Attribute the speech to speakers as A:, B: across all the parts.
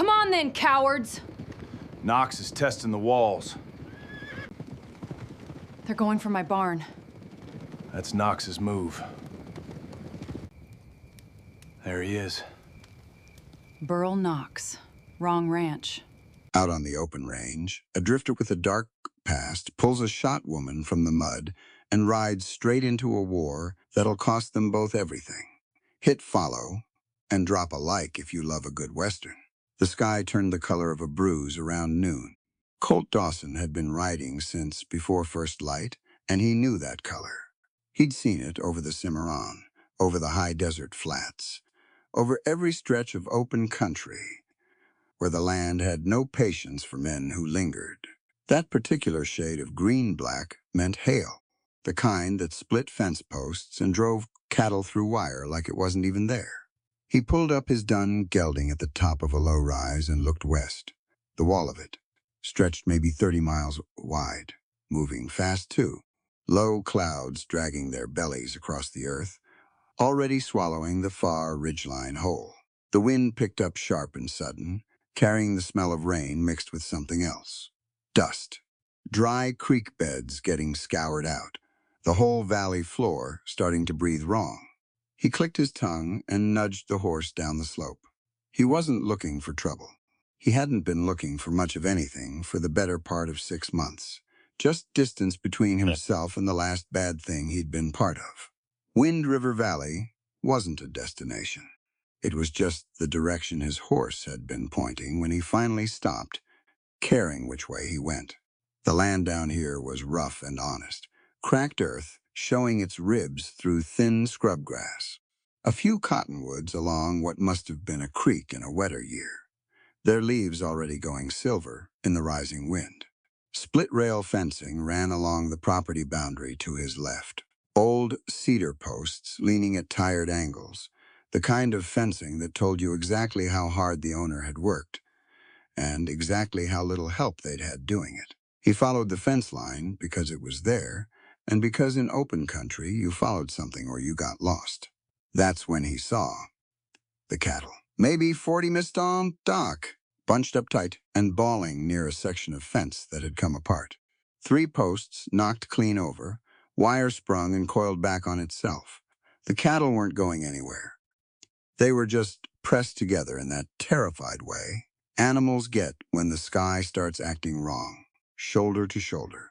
A: Come on then, cowards!
B: Knox is testing the walls.
A: They're going for my barn.
B: That's Knox's move. There he is.
A: Burl Knox. Wrong ranch.
C: Out on the open range, a drifter with a dark past pulls a shot woman from the mud and rides straight into a war that'll cost them both everything. Hit follow and drop a like if you love a good Western. The sky turned the color of a bruise around noon. Colt Dawson had been riding since before first light, and he knew that color. He'd seen it over the Cimarron, over the high desert flats, over every stretch of open country where the land had no patience for men who lingered. That particular shade of green-black meant hail, the kind that split fence posts and drove cattle through wire like it wasn't even there. He pulled up his dun gelding at the top of a low rise and looked west. The wall of it stretched maybe 30 miles wide, moving fast too. Low clouds dragging their bellies across the earth, already swallowing the far ridgeline whole. The wind picked up sharp and sudden, carrying the smell of rain mixed with something else. Dust. Dry creek beds getting scoured out. The whole valley floor starting to breathe wrong. He clicked his tongue and nudged the horse down the slope. He wasn't looking for trouble. He hadn't been looking for much of anything for the better part of 6 months. Just distance between himself and the last bad thing he'd been part of. Wind River Valley wasn't a destination. It was just the direction his horse had been pointing when he finally stopped, caring which way he went. The land down here was rough and honest, cracked earth showing its ribs through thin scrub grass. A few cottonwoods along what must have been a creek in a wetter year, their leaves already going silver in the rising wind. Split-rail fencing ran along the property boundary to his left. Old cedar posts leaning at tired angles, the kind of fencing that told you exactly how hard the owner had worked, and exactly how little help they'd had doing it. He followed the fence line because it was there, and because in open country you followed something or you got lost. That's when he saw the cattle. Maybe 40 missed on Doc, bunched up tight and bawling near a section of fence that had come apart. 3 posts knocked clean over, wire sprung and coiled back on itself. The cattle weren't going anywhere. They were just pressed together in that terrified way animals get when the sky starts acting wrong, shoulder to shoulder,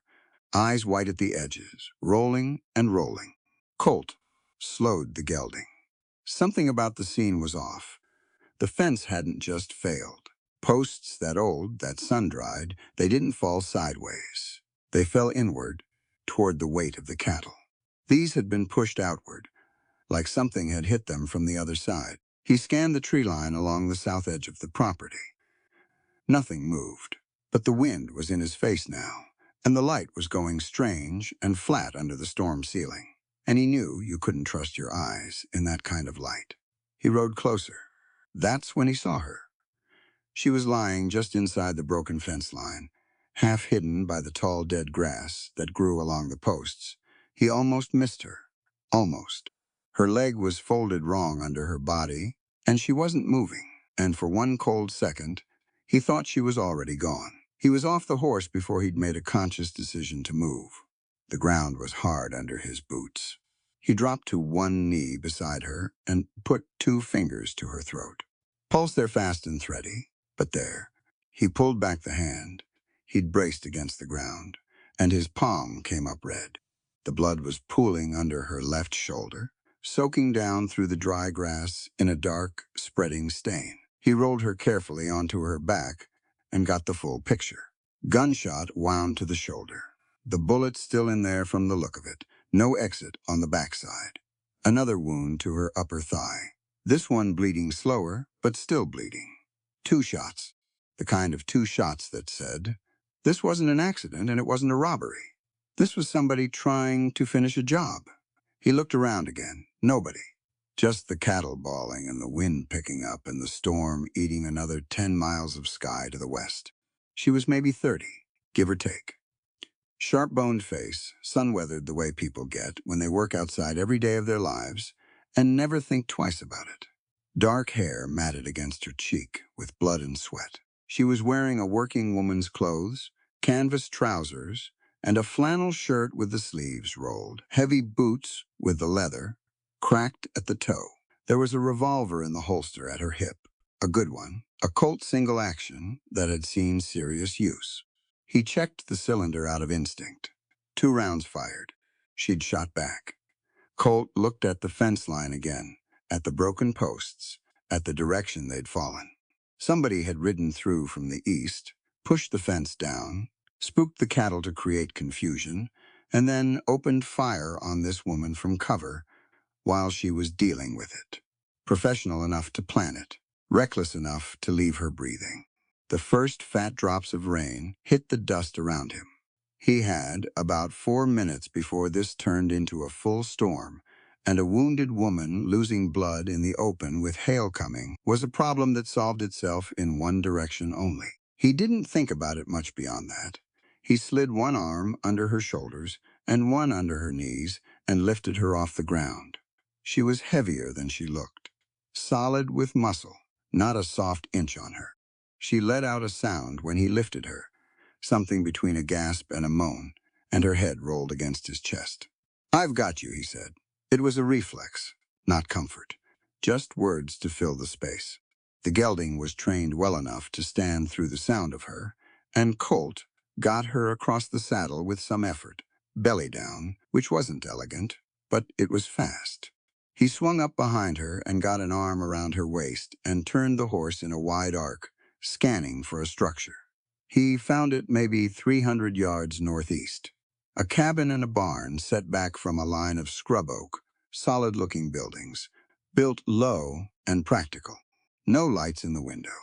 C: eyes white at the edges, rolling and rolling. Colt slowed the gelding. Something about the scene was off. The fence hadn't just failed. Posts that old, that sun-dried, they didn't fall sideways. They fell inward, toward the weight of the cattle. These had been pushed outward, like something had hit them from the other side. He scanned the tree line along the south edge of the property. Nothing moved, but the wind was in his face now, and the light was going strange and flat under the storm ceiling. And he knew you couldn't trust your eyes in that kind of light. He rode closer. That's when he saw her. She was lying just inside the broken fence line, half hidden by the tall dead grass that grew along the posts. He almost missed her. Almost. Her leg was folded wrong under her body, and she wasn't moving. And for one cold second, he thought she was already gone. He was off the horse before he'd made a conscious decision to move. The ground was hard under his boots. He dropped to one knee beside her and put 2 fingers to her throat. Pulse there fast and thready, but there. He pulled back the hand. He'd braced against the ground, and his palm came up red. The blood was pooling under her left shoulder, soaking down through the dry grass in a dark, spreading stain. He rolled her carefully onto her back and got the full picture. Gunshot wound to the shoulder. The bullet still in there from the look of it. No exit on the backside. Another wound to her upper thigh. This one bleeding slower, but still bleeding. 2 shots. The kind of 2 shots that said, this wasn't an accident and it wasn't a robbery. This was somebody trying to finish a job. He looked around again. Nobody. Just the cattle bawling and the wind picking up and the storm eating another 10 miles of sky to the west. She was maybe 30, give or take. Sharp-boned face, sun-weathered the way people get when they work outside every day of their lives and never think twice about it. Dark hair matted against her cheek with blood and sweat. She was wearing a working woman's clothes, canvas trousers, and a flannel shirt with the sleeves rolled, heavy boots with the leather cracked at the toe. There was a revolver in the holster at her hip, a good one, a Colt single action that had seen serious use. He checked the cylinder out of instinct. 2 rounds fired. She'd shot back. Colt looked at the fence line again, at the broken posts, at the direction they'd fallen. Somebody had ridden through from the east, pushed the fence down, spooked the cattle to create confusion, and then opened fire on this woman from cover while she was dealing with it. Professional enough to plan it, reckless enough to leave her breathing. The first fat drops of rain hit the dust around him. He had about 4 minutes before this turned into a full storm, and a wounded woman losing blood in the open with hail coming was a problem that solved itself in one direction only. He didn't think about it much beyond that. He slid one arm under her shoulders and one under her knees and lifted her off the ground. She was heavier than she looked, solid with muscle, not a soft inch on her. She let out a sound when he lifted her, something between a gasp and a moan, and her head rolled against his chest. "I've got you," he said. It was a reflex, not comfort, just words to fill the space. The gelding was trained well enough to stand through the sound of her, and Colt got her across the saddle with some effort, belly down, which wasn't elegant, but it was fast. He swung up behind her and got an arm around her waist and turned the horse in a wide arc, scanning for a structure. He found it maybe 300 yards northeast. A cabin and a barn set back from a line of scrub oak, solid-looking buildings, built low and practical. No lights in the window.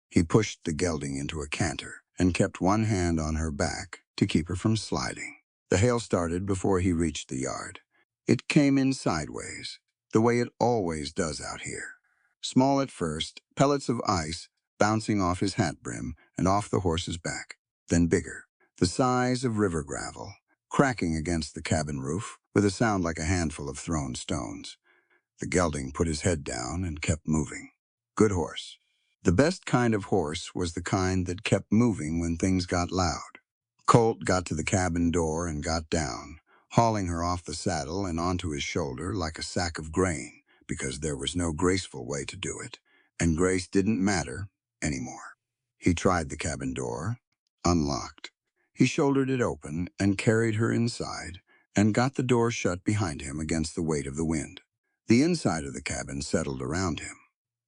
C: He pushed the gelding into a canter and kept one hand on her back to keep her from sliding. The hail started before he reached the yard. It came in sideways, the way it always does out here. Small at first, pellets of ice bouncing off his hat brim and off the horse's back, then bigger, the size of river gravel, cracking against the cabin roof with a sound like a handful of thrown stones. The gelding put his head down and kept moving. Good horse. The best kind of horse was the kind that kept moving when things got loud. Colt got to the cabin door and got down, hauling her off the saddle and onto his shoulder like a sack of grain, because there was no graceful way to do it, and grace didn't matter anymore. He tried the cabin door, unlocked. He shouldered it open and carried her inside and got the door shut behind him against the weight of the wind. The inside of the cabin settled around him.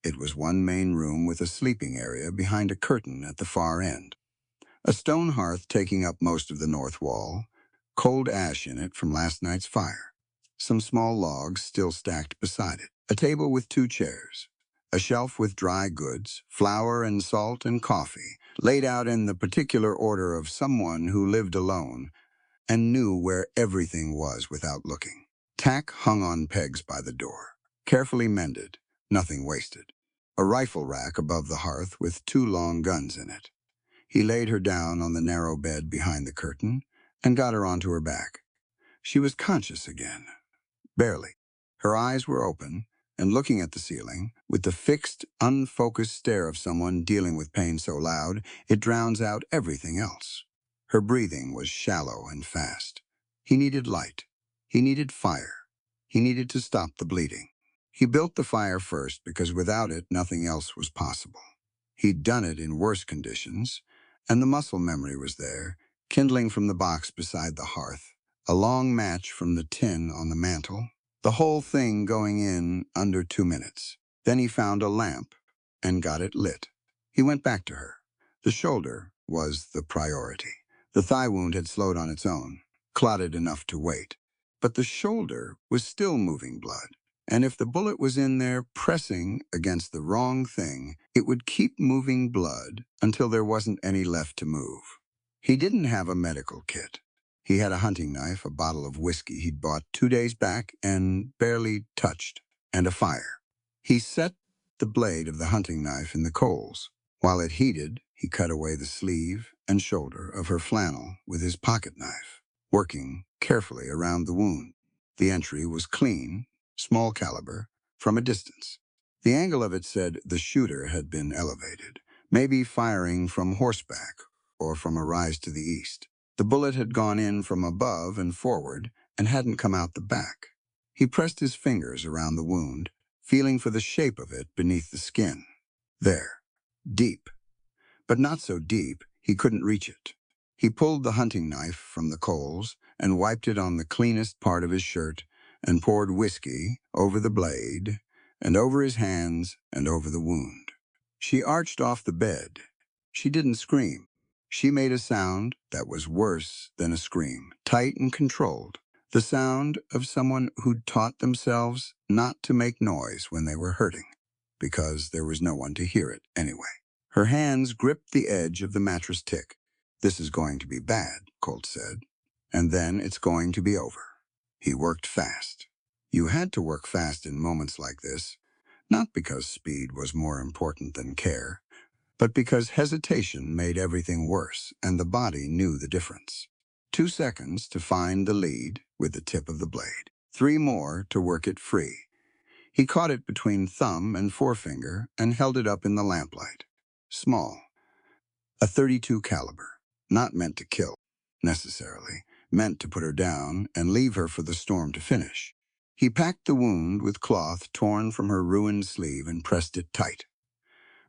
C: It was one main room with a sleeping area behind a curtain at the far end. A stone hearth taking up most of the north wall, cold ash in it from last night's fire. Some small logs still stacked beside it. A table with 2 chairs. A shelf with dry goods, flour and salt and coffee, laid out in the particular order of someone who lived alone and knew where everything was without looking. Tack hung on pegs by the door, carefully mended, nothing wasted. A rifle rack above the hearth with 2 long guns in it. He laid her down on the narrow bed behind the curtain and got her onto her back. She was conscious again. Barely. Her eyes were open and looking at the ceiling with the fixed, unfocused stare of someone dealing with pain so loud it drowns out everything else. Her breathing was shallow and fast. He needed light. He needed fire. He needed to stop the bleeding. He built the fire first because without it, nothing else was possible. He'd done it in worse conditions, and the muscle memory was there, kindling from the box beside the hearth, a long match from the tin on the mantel, the whole thing going in under 2 minutes. Then he found a lamp and got it lit. He went back to her. The shoulder was the priority. The thigh wound had slowed on its own, clotted enough to wait. But the shoulder was still moving blood. And if the bullet was in there pressing against the wrong thing, it would keep moving blood until there wasn't any left to move. He didn't have a medical kit. He had a hunting knife, a bottle of whiskey he'd bought 2 days back and barely touched, and a fire. He set the blade of the hunting knife in the coals. While it heated, he cut away the sleeve and shoulder of her flannel with his pocket knife, working carefully around the wound. The entry was clean, small caliber, from a distance. The angle of it said the shooter had been elevated, maybe firing from horseback or from a rise to the east. The bullet had gone in from above and forward and hadn't come out the back. He pressed his fingers around the wound, feeling for the shape of it beneath the skin. There, deep, but not so deep he couldn't reach it. He pulled the hunting knife from the coals and wiped it on the cleanest part of his shirt and poured whiskey over the blade and over his hands and over the wound. She arched off the bed. She didn't scream. She made a sound that was worse than a scream, tight and controlled. The sound of someone who'd taught themselves not to make noise when they were hurting, because there was no one to hear it anyway. Her hands gripped the edge of the mattress tick. "This is going to be bad," Colt said. "And then it's going to be over." He worked fast. You had to work fast in moments like this, not because speed was more important than care, but because hesitation made everything worse, and the body knew the difference. 2 seconds to find the lead with the tip of the blade. 3 more to work it free. He caught it between thumb and forefinger and held it up in the lamplight. Small. A .32 caliber. Not meant to kill, necessarily. Meant to put her down and leave her for the storm to finish. He packed the wound with cloth torn from her ruined sleeve and pressed it tight.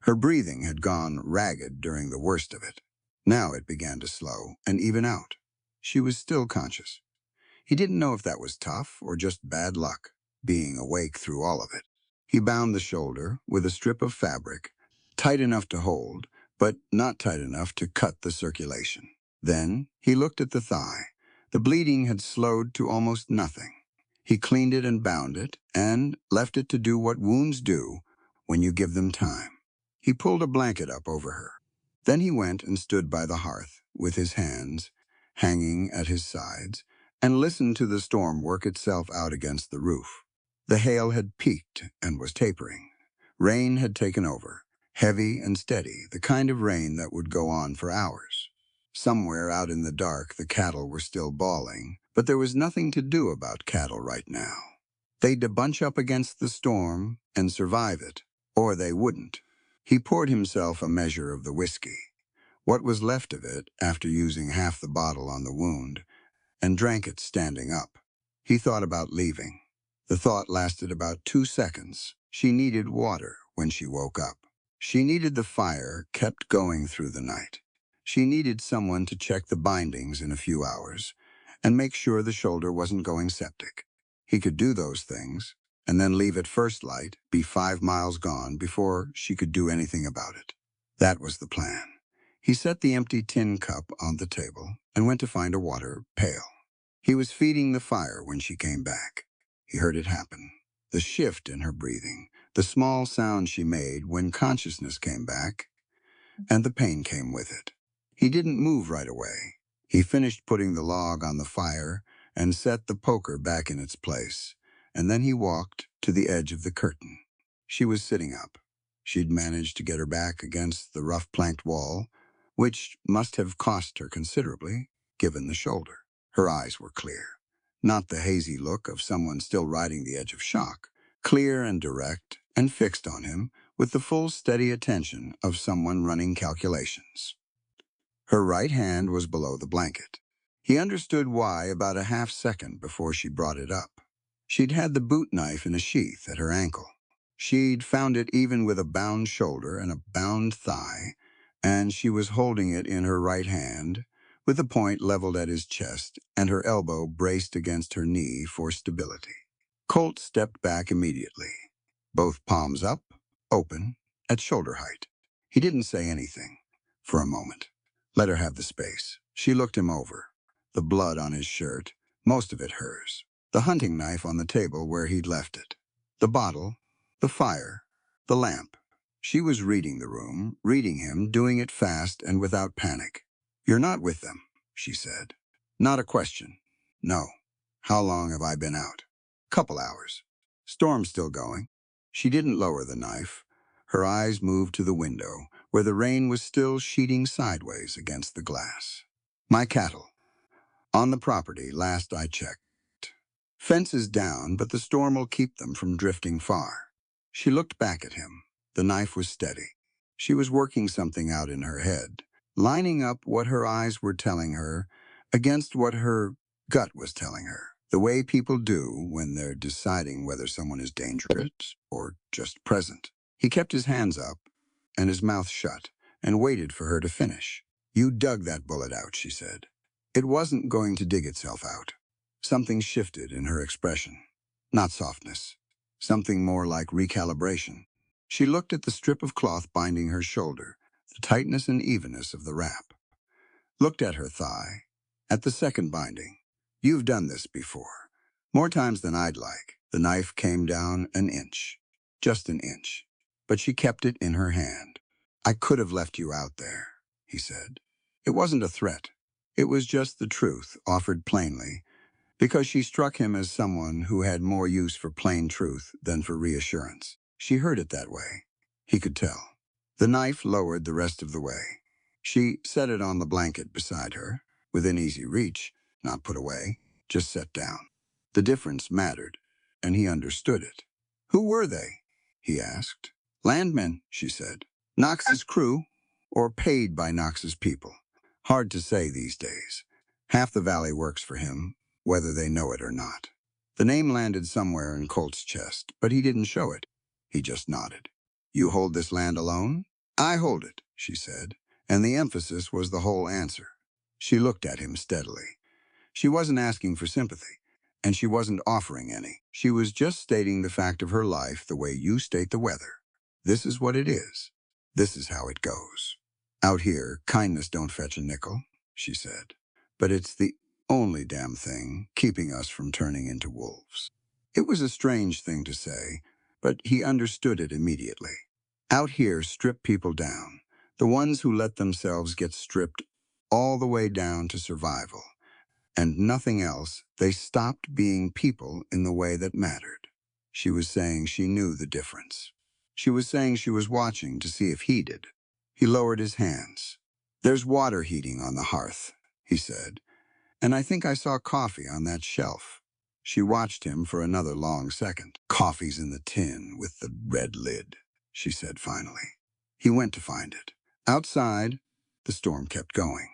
C: Her breathing had gone ragged during the worst of it. Now it began to slow and even out. She was still conscious. He didn't know if that was tough or just bad luck, being awake through all of it. He bound the shoulder with a strip of fabric, tight enough to hold, but not tight enough to cut the circulation. Then he looked at the thigh. The bleeding had slowed to almost nothing. He cleaned it and bound it, and left it to do what wounds do when you give them time. He pulled a blanket up over her. Then he went and stood by the hearth, with his hands hanging at his sides, and listened to the storm work itself out against the roof. The hail had peaked and was tapering. Rain had taken over, heavy and steady, the kind of rain that would go on for hours. Somewhere out in the dark, the cattle were still bawling, but there was nothing to do about cattle right now. They'd to bunch up against the storm and survive it, or they wouldn't. He poured himself a measure of the whiskey, what was left of it after using half the bottle on the wound, and drank it standing up. He thought about leaving. The thought lasted about 2 seconds. She needed water when she woke up. She needed the fire kept going through the night. She needed someone to check the bindings in a few hours and make sure the shoulder wasn't going septic. He could do those things and then leave at first light, be 5 miles gone before she could do anything about it. That was the plan. He set the empty tin cup on the table and went to find a water pail. He was feeding the fire when she came back. He heard it happen. The shift in her breathing, the small sound she made when consciousness came back, and the pain came with it. He didn't move right away. He finished putting the log on the fire and set the poker back in its place, and then he walked to the edge of the curtain. She was sitting up. She'd managed to get her back against the rough planked wall, which must have cost her considerably, given the shoulder. Her eyes were clear. Not the hazy look of someone still riding the edge of shock. Clear and direct and fixed on him with the full steady attention of someone running calculations. Her right hand was below the blanket. He understood why about a half second before she brought it up. She'd had the boot knife in a sheath at her ankle. She'd found it even with a bound shoulder and a bound thigh, and she was holding it in her right hand, with the point leveled at his chest and her elbow braced against her knee for stability. Colt stepped back immediately, both palms up, open, at shoulder height. He didn't say anything for a moment. Let her have the space. She looked him over. The blood on his shirt, most of it hers. The hunting knife on the table where he'd left it. The bottle, the fire, the lamp. She was reading the room, reading him, doing it fast and without panic. "You're not with them," she said. "Not a question." "No." "How long have I been out?" "Couple hours." "Storm's still going." She didn't lower the knife. Her eyes moved to the window, where the rain was still sheeting sideways against the glass. "My cattle. On the property, last I checked. Fence is down, but the storm will keep them from drifting far." She looked back at him. The knife was steady. She was working something out in her head, lining up what her eyes were telling her against what her gut was telling her, the way people do when they're deciding whether someone is dangerous or just present. He kept his hands up and his mouth shut and waited for her to finish. "You dug that bullet out," she said. It wasn't going to dig itself out. Something shifted in her expression. Not softness. Something more like recalibration. She looked at the strip of cloth binding her shoulder, the tightness and evenness of the wrap. Looked at her thigh, at the second binding. "You've done this before. More times than I'd like." The knife came down an inch. Just an inch. But she kept it in her hand. "I could have left you out there," he said. It wasn't a threat. It was just the truth, offered plainly, because she struck him as someone who had more use for plain truth than for reassurance. She heard it that way. He could tell. The knife lowered the rest of the way. She set it on the blanket beside her, within easy reach, not put away, just set down. The difference mattered, and he understood it. "Who were they?" he asked. "Landmen," she said. "Knox's crew, or paid by Knox's people. Hard to say these days. Half the valley works for him, whether they know it or not." The name landed somewhere in Colt's chest, but he didn't show it. He just nodded. "You hold this land alone?" "I hold it," she said, and the emphasis was the whole answer. She looked at him steadily. She wasn't asking for sympathy, and she wasn't offering any. She was just stating the fact of her life the way you state the weather. This is what it is. This is how it goes. "Out here, kindness don't fetch a nickel," she said. "But it's the only damn thing keeping us from turning into wolves." It was a strange thing to say, but he understood it immediately. Out here, strip people down. The ones who let themselves get stripped all the way down to survival. And nothing else, they stopped being people in the way that mattered. She was saying she knew the difference. She was saying she was watching to see if he did. He lowered his hands. "There's water heating on the hearth," he said, "and I think I saw coffee on that shelf." She watched him for another long second. "Coffee's in the tin with the red lid," she said finally. He went to find it. Outside, the storm kept going.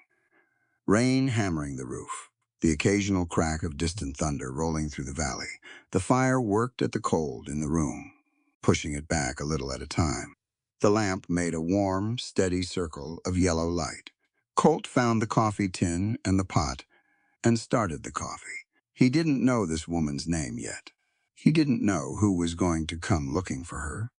C: Rain hammering the roof, the occasional crack of distant thunder rolling through the valley. The fire worked at the cold in the room, pushing it back a little at a time. The lamp made a warm, steady circle of yellow light. Colt found the coffee tin and the pot and started the coffee. He didn't know this woman's name yet. He didn't know who was going to come looking for her,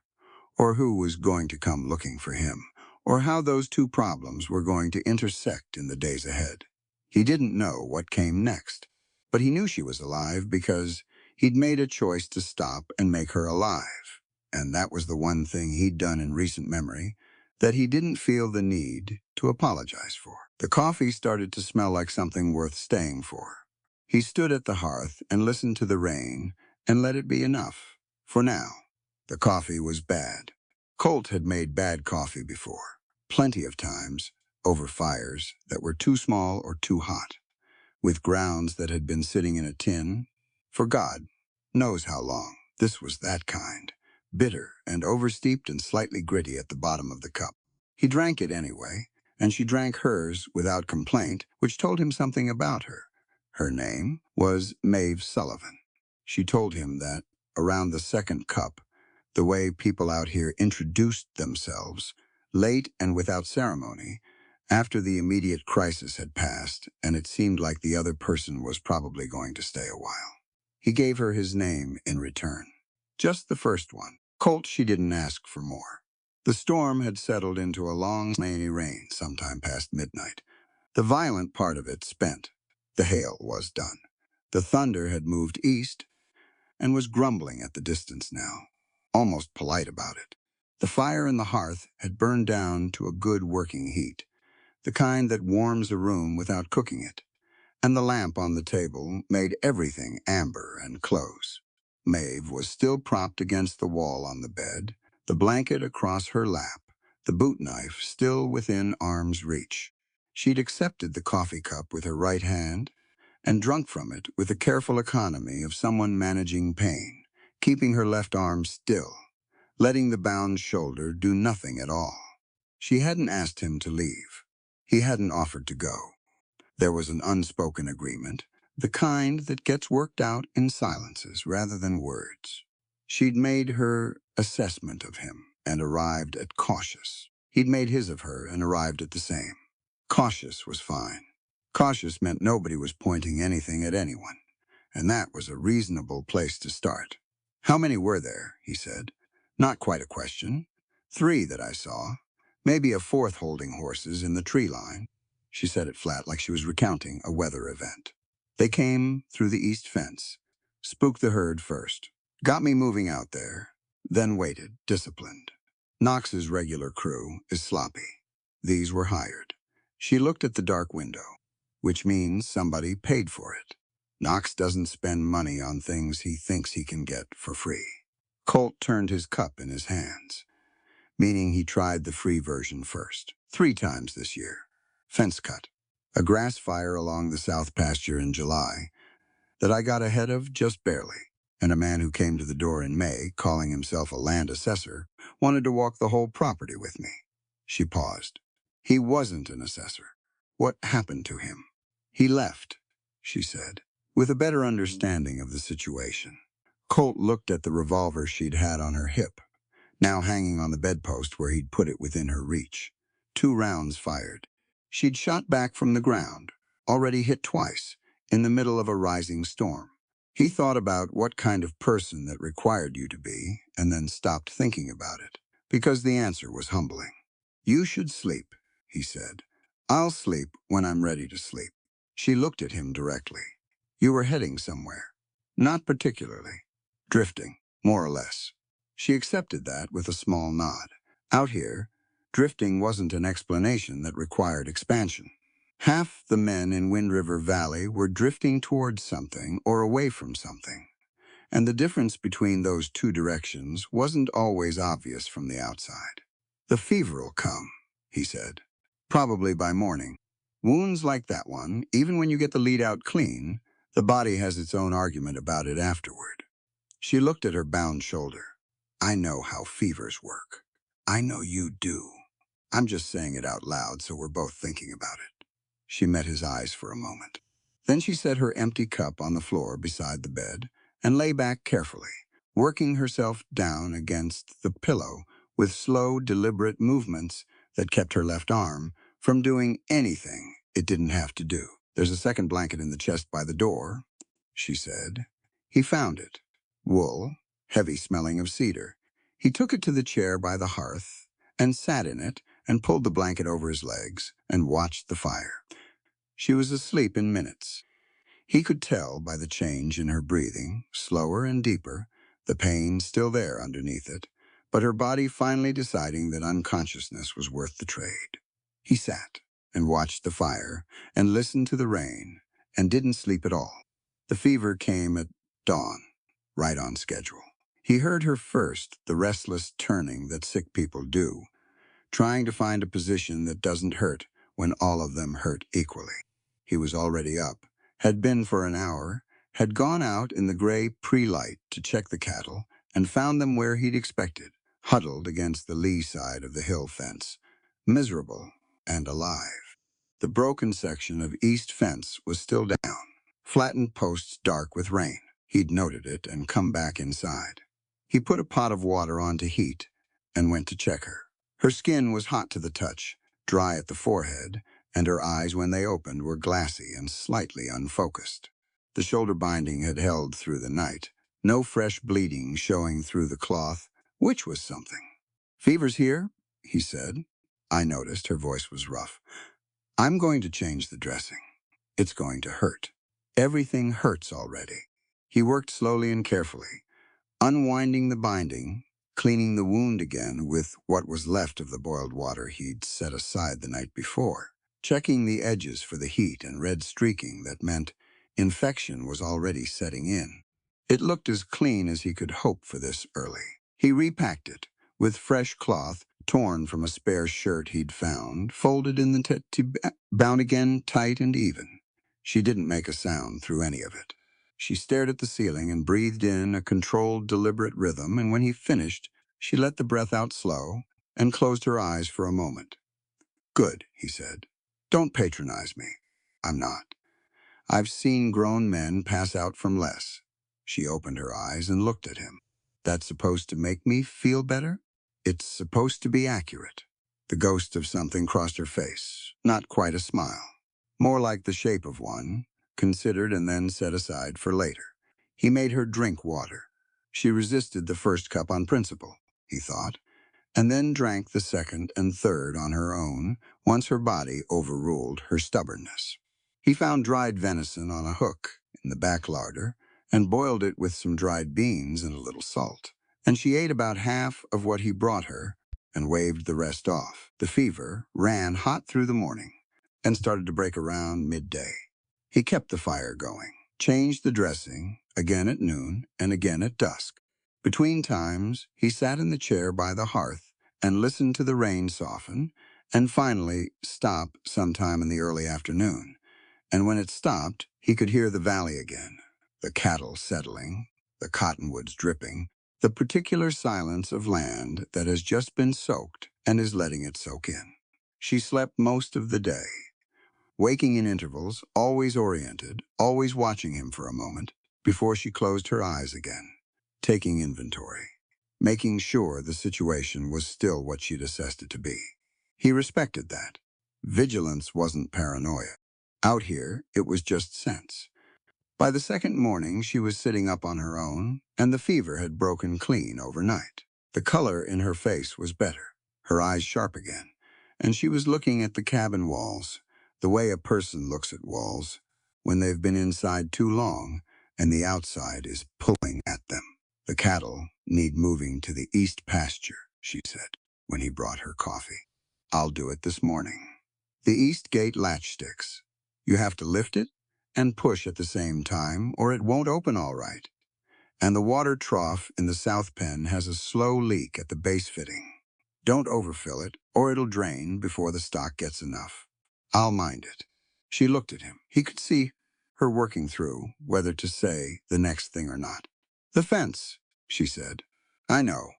C: or who was going to come looking for him, or how those two problems were going to intersect in the days ahead. He didn't know what came next, but he knew she was alive because he'd made a choice to stop and make her alive. And that was the one thing he'd done in recent memory that he didn't feel the need to apologize for. The coffee started to smell like something worth staying for. He stood at the hearth and listened to the rain and let it be enough. For now. The coffee was bad. Colt had made bad coffee before, plenty of times, over fires that were too small or too hot, with grounds that had been sitting in a tin for God knows how long. This was that kind, bitter and oversteeped and slightly gritty at the bottom of the cup. He drank it anyway, and she drank hers without complaint, which told him something about her. Her name was Maeve Sullivan. She told him that, around the second cup, the way people out here introduced themselves, late and without ceremony, after the immediate crisis had passed and it seemed like the other person was probably going to stay a while. He gave her his name in return. Just the first one. Colt, she didn't ask for more. The storm had settled into a long, rainy rain sometime past midnight. The violent part of it spent. The hail was done. The thunder had moved east and was grumbling at the distance now, almost polite about it. The fire in the hearth had burned down to a good working heat, the kind that warms a room without cooking it, and the lamp on the table made everything amber and close. Maeve was still propped against the wall on the bed, the blanket across her lap, the boot knife still within arm's reach. She'd accepted the coffee cup with her right hand and drunk from it with the careful economy of someone managing pain, keeping her left arm still, letting the bound shoulder do nothing at all. She hadn't asked him to leave. He hadn't offered to go. There was an unspoken agreement, the kind that gets worked out in silences rather than words. She'd made her assessment of him and arrived at cautious. He'd made his of her and arrived at the same. Cautious was fine. Cautious meant nobody was pointing anything at anyone, and that was a reasonable place to start. How many were there, he said. Not quite a question. 3 that I saw. Maybe a 4th holding horses in the tree line. She said it flat like she was recounting a weather event. They came through the east fence, spooked the herd first, got me moving out there, then waited, disciplined. Knox's regular crew is sloppy. These were hired. She looked at the dark window, which means somebody paid for it. Knox doesn't spend money on things he thinks he can get for free. Colt turned his cup in his hands, meaning he tried the free version first, 3 times this year. Fence cut. A grass fire along the south pasture in July that I got ahead of just barely, and a man who came to the door in May, calling himself a land assessor, wanted to walk the whole property with me. She paused. He wasn't an assessor. What happened to him? He left, she said, with a better understanding of the situation. Colt looked at the revolver she'd had on her hip, now hanging on the bedpost where he'd put it within her reach. 2 rounds fired. She'd shot back from the ground, already hit twice, in the middle of a rising storm. He thought about what kind of person that required you to be, and then stopped thinking about it, because the answer was humbling. You should sleep, he said. I'll sleep when I'm ready to sleep. She looked at him directly. You were heading somewhere. Not particularly. Drifting, more or less. She accepted that with a small nod. Out here, drifting wasn't an explanation that required expansion. Half the men in Wind River Valley were drifting towards something or away from something, and the difference between those 2 directions wasn't always obvious from the outside. The fever'll come, he said. Probably by morning. Wounds like that one, even when you get the lead out clean, the body has its own argument about it afterward. She looked at her bound shoulder. I know how fevers work. I know you do. I'm just saying it out loud so we're both thinking about it. She met his eyes for a moment. Then she set her empty cup on the floor beside the bed and lay back carefully, working herself down against the pillow with slow, deliberate movements that kept her left arm from doing anything it didn't have to do. There's a second blanket in the chest by the door, she said. He found it. Wool, heavy smelling of cedar. He took it to the chair by the hearth and sat in it and pulled the blanket over his legs and watched the fire. She was asleep in minutes. He could tell by the change in her breathing, slower and deeper, the pain still there underneath it, but her body finally deciding that unconsciousness was worth the trade. He sat and watched the fire and listened to the rain and didn't sleep at all. The fever came at dawn, right on schedule. He heard her first, the restless turning that sick people do, trying to find a position that doesn't hurt when all of them hurt equally. He was already up, had been for an hour, had gone out in the gray pre-light to check the cattle, and found them where he'd expected, huddled against the lee side of the hill fence, miserable and alive. The broken section of east fence was still down, flattened posts dark with rain. He'd noted it and come back inside. He put a pot of water on to heat and went to check her. Her skin was hot to the touch, dry at the forehead, and her eyes, when they opened, were glassy and slightly unfocused. The shoulder binding had held through the night, no fresh bleeding showing through the cloth, which was something. Fever's here, he said. I noticed her voice was rough. I'm going to change the dressing. It's going to hurt. Everything hurts already. He worked slowly and carefully, unwinding the binding, cleaning the wound again with what was left of the boiled water he'd set aside the night before, checking the edges for the heat and red streaking that meant infection was already setting in. It looked as clean as he could hope for this early. He repacked it, with fresh cloth torn from a spare shirt he'd found, folded in the bound again tight and even. She didn't make a sound through any of it. She stared at the ceiling and breathed in a controlled, deliberate rhythm, and when he finished, She let the breath out slow and closed her eyes for a moment. Good, he said. Don't patronize me. I'm not. I've seen grown men pass out from less. She opened her eyes and looked at him. That's supposed to make me feel better? It's supposed to be accurate. The ghost of something crossed her face, not quite a smile. More like the shape of one, considered and then set aside for later. He made her drink water. She resisted the first cup on principle, he thought, and then drank the second and third on her own, once her body overruled her stubbornness. He found dried venison on a hook in the back larder and boiled it with some dried beans and a little salt. And she ate about half of what he brought her and waved the rest off. The fever ran hot through the morning and started to break around midday. He kept the fire going, changed the dressing, again at noon and again at dusk. Between times, he sat in the chair by the hearth and listened to the rain soften and finally stop sometime in the early afternoon. And when it stopped, he could hear the valley again, the cattle settling, the cottonwoods dripping, the particular silence of land that has just been soaked and is letting it soak in. She slept most of the day, waking in intervals, always oriented, always watching him for a moment, before she closed her eyes again, taking inventory, making sure the situation was still what she'd assessed it to be. He respected that. Vigilance wasn't paranoia. Out here, it was just sense. By the second morning, she was sitting up on her own, and the fever had broken clean overnight. The color in her face was better, her eyes sharp again, and she was looking at the cabin walls, the way a person looks at walls when they've been inside too long and the outside is pulling at them. The cattle need moving to the east pasture, she said, when he brought her coffee. I'll do it this morning. The east gate latch sticks. You have to lift it and push at the same time, or it won't open all right. And the water trough in the south pen has a slow leak at the base fitting. Don't overfill it, or it'll drain before the stock gets enough. I'll mind it. She looked at him. He could see her working through whether to say the next thing or not. The fence, she said. I know.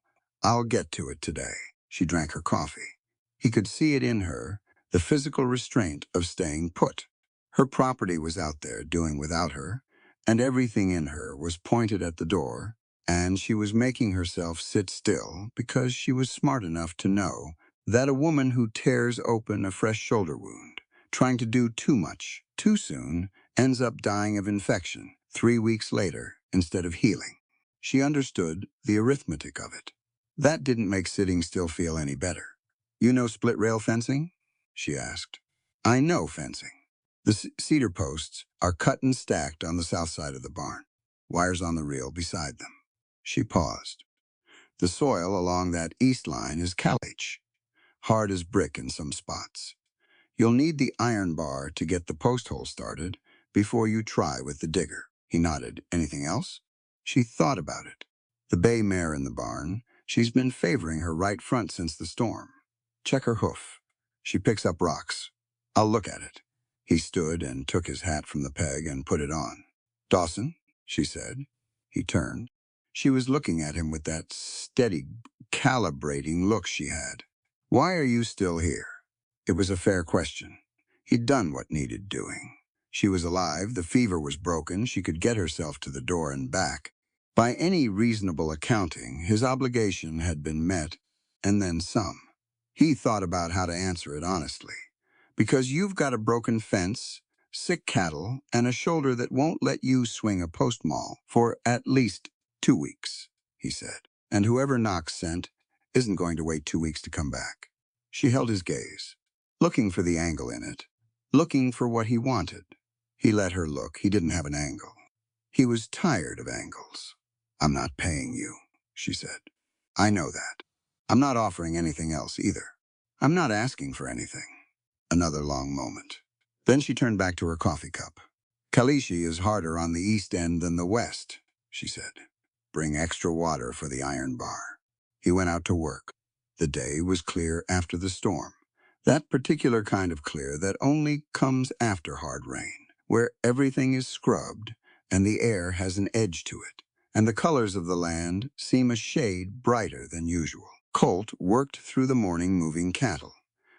C: I'll get to it today. She drank her coffee. He could see it in her, the physical restraint of staying put. Her property was out there doing without her, and everything in her was pointed at the door, and she was making herself sit still because she was smart enough to know that a woman who tears open a fresh shoulder wound, trying to do too much, too soon, ends up dying of infection 3 weeks later instead of healing. She understood the arithmetic of it. That didn't make sitting still feel any better. You know split rail fencing? She asked. I know fencing. The cedar posts are cut and stacked on the south side of the barn, wires on the reel beside them. She paused. The soil along that east line is caliche, hard as brick in some spots. You'll need the iron bar to get the post hole started before you try with the digger. He nodded. Anything else? She thought about it. The bay mare in the barn, she's been favoring her right front since the storm. Check her hoof. She picks up rocks. I'll look at it. He stood and took his hat from the peg and put it on. Dawson, she said. He turned. She was looking at him with that steady, calibrating look she had. Why are you still here? It was a fair question. He'd done what needed doing. She was alive, the fever was broken, she could get herself to the door and back. By any reasonable accounting, his obligation had been met, and then some. He thought about how to answer it honestly. Because you've got a broken fence, sick cattle, and a shoulder that won't let you swing a post maul for at least 2 weeks, he said. And whoever Knox sent isn't going to wait 2 weeks to come back. She held his gaze, looking for the angle in it, looking for what he wanted. He let her look. He didn't have an angle. He was tired of angles. I'm not paying you, she said. I know that. I'm not offering anything else either. I'm not asking for anything. Another long moment. Then she turned back to her coffee cup. Caliche is harder on the east end than the west, she said. Bring extra water for the iron bar. He went out to work. The day was clear after the storm. That particular kind of clear that only comes after hard rain, where everything is scrubbed and the air has an edge to it, and the colors of the land seem a shade brighter than usual. Colt worked through the morning moving cattle,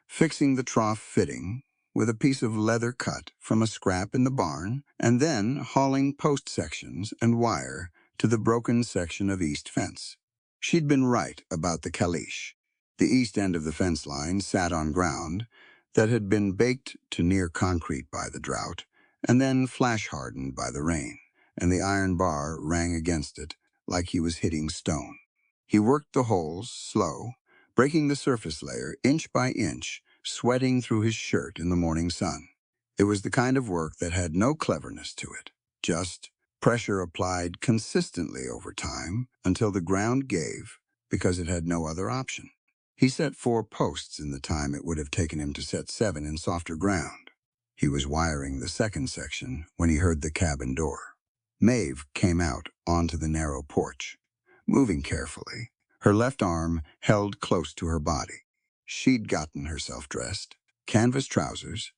C: fixing the trough fitting with a piece of leather cut from a scrap in the barn, and then hauling post sections and wire to the broken section of east fence. She'd been right about the caliche. The east end of the fence line sat on ground that had been baked to near concrete by the drought, and then flash-hardened by the rain, and the iron bar rang against it like he was hitting stone. He worked the holes slow, breaking the surface layer inch by inch, sweating through his shirt in the morning sun. It was the kind of work that had no cleverness to it, just pressure applied consistently over time until the ground gave because it had no other option. He set 4 posts in the time it would have taken him to set 7 in softer ground. He was wiring the second section when he heard the cabin door. Maeve came out onto the narrow porch, moving carefully, her left arm held close to her body. She'd gotten herself dressed, canvas trousers,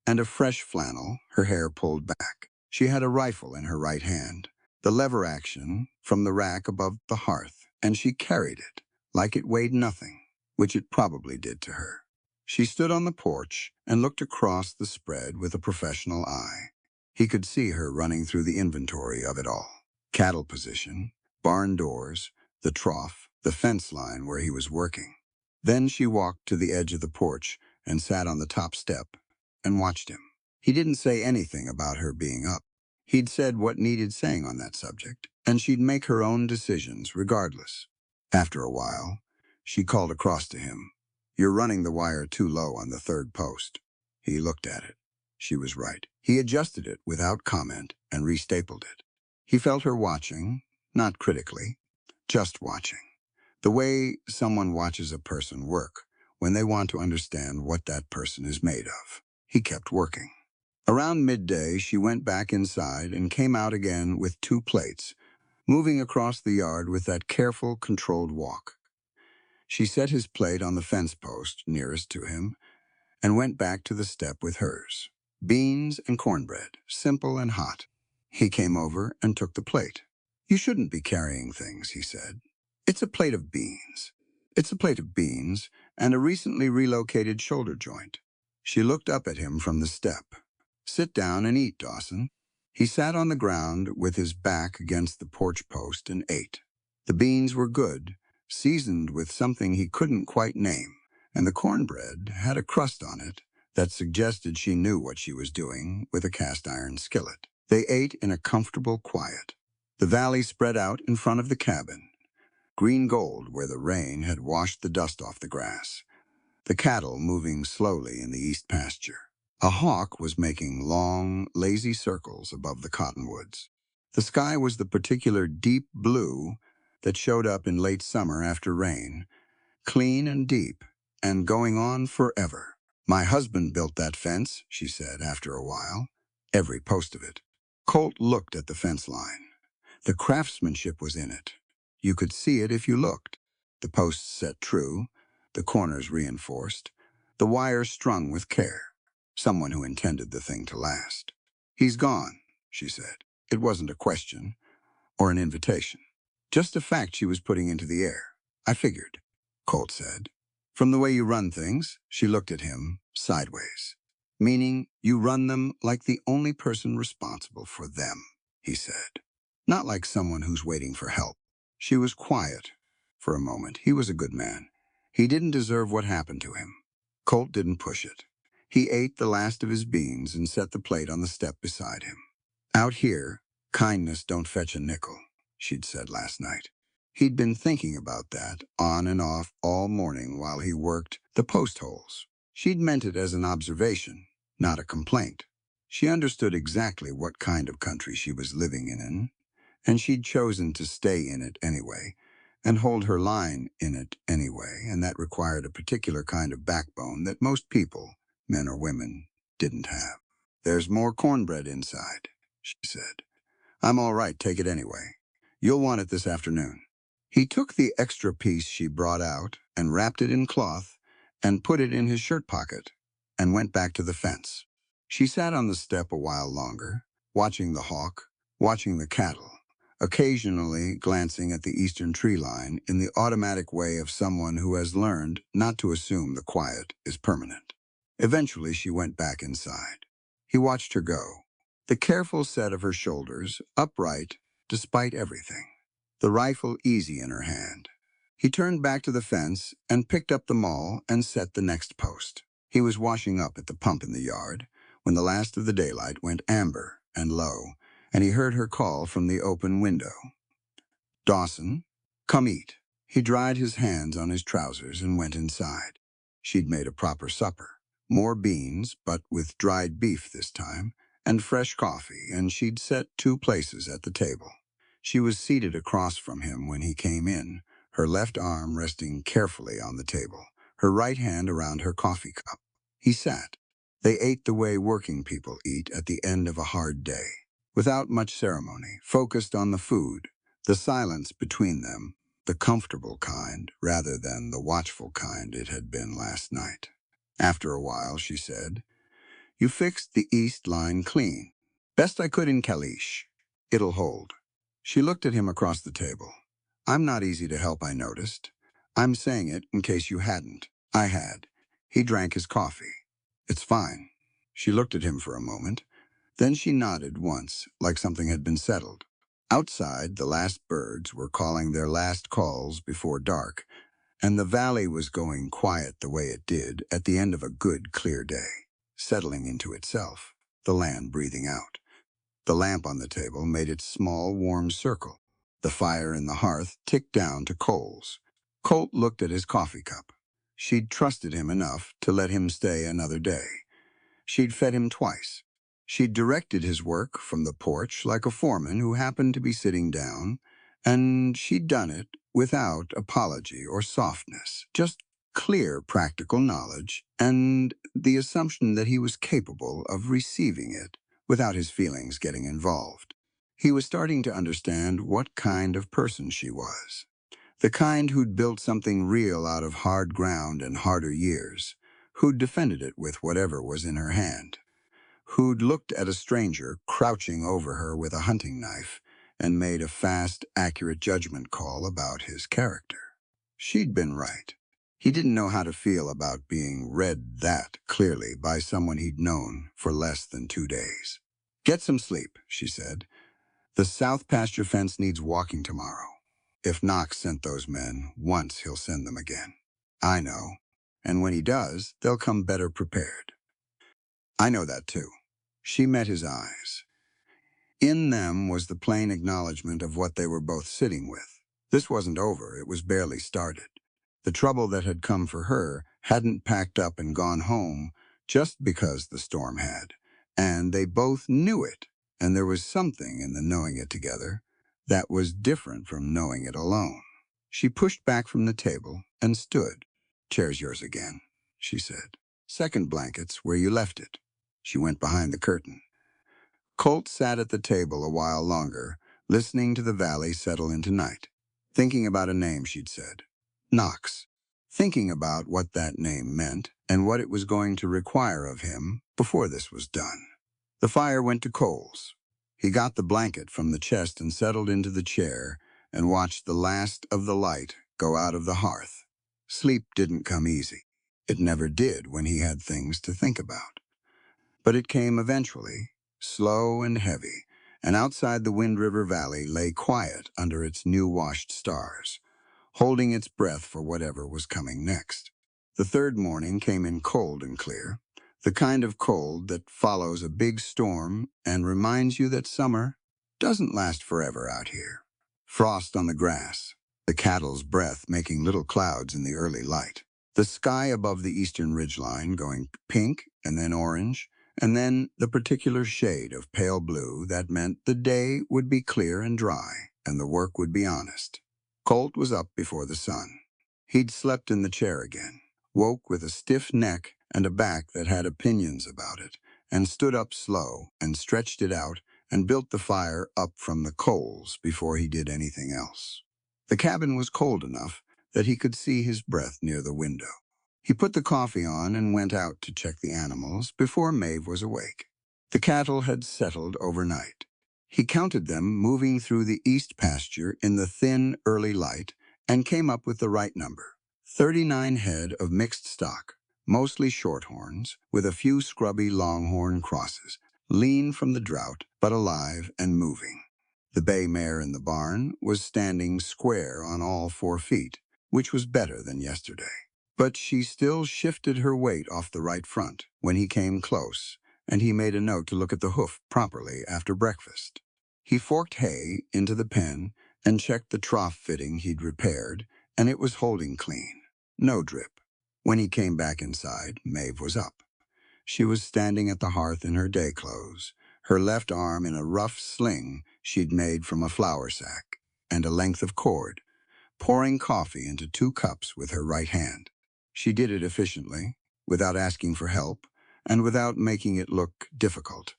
C: and a fresh flannel, her hair pulled back. She had a rifle in her right hand, the lever action from the rack above the hearth, and she carried it like it weighed nothing, which it probably did to her. She stood on the porch and looked across the spread with a professional eye. He could see her running through the inventory of it all. Cattle position, barn doors, the trough, the fence line where he was working. Then she walked to the edge of the porch and sat on the top step and watched him. He didn't say anything about her being up. He'd said what needed saying on that subject, and she'd make her own decisions regardless. After a while, she called across to him, "You're running the wire too low on the 3rd post." He looked at it. She was right. He adjusted it without comment and restapled it. He felt her watching, not critically, just watching. The way someone watches a person work when they want to understand what that person is made of. He kept working. Around midday, she went back inside and came out again with 2 plates, moving across the yard with that careful, controlled walk. She set his plate on the fence post nearest to him and went back to the step with hers. Beans and cornbread, simple and hot. He came over and took the plate. "You shouldn't be carrying things," he said. "It's a plate of beans. It's a plate of beans and a recently relocated shoulder joint." She looked up at him from the step. "Sit down and eat, Dawson." He sat on the ground with his back against the porch post and ate. The beans were good, seasoned with something he couldn't quite name, and the cornbread had a crust on it that suggested she knew what she was doing with a cast-iron skillet. They ate in a comfortable quiet. The valley spread out in front of the cabin, green gold where the rain had washed the dust off the grass, the cattle moving slowly in the east pasture. A hawk was making long, lazy circles above the cottonwoods. The sky was the particular deep blue that showed up in late summer after rain, clean and deep, and going on forever. "My husband built that fence," she said after a while. "Every post of it." Colt looked at the fence line. The craftsmanship was in it. You could see it if you looked. The posts set true, the corners reinforced, the wire strung with care. Someone who intended the thing to last. "He's gone," she said. It wasn't a question or an invitation, just a fact she was putting into the air. "I figured," Colt said. "From the way you run things," she looked at him sideways. "Meaning you run them like the only person responsible for them," he said. "Not like someone who's waiting for help." She was quiet for a moment. He was a good man. He didn't deserve what happened to him. Colt didn't push it. He ate the last of his beans and set the plate on the step beside him. "Out here, kindness don't fetch a nickel," she'd said last night. He'd been thinking about that on and off all morning while he worked the post holes. She'd meant it as an observation, not a complaint. She understood exactly what kind of country she was living in, and she'd chosen to stay in it anyway, and hold her line in it anyway, and that required a particular kind of backbone that most people, men or women, didn't have. "There's more cornbread inside," she said. "I'm all right, take it anyway. You'll want it this afternoon." He took the extra piece she brought out and wrapped it in cloth and put it in his shirt pocket and went back to the fence. She sat on the step a while longer, watching the hawk, watching the cattle, occasionally glancing at the eastern tree line in the automatic way of someone who has learned not to assume the quiet is permanent. Eventually, she went back inside. He watched her go, the careful set of her shoulders upright despite everything, the rifle easy in her hand. He turned back to the fence and picked up the maul and set the next post. He was washing up at the pump in the yard when the last of the daylight went amber and low, and he heard her call from the open window. "Dawson, come eat." He dried his hands on his trousers and went inside. She'd made a proper supper. More beans, but with dried beef this time, and fresh coffee, and she'd set 2 places at the table. She was seated across from him when he came in, her left arm resting carefully on the table, her right hand around her coffee cup. He sat. They ate the way working people eat at the end of a hard day, without much ceremony, focused on the food, the silence between them, the comfortable kind rather than the watchful kind it had been last night. After a while, she said, "You fixed the east line clean. Best I could in Kalish. It'll hold." She looked at him across the table. "I'm not easy to help, I noticed. I'm saying it in case you hadn't. I had." He drank his coffee. "It's fine." She looked at him for a moment. Then she nodded once, like something had been settled. Outside, the last birds were calling their last calls before dark, and the valley was going quiet the way it did at the end of a good, clear day, settling into itself, the land breathing out. The lamp on the table made its small, warm circle. The fire in the hearth ticked down to coals. Colt looked at his coffee cup. She'd trusted him enough to let him stay another day. She'd fed him twice. She'd directed his work from the porch like a foreman who happened to be sitting down, and she'd done it without apology or softness, just clear practical knowledge and the assumption that he was capable of receiving it without his feelings getting involved. He was starting to understand what kind of person she was. The kind who'd built something real out of hard ground and harder years, who'd defended it with whatever was in her hand, who'd looked at a stranger crouching over her with a hunting knife and made a fast, accurate judgment call about his character. She'd been right. He didn't know how to feel about being read that clearly by someone he'd known for less than 2 days. "Get some sleep," she said. "The south pasture fence needs walking tomorrow. If Knox sent those men once, he'll send them again. I know. And when he does, they'll come better prepared." "I know that too." She met his eyes. In them was the plain acknowledgement of what they were both sitting with. This wasn't over, it was barely started. The trouble that had come for her hadn't packed up and gone home just because the storm had. And they both knew it, and there was something in the knowing it together that was different from knowing it alone. She pushed back from the table and stood. "Chair's yours again," she said. "Second blanket's where you left it." She went behind the curtain. Colt sat at the table a while longer, listening to the valley settle into night, thinking about a name she'd said. Knox. Thinking about what that name meant and what it was going to require of him before this was done. The fire went to coals. He got the blanket from the chest and settled into the chair and watched the last of the light go out of the hearth. Sleep didn't come easy. It never did when he had things to think about. But it came eventually, slow and heavy, and outside the Wind River Valley lay quiet under its new-washed stars, holding its breath for whatever was coming next. The third morning came in cold and clear, the kind of cold that follows a big storm and reminds you that summer doesn't last forever out here. Frost on the grass, the cattle's breath making little clouds in the early light. The sky above the eastern ridgeline going pink and then orange, and then the particular shade of pale blue that meant the day would be clear and dry, and the work would be honest. Colt was up before the sun. He'd slept in the chair again, woke with a stiff neck and a back that had opinions about it, and stood up slow and stretched it out and built the fire up from the coals before he did anything else. The cabin was cold enough that he could see his breath near the window. He put the coffee on and went out to check the animals before Maeve was awake. The cattle had settled overnight. He counted them moving through the east pasture in the thin, early light and came up with the right number. 39 head of mixed stock, mostly shorthorns, with a few scrubby longhorn crosses, lean from the drought, but alive and moving. The bay mare in the barn was standing square on all 4 feet, which was better than yesterday. But she still shifted her weight off the right front when he came close, and he made a note to look at the hoof properly after breakfast. He forked hay into the pen and checked the trough fitting he'd repaired, and it was holding clean. No drip. When he came back inside, Maeve was up. She was standing at the hearth in her day clothes, her left arm in a rough sling she'd made from a flour sack, and a length of cord, pouring coffee into 2 cups with her right hand. She did it efficiently, without asking for help, and without making it look difficult,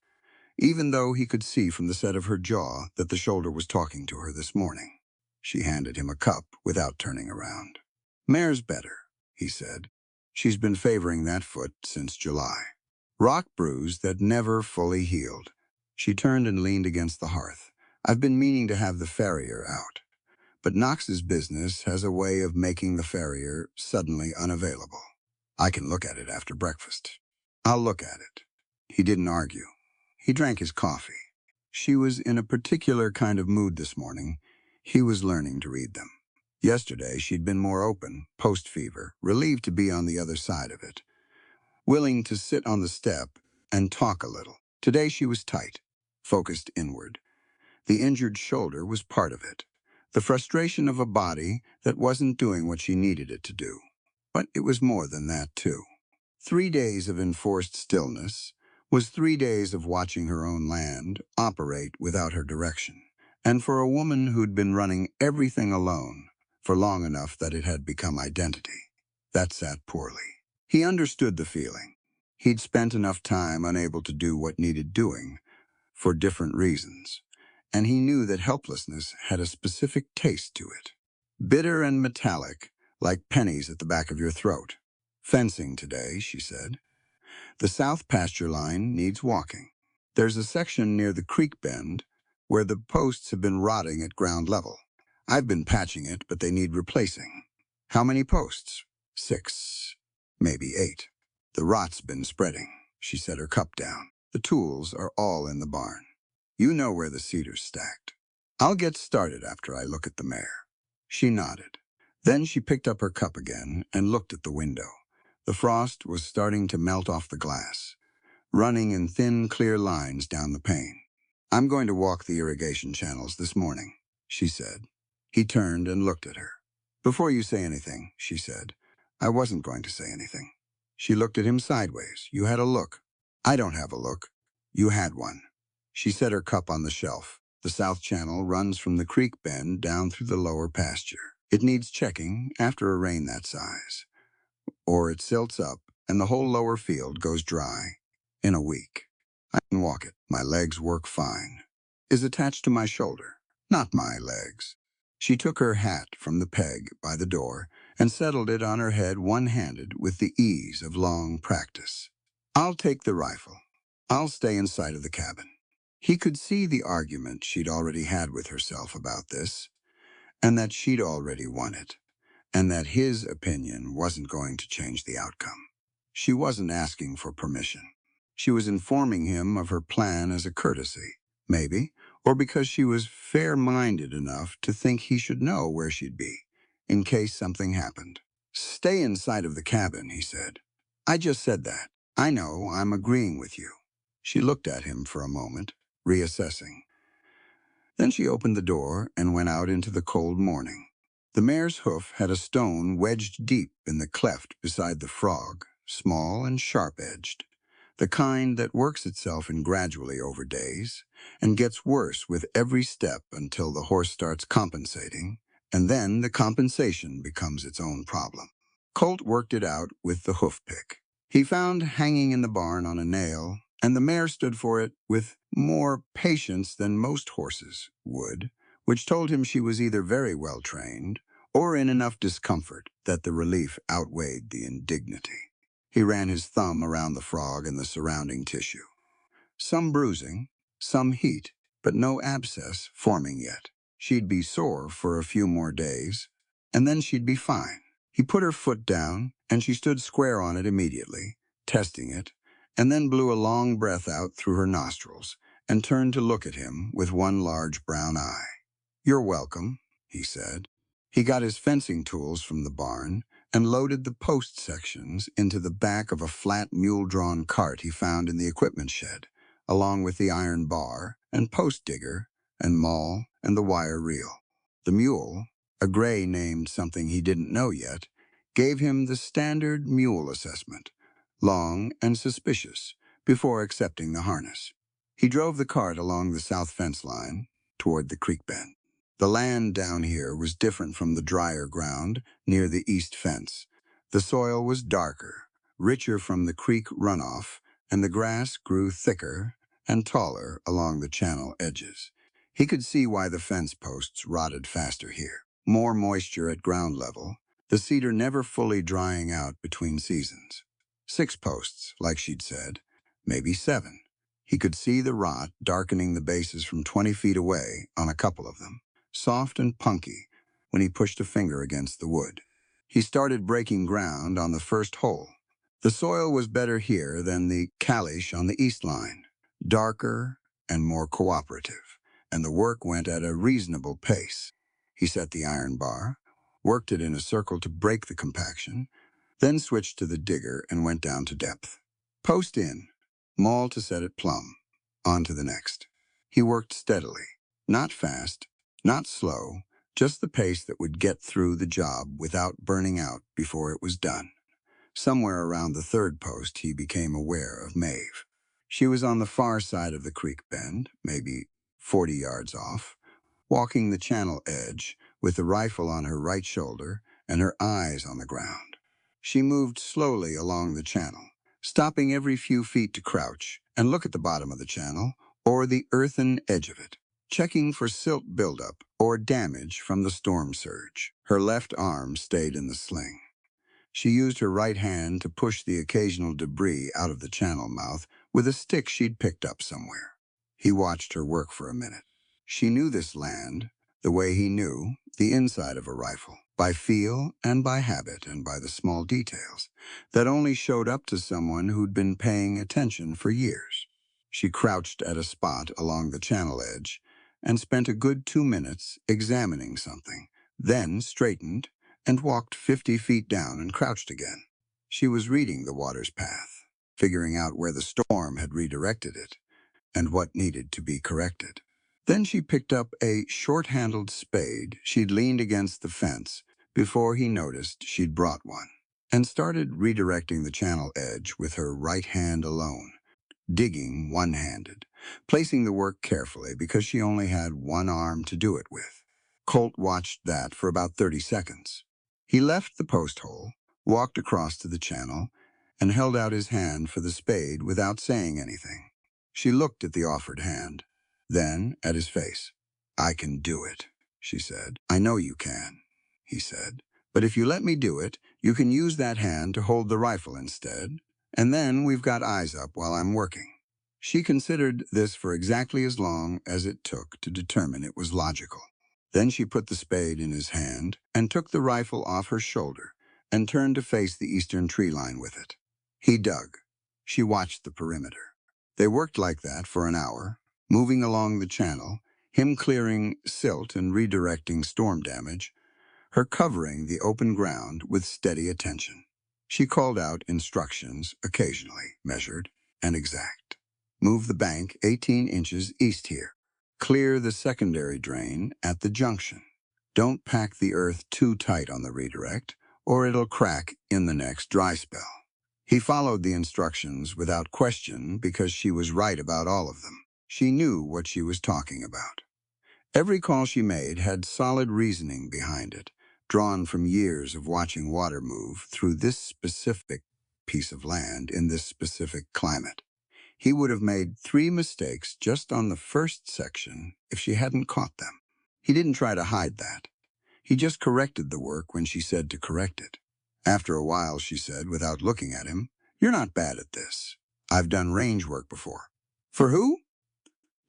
C: even though he could see from the set of her jaw that the shoulder was talking to her this morning. She handed him a cup without turning around. "Mare's better," he said. "She's been favoring that foot since July. Rock bruise that never fully healed." She turned and leaned against the hearth. "I've been meaning to have the farrier out, but Knox's business has a way of making the farrier suddenly unavailable. I can look at it after breakfast." "I'll look at it." He didn't argue. He drank his coffee. She was in a particular kind of mood this morning. He was learning to read them. Yesterday, she'd been more open, post-fever, relieved to be on the other side of it, willing to sit on the step and talk a little. Today she was tight, focused inward. The injured shoulder was part of it, the frustration of a body that wasn't doing what she needed it to do. But it was more than that, too. 3 days of enforced stillness was 3 days of watching her own land operate without her direction. And for a woman who'd been running everything alone for long enough that it had become identity, that sat poorly. He understood the feeling. He'd spent enough time unable to do what needed doing for different reasons, and he knew that helplessness had a specific taste to it. Bitter and metallic, like pennies at the back of your throat. "Fencing today," she said. "The south pasture line needs walking. There's a section near the creek bend where the posts have been rotting at ground level. I've been patching it, but they need replacing." "How many posts?" 6, maybe 8. "The rot's been spreading." She set her cup down. "The tools are all in the barn. You know where the cedar's stacked. I'll get started after I look at the mare." She nodded. Then she picked up her cup again and looked at the window. The frost was starting to melt off the glass, running in thin, clear lines down the pane. "I'm going to walk the irrigation channels this morning," she said. He turned and looked at her. "Before you say anything," she said. "I wasn't going to say anything." She looked at him sideways. "You had a look." "I don't have a look. You had one." She set her cup on the shelf. "The south channel runs from the creek bend down through the lower pasture. It needs checking after a rain that size, or it silts up and the whole lower field goes dry in a week. I can walk it. My legs work fine." "Is attached to my shoulder." "Not my legs." She took her hat from the peg by the door and settled it on her head one-handed with the ease of long practice. "I'll take the rifle. I'll stay in sight of the cabin." He could see the argument she'd already had with herself about this, and that she'd already won it, and that his opinion wasn't going to change the outcome. She wasn't asking for permission. She was informing him of her plan as a courtesy, maybe, or because she was fair-minded enough to think he should know where she'd be, in case something happened. "Stay in sight of the cabin," he said. "I just said that. I know, I'm agreeing with you." She looked at him for a moment, reassessing. Then she opened the door and went out into the cold morning. The mare's hoof had a stone wedged deep in the cleft beside the frog, small and sharp-edged, the kind that works itself in gradually over days and gets worse with every step until the horse starts compensating, and then the compensation becomes its own problem. Colt worked it out with the hoof pick. He found hanging in the barn on a nail, and the mare stood for it with more patience than most horses would, which told him she was either very well trained or in enough discomfort that the relief outweighed the indignity. He ran his thumb around the frog and the surrounding tissue. Some bruising, some heat, but no abscess forming yet. She'd be sore for a few more days, and then she'd be fine. He put her foot down, and she stood square on it immediately, testing it, and then blew a long breath out through her nostrils and turned to look at him with one large brown eye. "You're welcome," he said. He got his fencing tools from the barn and loaded the post sections into the back of a flat mule-drawn cart he found in the equipment shed, along with the iron bar and post digger and maul and the wire reel. The mule, a gray named something he didn't know yet, gave him the standard mule assessment, long and suspicious, before accepting the harness. He drove the cart along the south fence line toward the creek bend. The land down here was different from the drier ground near the east fence. The soil was darker, richer from the creek runoff, and the grass grew thicker and taller along the channel edges. He could see why the fence posts rotted faster here. More moisture at ground level, the cedar never fully drying out between seasons. 6 posts, like she'd said, maybe 7. He could see the rot darkening the bases from 20 feet away on a couple of them, soft and punky when he pushed a finger against the wood. He started breaking ground on the first hole. The soil was better here than the calish on the east line, darker and more cooperative, and the work went at a reasonable pace. He set the iron bar, worked it in a circle to break the compaction, then switched to the digger and went down to depth. Post in, maul to set it plumb, on to the next. He worked steadily, not fast, not slow, just the pace that would get through the job without burning out before it was done. Somewhere around the 3rd post, he became aware of Maeve. She was on the far side of the creek bend, maybe 40 yards off, walking the channel edge with the rifle on her right shoulder and her eyes on the ground. She moved slowly along the channel, stopping every few feet to crouch and look at the bottom of the channel or the earthen edge of it, checking for silt buildup or damage from the storm surge. Her left arm stayed in the sling. She used her right hand to push the occasional debris out of the channel mouth with a stick she'd picked up somewhere. He watched her work for a minute. She knew this land the way he knew the inside of a rifle, by feel and by habit and by the small details that only showed up to someone who'd been paying attention for years. She crouched at a spot along the channel edge and spent a good 2 minutes examining something, then straightened and walked 50 feet down and crouched again. She was reading the water's path, figuring out where the storm had redirected it and what needed to be corrected. Then she picked up a short-handled spade she'd leaned against the fence before he noticed she'd brought one, and started redirecting the channel edge with her right hand alone, digging one-handed, placing the work carefully because she only had one arm to do it with. Colt watched that for about 30 seconds. He left the post hole, walked across to the channel, and held out his hand for the spade without saying anything. She looked at the offered hand, then at his face. "I can do it," she said. "I know you can," he said. "But if you let me do it, you can use that hand to hold the rifle instead, and then we've got eyes up while I'm working." She considered this for exactly as long as it took to determine it was logical. Then she put the spade in his hand and took the rifle off her shoulder and turned to face the eastern tree line with it. He dug. She watched the perimeter. They worked like that for an hour, moving along the channel, him clearing silt and redirecting storm damage, her covering the open ground with steady attention. She called out instructions occasionally, measured and exact. "Move the bank 18 inches east here. Clear the secondary drain at the junction. Don't pack the earth too tight on the redirect, or it'll crack in the next dry spell." He followed the instructions without question because she was right about all of them. She knew what she was talking about. Every call she made had solid reasoning behind it, drawn from years of watching water move through this specific piece of land in this specific climate. He would have made 3 mistakes just on the first section if she hadn't caught them. He didn't try to hide that. He just corrected the work when she said to correct it. After a while, she said, without looking at him, "You're not bad at this. I've done range work before." "For who?"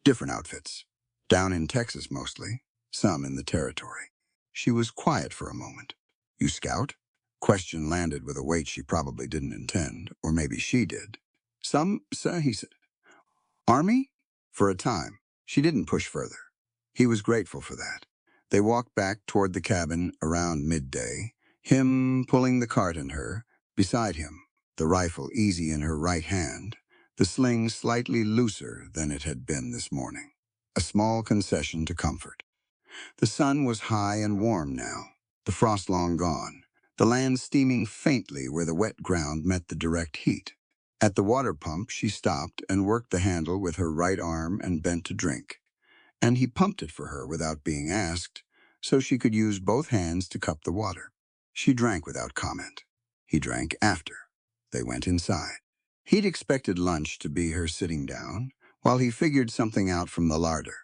C: "Different outfits." Down in Texas mostly, some in the territory. She was quiet for a moment. You scout? Question landed with a weight she probably didn't intend, or maybe she did. Some, sir, he said. Army? For a time, she didn't push further. He was grateful for that. They walked back toward the cabin around midday, him pulling the cart and her, beside him, the rifle easy in her right hand, the sling slightly looser than it had been this morning. A small concession to comfort. The sun was high and warm now, the frost long gone, the land steaming faintly where the wet ground met the direct heat. At the water pump, she stopped and worked the handle with her right arm and bent to drink. And he pumped it for her without being asked, so she could use both hands to cup the water. She drank without comment. He drank after. They went inside. He'd expected lunch to be her sitting down, while he figured something out from the larder.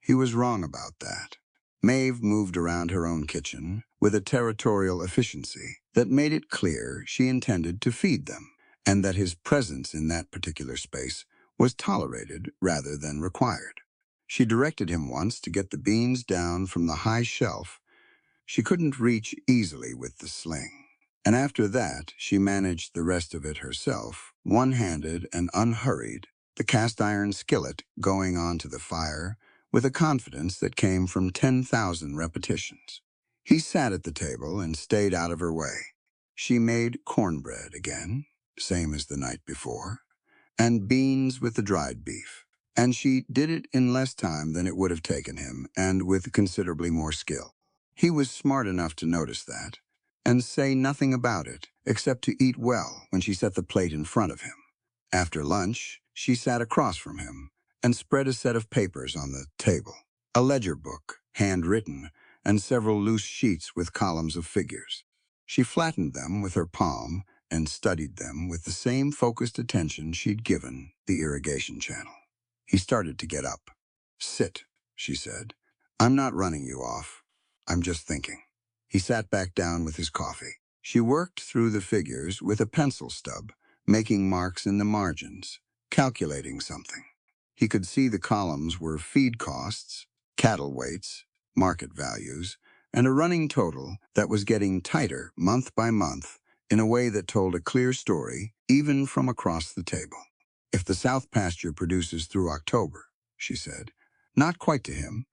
C: He was wrong about that. Maeve moved around her own kitchen with a territorial efficiency that made it clear she intended to feed them, and that his presence in that particular space was tolerated rather than required. She directed him once to get the beans down from the high shelf she couldn't reach easily with the sling. And after that, she managed the rest of it herself, one-handed and unhurried, the cast-iron skillet going onto the fire with a confidence that came from 10,000 repetitions. He sat at the table and stayed out of her way. She made cornbread again, same as the night before, and beans with the dried beef. And she did it in less time than it would have taken him, and with considerably more skill. He was smart enough to notice that, and say nothing about it, except to eat well when she set the plate in front of him. After lunch, she sat across from him and spread a set of papers on the table. A ledger book, handwritten, and several loose sheets with columns of figures. She flattened them with her palm and studied them with the same focused attention she'd given the irrigation channel. He started to get up. Sit, she said. I'm not running you off. I'm just thinking. He sat back down with his coffee. She worked through the figures with a pencil stub, making marks in the margins, calculating something. He could see the columns were feed costs, cattle weights, market values, and a running total that was getting tighter month by month in a way that told a clear story even from across the table. If the South pasture produces through October, she said, not quite to him,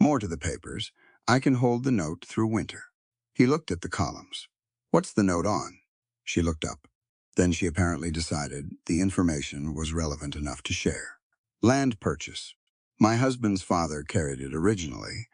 C: more to the papers, I can hold the note through winter. He looked at the columns. What's the note on? She looked up. Then she apparently decided the information was relevant enough to share. Land purchase. My husband's father carried it originally.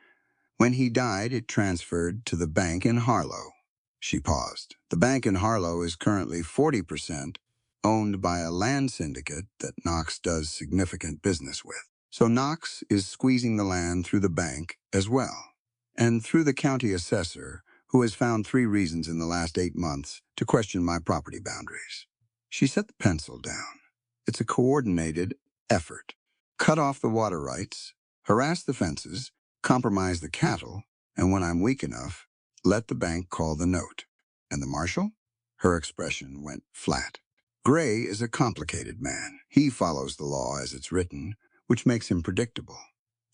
C: When he died, it transferred to the bank in Harlow. She paused. The bank in Harlow is currently 40% owned by a land syndicate that Knox does significant business with. So Knox is squeezing the land through the bank as well, and through the county assessor, who has found 3 reasons in the last 8 months to question my property boundaries. She set the pencil down. It's a coordinated effort. Cut off the water rights, harass the fences, compromise the cattle, and when I'm weak enough, let the bank call the note. And the marshal? Her expression went flat. Gray is a complicated man. He follows the law as it's written, which makes him predictable.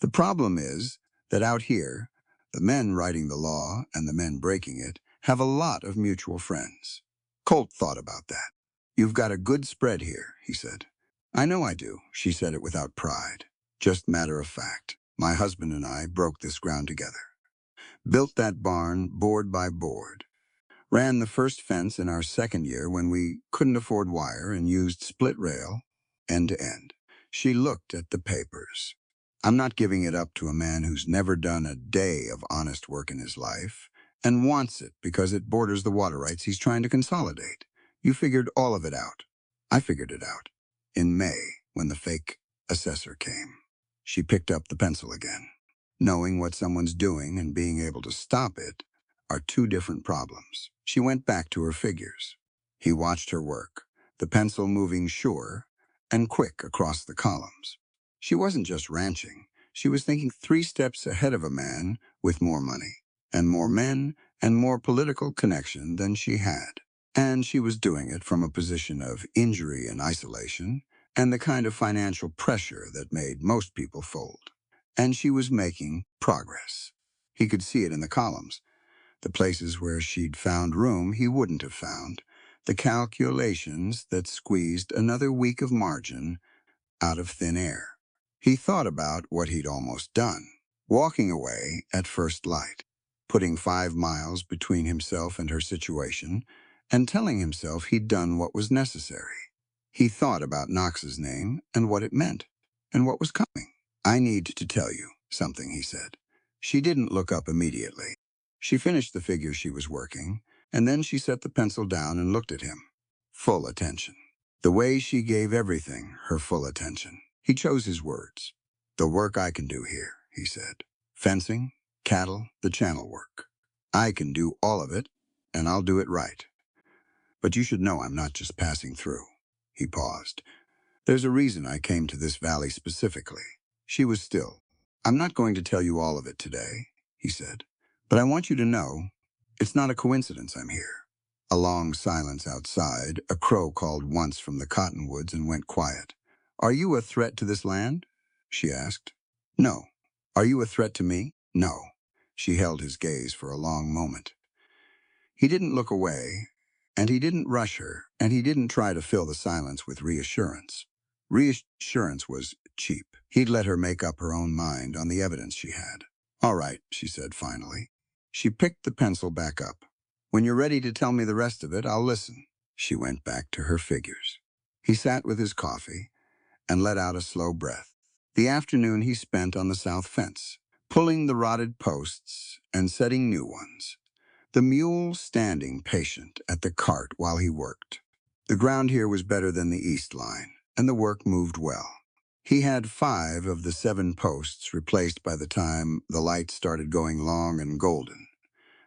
C: The problem is that out here, the men writing the law and the men breaking it have a lot of mutual friends. Colt thought about that. You've got a good spread here, he said. I know I do, she said it without pride. Just matter of fact. My husband and I broke this ground together. Built that barn board by board. Ran the first fence in our second year when we couldn't afford wire and used split rail, end to end. She looked at the papers. I'm not giving it up to a man who's never done a day of honest work in his life and wants it because it borders the water rights he's trying to consolidate. You figured all of it out. I figured it out. In May, when the fake assessor came. She picked up the pencil again. Knowing what someone's doing and being able to stop it are 2 different problems. She went back to her figures. He watched her work, the pencil moving sure and quick across the columns. She wasn't just ranching. She was thinking 3 steps ahead of a man with more money, and more men, and more political connection than she had. And she was doing it from a position of injury and isolation, and the kind of financial pressure that made most people fold. and she was making progress. He could see it in the columns. The places where she'd found room he wouldn't have found. The calculations that squeezed another week of margin out of thin air. He thought about what he'd almost done, walking away at first light, putting 5 miles between himself and her situation, and telling himself he'd done what was necessary. He thought about Knox's name and what it meant, and what was coming. "I need to tell you something," he said. She didn't look up immediately. She finished the figure she was working, and then she set the pencil down and looked at him. Full attention. The way she gave everything her full attention. He chose his words. "The work I can do here," he said. "Fencing, cattle, the channel work. I can do all of it, and I'll do it right. But you should know I'm not just passing through." He paused. "There's a reason I came to this valley specifically." She was still. "I'm not going to tell you all of it today," he said. "But I want you to know it's not a coincidence I'm here." A long silence outside. A crow called once from the cottonwoods and went quiet. "Are you a threat to this land?" she asked. "No." "Are you a threat to me?" "No." She held his gaze for a long moment. He didn't look away, and he didn't rush her, and he didn't try to fill the silence with reassurance. Reassurance was cheap. He'd let her make up her own mind on the evidence she had. "All right," she said finally. She picked the pencil back up. "When you're ready to tell me the rest of it, I'll listen." She went back to her figures. He sat with his coffee and let out a slow breath. The afternoon he spent on the south fence, pulling the rotted posts and setting new ones. The mule standing patient at the cart while he worked. The ground here was better than the east line, and the work moved well. He had 5 of the 7 posts replaced by the time the light started going long and golden,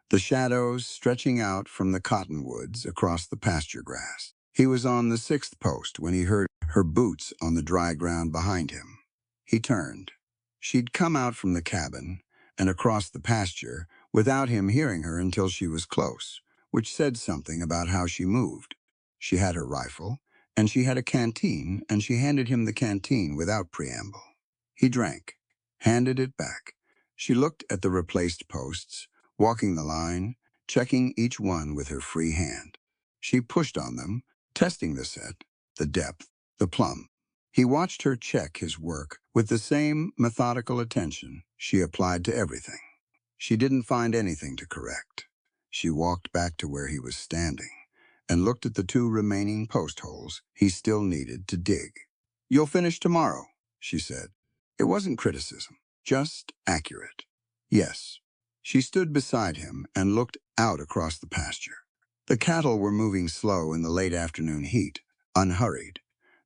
C: the shadows stretching out from the cottonwoods across the pasture grass. He was on the 6th post when he heard her boots on the dry ground behind him. He turned. She'd come out from the cabin and across the pasture without him hearing her until she was close, which said something about how she moved. She had her rifle, and she had a canteen, and she handed him the canteen without preamble. He drank, handed it back. She looked at the replaced posts, walking the line, checking each one with her free hand. She pushed on them, testing the set, the depth, the plumb. He watched her check his work with the same methodical attention she applied to everything. She didn't find anything to correct. She walked back to where he was standing and looked at the 2 remaining post holes he still needed to dig. "You'll finish tomorrow," she said. It wasn't criticism, just accurate. "Yes." She stood beside him and looked out across the pasture. The cattle were moving slow in the late afternoon heat, unhurried,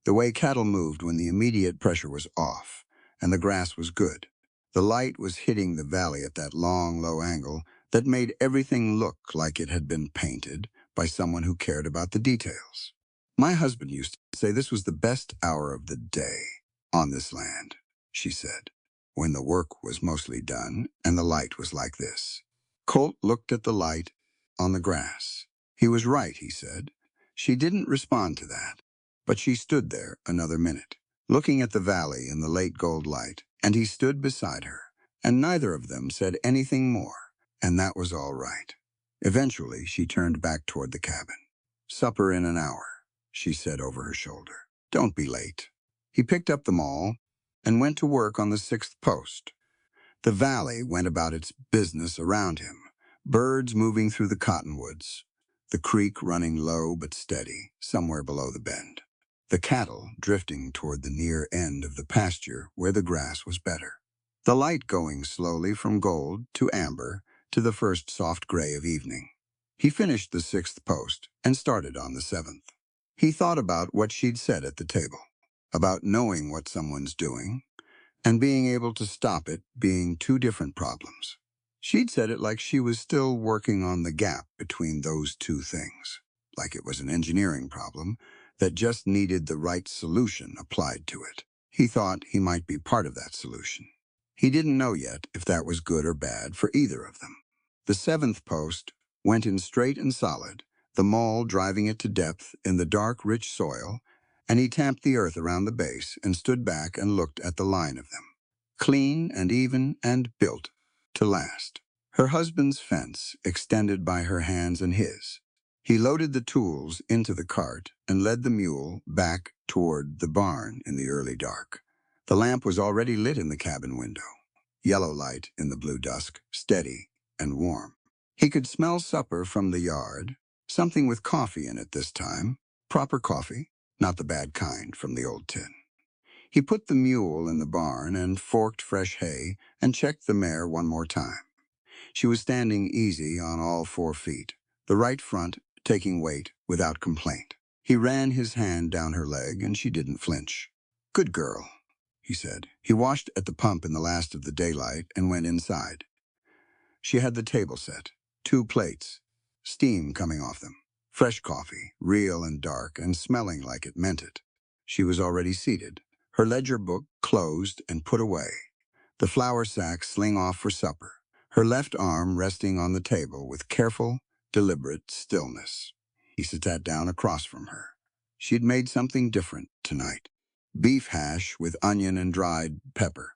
C: the way cattle moved when the immediate pressure was off, and the grass was good. The light was hitting the valley at that long, low angle that made everything look like it had been painted by someone who cared about the details. "My husband used to say this was the best hour of the day on this land," she said, "when the work was mostly done and the light was like this." Colt looked at the light on the grass. He was right, he said. She didn't respond to that, but she stood there another minute, looking at the valley in the late gold light, and he stood beside her, and neither of them said anything more, and that was all right. Eventually, she turned back toward the cabin. "Supper in an hour," she said over her shoulder. "Don't be late." He picked up the maul and went to work on the 6th post. The valley went about its business around him, birds moving through the cottonwoods, the creek running low but steady, somewhere below the bend, the cattle drifting toward the near end of the pasture where the grass was better, the light going slowly from gold to amber to the first soft gray of evening. He finished the 6th post and started on the 7th. He thought about what she'd said at the table, about knowing what someone's doing, and being able to stop it being 2 different problems. She'd said it like she was still working on the gap between those 2 things, like it was an engineering problem that just needed the right solution applied to it. He thought he might be part of that solution. He didn't know yet if that was good or bad for either of them. The 7th post went in straight and solid, the maul driving it to depth in the dark, rich soil, and he tamped the earth around the base and stood back and looked at the line of them. clean and even and built to last. Her husband's fence extended by her hands and his. He loaded the tools into the cart and led the mule back toward the barn in the early dark. The lamp was already lit in the cabin window, yellow light in the blue dusk, steady and warm. He could smell supper from the yard, something with coffee in it this time, proper coffee, not the bad kind from the old tin. He put the mule in the barn and forked fresh hay and checked the mare one more time. She was standing easy on all 4 feet, the right front taking weight without complaint. He ran his hand down her leg and she didn't flinch. "Good girl," he said. He washed at the pump in the last of the daylight and went inside. She had the table set, 2 plates, steam coming off them, fresh coffee, real and dark and smelling like it meant it. She was already seated, her ledger book closed and put away, the flour sack sling off for supper, her left arm resting on the table with careful, deliberate stillness. He sat down across from her. She'd made something different tonight. Beef hash with onion and dried pepper.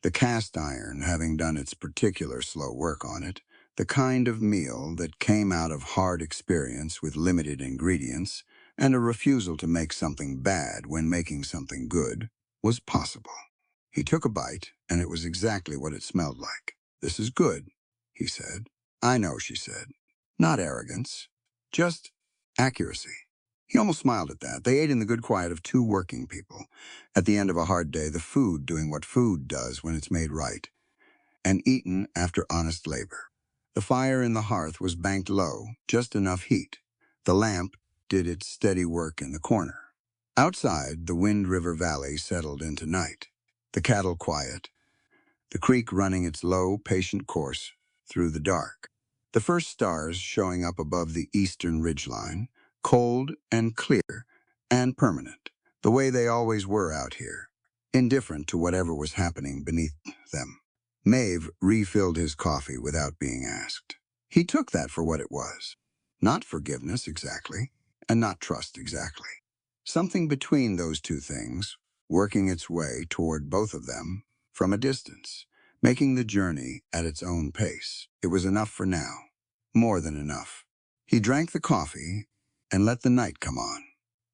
C: The cast iron having done its particular slow work on it, the kind of meal that came out of hard experience with limited ingredients and a refusal to make something bad when making something good, was possible. He took a bite, and it was exactly what it smelled like. "This is good," he said. "I know," she said. Not arrogance, just accuracy. He almost smiled at that. They ate in the good quiet of 2 working people. At the end of a hard day, the food doing what food does when it's made right, and eaten after honest labor. The fire in the hearth was banked low, just enough heat. The lamp did its steady work in the corner. Outside, the Wind River Valley settled into night. The cattle quiet, the creek running its low, patient course through the dark. The first stars showing up above the eastern ridgeline, cold and clear and permanent, the way they always were out here, indifferent to whatever was happening beneath them. Maeve refilled his coffee without being asked. He took that for what it was. Not forgiveness exactly, and not trust exactly. Something between those 2 things, working its way toward both of them from a distance, making the journey at its own pace. It was enough for now. More than enough. He drank the coffee and let the night come on.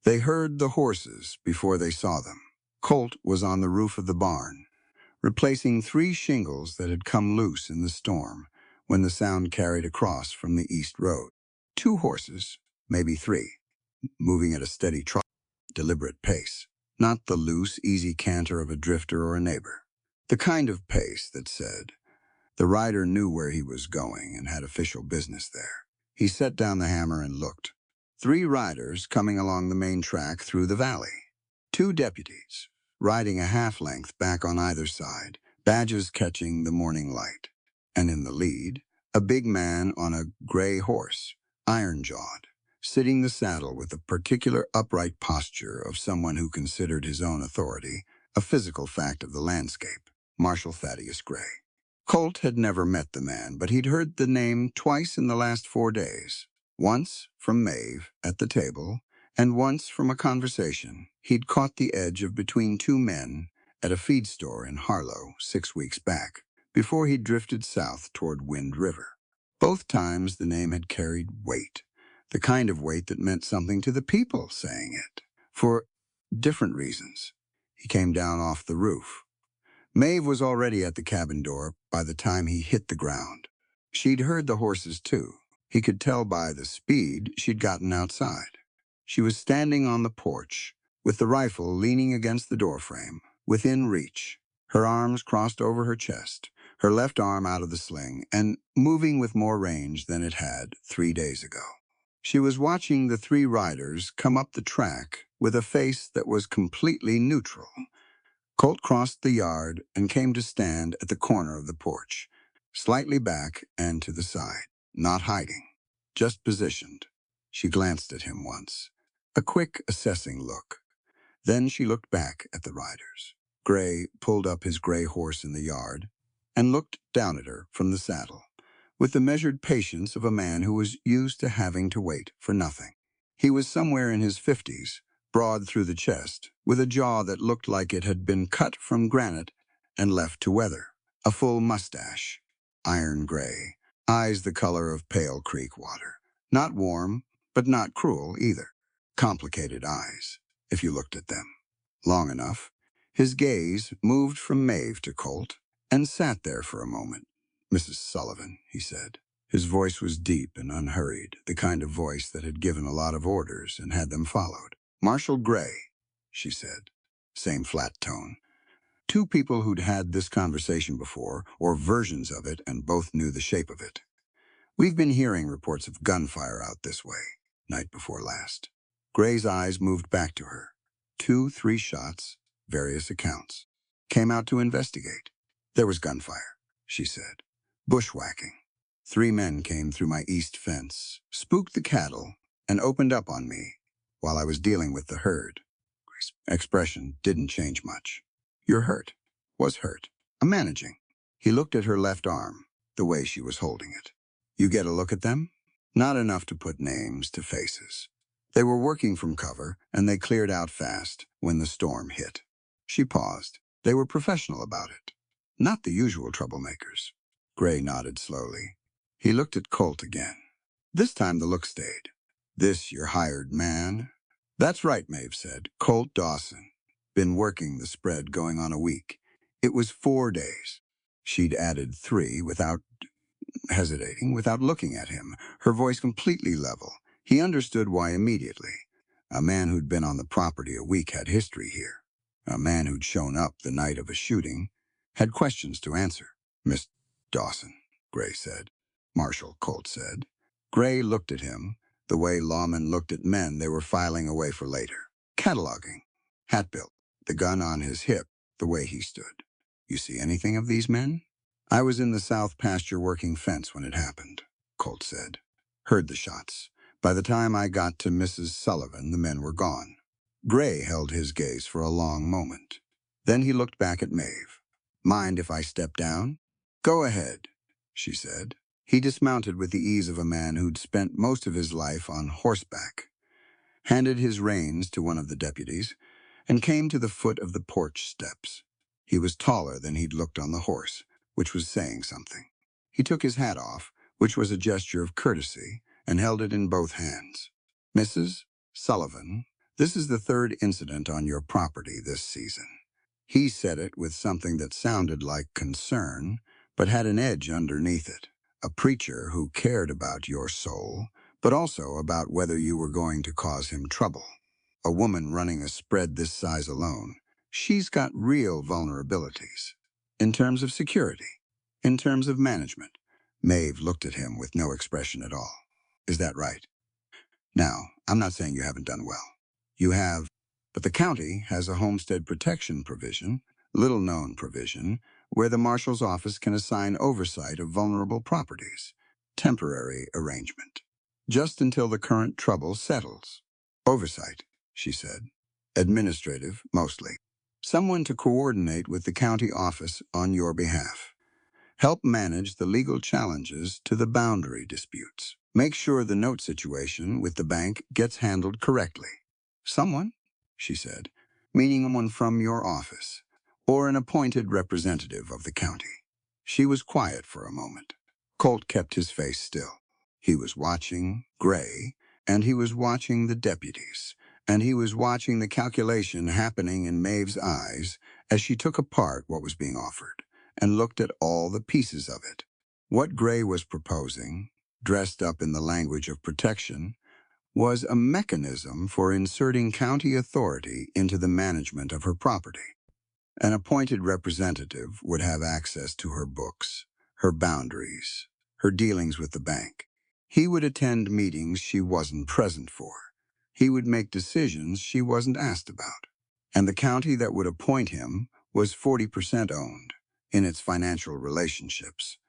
C: They heard the horses before they saw them. Colt was on the roof of the barn, replacing 3 shingles that had come loose in the storm when the sound carried across from the east road. 2 horses, maybe 3, moving at a steady trot, deliberate pace. Not the loose, easy canter of a drifter or a neighbor. The kind of pace that said, the rider knew where he was going and had official business there. He set down the hammer and looked. 3 riders coming along the main track through the valley. 2 deputies, riding a half-length back on either side, badges catching the morning light. And in the lead, a big man on a gray horse, iron-jawed, sitting the saddle with a particular upright posture of someone who considered his own authority a physical fact of the landscape, Marshal Thaddeus Gray. Colt had never met the man, but he'd heard the name twice in the last 4 days. Once from Maeve at the table, and once from a conversation he'd caught the edge of between 2 men at a feed store in Harlow 6 weeks back, before he drifted south toward Wind River. Both times the name had carried weight, the kind of weight that meant something to the people saying it, for different reasons. He came down off the roof. Maeve was already at the cabin door by the time he hit the ground. She'd heard the horses, too. He could tell by the speed she'd gotten outside. She was standing on the porch, with the rifle leaning against the doorframe, within reach, her arms crossed over her chest, her left arm out of the sling, and moving with more range than it had 3 days ago. She was watching the 3 riders come up the track with a face that was completely neutral. Colt crossed the yard and came to stand at the corner of the porch, slightly back and to the side, not hiding, just positioned. She glanced at him once, a quick, assessing look. Then she looked back at the riders. Gray pulled up his gray horse in the yard and looked down at her from the saddle, with the measured patience of a man who was used to having to wait for nothing. He was somewhere in his 50s, broad through the chest, with a jaw that looked like it had been cut from granite and left to weather. A full mustache, iron gray, eyes the color of pale creek water. Not warm, but not cruel either. Complicated eyes, if you looked at them. Long enough, his gaze moved from Maeve to Colt and sat there for a moment. "Mrs. Sullivan," he said. His voice was deep and unhurried, the kind of voice that had given a lot of orders and had them followed. "Marshal Gray," she said. Same flat tone. Two people who'd had this conversation before, or versions of it, and both knew the shape of it. "We've been hearing reports of gunfire out this way, night before last." Gray's eyes moved back to her. 2, 3 shots, various accounts. "Came out to investigate. There was gunfire," she said. "Bushwhacking. 3 men came through my east fence, spooked the cattle, and opened up on me while I was dealing with the herd." Gray's expression didn't change much. "You're hurt." Was hurt. "I'm managing." He looked at her left arm, the way she was holding it. "You get a look at them?" "Not enough to put names to faces. They were working from cover, and they cleared out fast when the storm hit." She paused. "They were professional about it. Not the usual troublemakers." Gray nodded slowly. He looked at Colt again. This time the look stayed. "This your hired man?" "That's right," Maeve said. "Colt Dawson. Been working the spread going on a week. It was 4 days." She'd added 3 without hesitating, without looking at him, her voice completely level. He understood why immediately. A man who'd been on the property a week had history here. A man who'd shown up the night of a shooting had questions to answer. "Miss Dawson," Gray said. "Marshal," Colt said. Gray looked at him the way lawmen looked at men they were filing away for later. Cataloging. Hat built, the gun on his hip, the way he stood. "You see anything of these men?" "I was in the south pasture working fence when it happened," Colt said. "Heard the shots. By the time I got to Mrs. Sullivan, the men were gone." Gray held his gaze for a long moment. Then he looked back at Maeve. "Mind if I step down?" "Go ahead," she said. He dismounted with the ease of a man who'd spent most of his life on horseback, handed his reins to one of the deputies, and came to the foot of the porch steps. He was taller than he'd looked on the horse, which was saying something. He took his hat off, which was a gesture of courtesy, and held it in both hands. "Mrs. Sullivan, this is the 3rd incident on your property this season." He said it with something that sounded like concern, but had an edge underneath it. A preacher who cared about your soul, but also about whether you were going to cause him trouble. A woman running a spread this size alone, she's got real vulnerabilities. In terms of security, in terms of management. Maeve looked at him with no expression at all. "Is that right?" "Now, I'm not saying you haven't done well. You have, but the county has a homestead protection provision, little-known provision, where the marshal's office can assign oversight of vulnerable properties. Temporary arrangement. Just until the current trouble settles. Oversight," she said. "Administrative, mostly. Someone to coordinate with the county office on your behalf. Help manage the legal challenges to the boundary disputes. Make sure the note situation with the bank gets handled correctly." "Someone," she said, "meaning one from your office, or an appointed representative of the county." She was quiet for a moment. Colt kept his face still. He was watching Gray, and he was watching the deputies, and he was watching the calculation happening in Maeve's eyes as she took apart what was being offered and looked at all the pieces of it. What Gray was proposing, dressed up in the language of protection, was a mechanism for inserting county authority into the management of her property. An appointed representative would have access to her books, her boundaries, her dealings with the bank. He would attend meetings she wasn't present for. He would make decisions she wasn't asked about. And the county that would appoint him was 40% owned in its financial relationships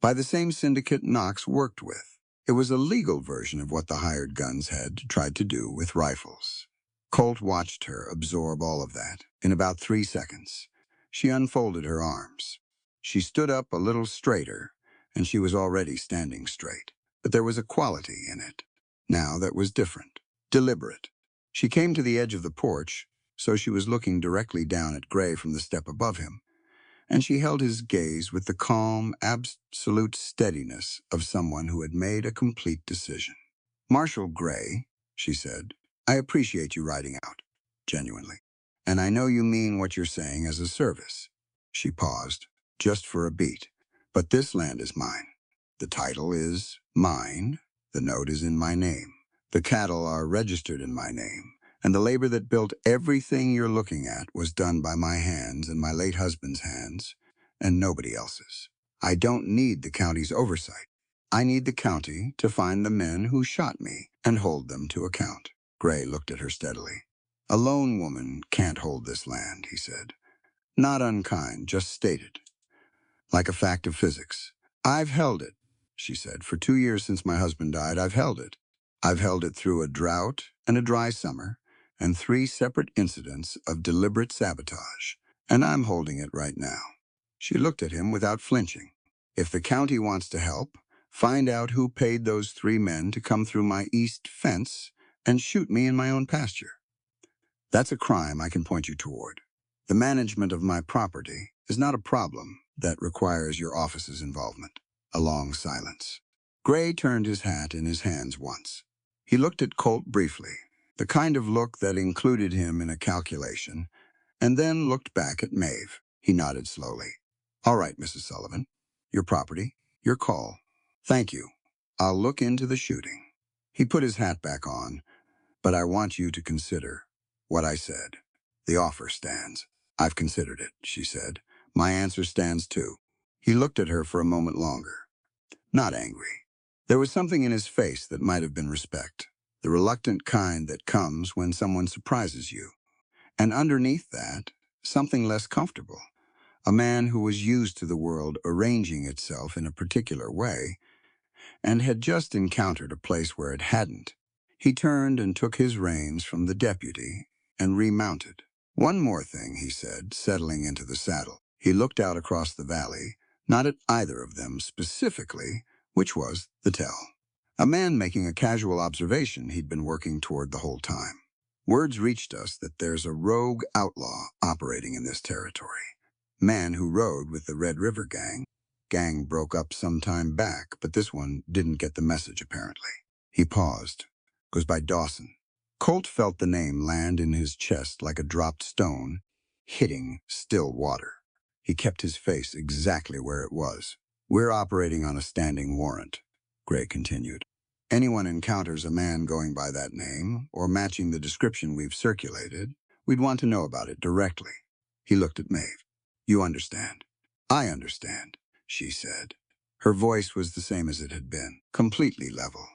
C: by the same syndicate Knox worked with. It was a legal version of what the hired guns had tried to do with rifles. Colt watched her absorb all of that in about 3 seconds. She unfolded her arms. She stood up a little straighter, and she was already standing straight. But there was a quality in it now that was different, deliberate. She came to the edge of the porch, so she was looking directly down at Gray from the step above him, and she held his gaze with the calm, absolute steadiness of someone who had made a complete decision. "Marshal Gray," she said, "I appreciate you riding out, genuinely. And I know you mean what you're saying as a service." She paused, just for a beat. "But this land is mine. The title is mine. The note is in my name. The cattle are registered in my name. And the labor that built everything you're looking at was done by my hands and my late husband's hands, and nobody else's. I don't need the county's oversight. I need the county to find the men who shot me and hold them to account." Gray looked at her steadily. "A lone woman can't hold this land," he said. "Not unkind, just stated. Like a fact of physics. I've held it," she said. "For 2 years since my husband died, I've held it. I've held it through a drought and a dry summer and 3 separate incidents of deliberate sabotage. And I'm holding it right now." She looked at him without flinching. "If the county wants to help, find out who paid those 3 men to come through my east fence and shoot me in my own pasture. That's a crime I can point you toward. The management of my property is not a problem that requires your office's involvement." A long silence. Gray turned his hat in his hands once. He looked at Colt briefly, the kind of look that included him in a calculation, and then looked back at Maeve. He nodded slowly. "All right, Mrs. Sullivan. Your property, your call. Thank you. I'll look into the shooting." He put his hat back on. "But I want you to consider what I said. The offer stands." "I've considered it," she said. "My answer stands too." He looked at her for a moment longer. Not angry. There was something in his face that might have been respect, the reluctant kind that comes when someone surprises you. And underneath that, something less comfortable. A man who was used to the world arranging itself in a particular way, and had just encountered a place where it hadn't. He turned and took his reins from the deputy and remounted. "One more thing," he said, settling into the saddle. He looked out across the valley, not at either of them specifically, which was the tell. A man making a casual observation he'd been working toward the whole time. "Words reached us that there's a rogue outlaw operating in this territory. Man who rode with the Red River Gang. Gang broke up some time back, but this one didn't get the message, apparently." He paused. "Goes by Dawson." Colt felt the name land in his chest like a dropped stone, hitting still water. He kept his face exactly where it was. "We're operating on a standing warrant," Gray continued. "Anyone encounters a man going by that name, or matching the description we've circulated, we'd want to know about it directly." He looked at Maeve. "You understand?" "I understand," she said. Her voice was the same as it had been, completely level.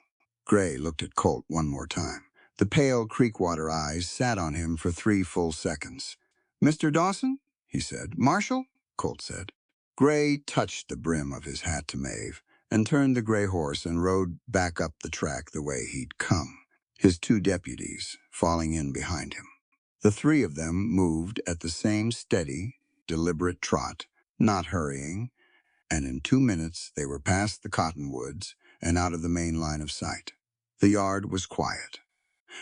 C: Gray looked at Colt one more time. The pale Creekwater eyes sat on him for 3 full seconds. "Mr. Dawson?" he said. "Marshal?" Colt said. Gray touched the brim of his hat to Maeve and turned the gray horse and rode back up the track the way he'd come, his 2 deputies falling in behind him. The 3 of them moved at the same steady, deliberate trot, not hurrying, and in 2 minutes they were past the cottonwoods and out of the main line of sight. The yard was quiet.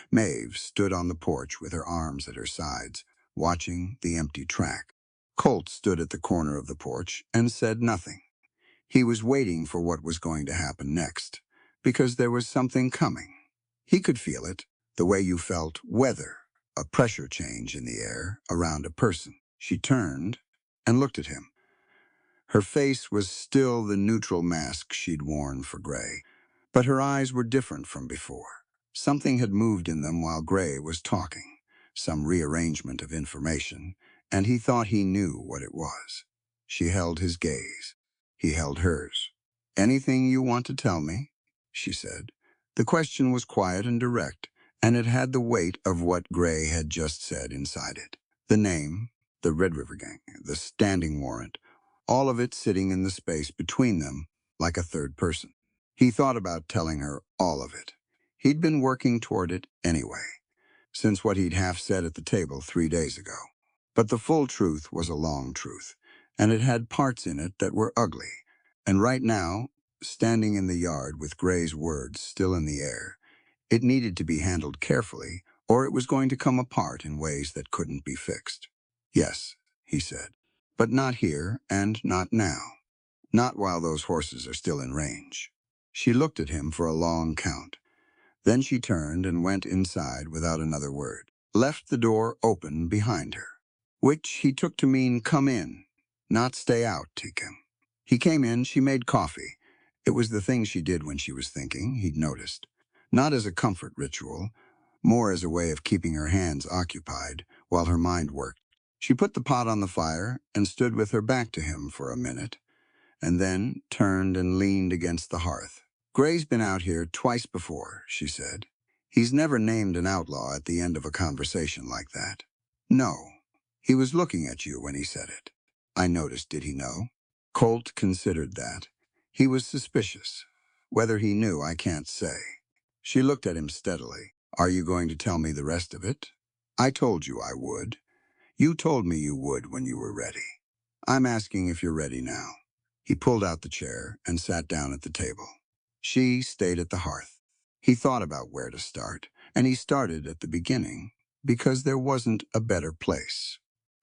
C: Maeve stood on the porch with her arms at her sides, watching the empty track. Colt stood at the corner of the porch and said nothing. He was waiting for what was going to happen next, because there was something coming. He could feel it, the way you felt weather, a pressure change in the air around a person. She turned and looked at him. Her face was still the neutral mask she'd worn for Gray, but her eyes were different from before. Something had moved in them while Gray was talking, some rearrangement of information, and he thought he knew what it was. She held his gaze. He held hers. "Anything you want to tell me?" she said. The question was quiet and direct, and it had the weight of what Gray had just said inside it. The name, the Red River Gang, the standing warrant, all of it sitting in the space between them like a third person. He thought about telling her all of it. He'd been working toward it anyway, since what he'd half said at the table 3 days ago. But the full truth was a long truth, and it had parts in it that were ugly. And right now, standing in the yard with Gray's words still in the air, it needed to be handled carefully, or it was going to come apart in ways that couldn't be fixed. "Yes," he said. But not here and not now. Not while those horses are still in range. She looked at him for a long count. Then she turned and went inside without another word. Left the door open behind her, which he took to mean come in, not stay out, Tikem. He came in, she made coffee. It was the thing she did when she was thinking, he'd noticed. Not as a comfort ritual, more as a way of keeping her hands occupied while her mind worked. She put the pot on the fire and stood with her back to him for a minute, and then turned and leaned against the hearth. Gray's been out here twice before, she said. He's never named an outlaw at the end of a conversation like that. No, he was looking at you when he said it. I noticed, did he know? Colt considered that. He was suspicious. Whether he knew, I can't say. She looked at him steadily. Are you going to tell me the rest of it? I told you I would. You told me you would when you were ready. I'm asking if you're ready now. He pulled out the chair and sat down at the table. She stayed at the hearth. He thought about where to start, and he started at the beginning, because there wasn't a better place.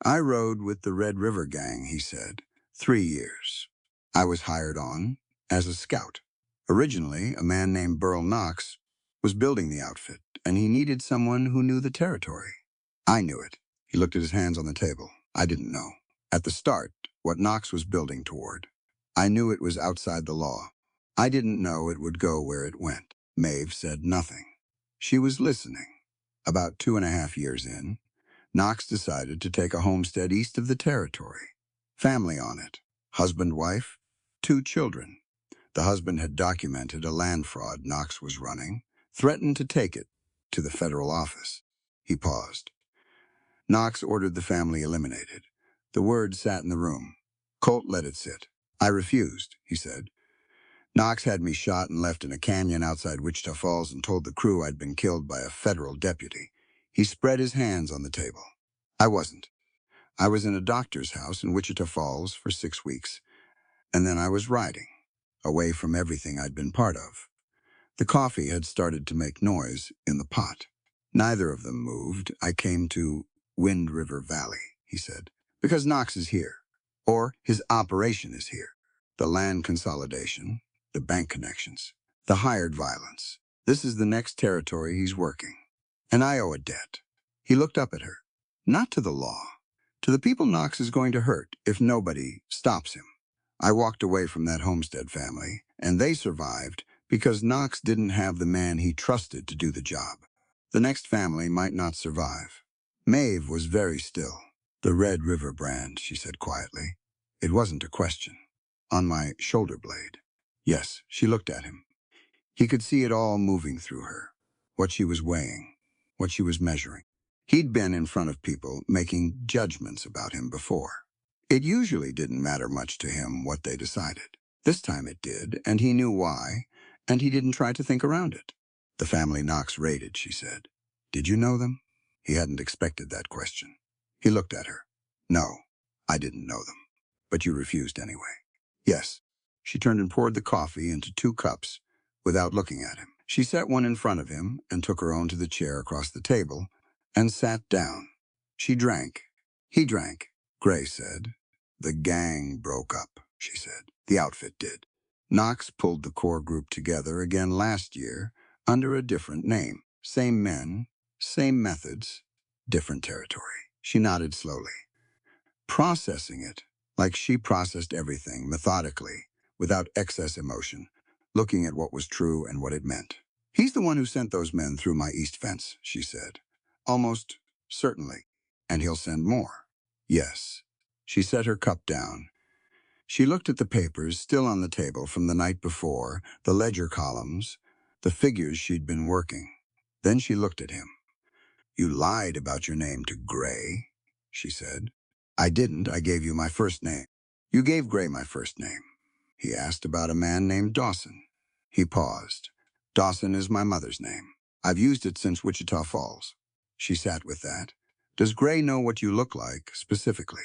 C: I rode with the Red River Gang, he said, 3 years. I was hired on as a scout. Originally, a man named Burl Knox was building the outfit, and he needed someone who knew the territory. I knew it. He looked at his hands on the table. I didn't know. At the start, what Knox was building toward. I knew it was outside the law. I didn't know it would go where it went. Maeve said nothing. She was listening. About 2.5 years in, Knox decided to take a homestead east of the territory. Family on it. Husband, wife, 2 children. The husband had documented a land fraud Knox was running, threatened to take it to the federal office. He paused. Knox ordered the family eliminated. The word sat in the room. Colt let it sit. I refused, he said. Knox had me shot and left in a canyon outside Wichita Falls and told the crew I'd been killed by a federal deputy. He spread his hands on the table. I wasn't. I was in a doctor's house in Wichita Falls for 6 weeks, and then I was riding, away from everything I'd been part of. The coffee had started to make noise in the pot. Neither of them moved. I came to Wind River Valley, he said, because Knox is here, or his operation is here. The land consolidation, the bank connections, the hired violence. This is the next territory he's working. And I owe a debt. He looked up at her. Not to the law, to the people Knox is going to hurt if nobody stops him. I walked away from that homestead family, and they survived because Knox didn't have the man he trusted to do the job. The next family might not survive. Maeve was very still. The Red River brand, she said quietly. It wasn't a question. On my shoulder blade. Yes, she looked at him. He could see it all moving through her. What she was weighing, what she was measuring. He'd been in front of people making judgments about him before. It usually didn't matter much to him what they decided. This time it did, and he knew why, and he didn't try to think around it. The family Knox raided, she said. Did you know them? He hadn't expected that question. He looked at her. No, I didn't know them. But you refused anyway. Yes. She turned and poured the coffee into 2 cups without looking at him. She set one in front of him and took her own to the chair across the table and sat down. She drank. He drank. Gray said. The gang broke up, she said. The outfit did. Knox pulled the core group together again last year under a different name. Same men, same methods, different territory. She nodded slowly. Processing it, like she processed everything methodically, without excess emotion, looking at what was true and what it meant. He's the one who sent those men through my east fence, she said. Almost certainly. And he'll send more. Yes. She set her cup down. She looked at the papers still on the table from the night before, the ledger columns, the figures she'd been working. Then she looked at him. You lied about your name to Gray, she said. I didn't. I gave you my first name. You gave Gray my first name. He asked about a man named Dawson. He paused. Dawson is my mother's name. I've used it since Wichita Falls. She sat with that. Does Gray know what you look like, specifically?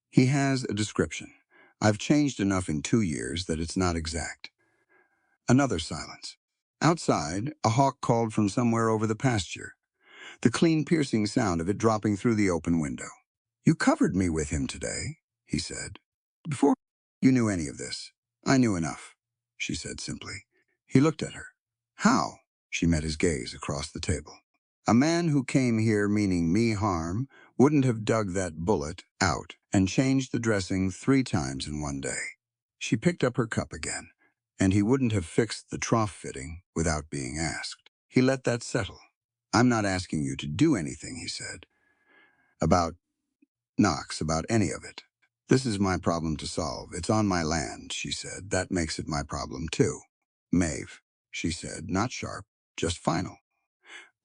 C: He has a description. I've changed enough in 2 years that it's not exact. Another silence. Outside, a hawk called from somewhere over the pasture. The clean, piercing sound of it dropping through the open window. You covered me with him today, he said. Before you knew any of this, I knew enough, she said simply. He looked at her. How? She met his gaze across the table. A man who came here meaning me harm wouldn't have dug that bullet out and changed the dressing 3 times in one day. She picked up her cup again, and he wouldn't have fixed the trough fitting without being asked. He let that settle. I'm not asking you to do anything, he said. About Knox, about any of it. This is my problem to solve. It's on my land, she said. That makes it my problem, too. Maeve, she said, not sharp, just final.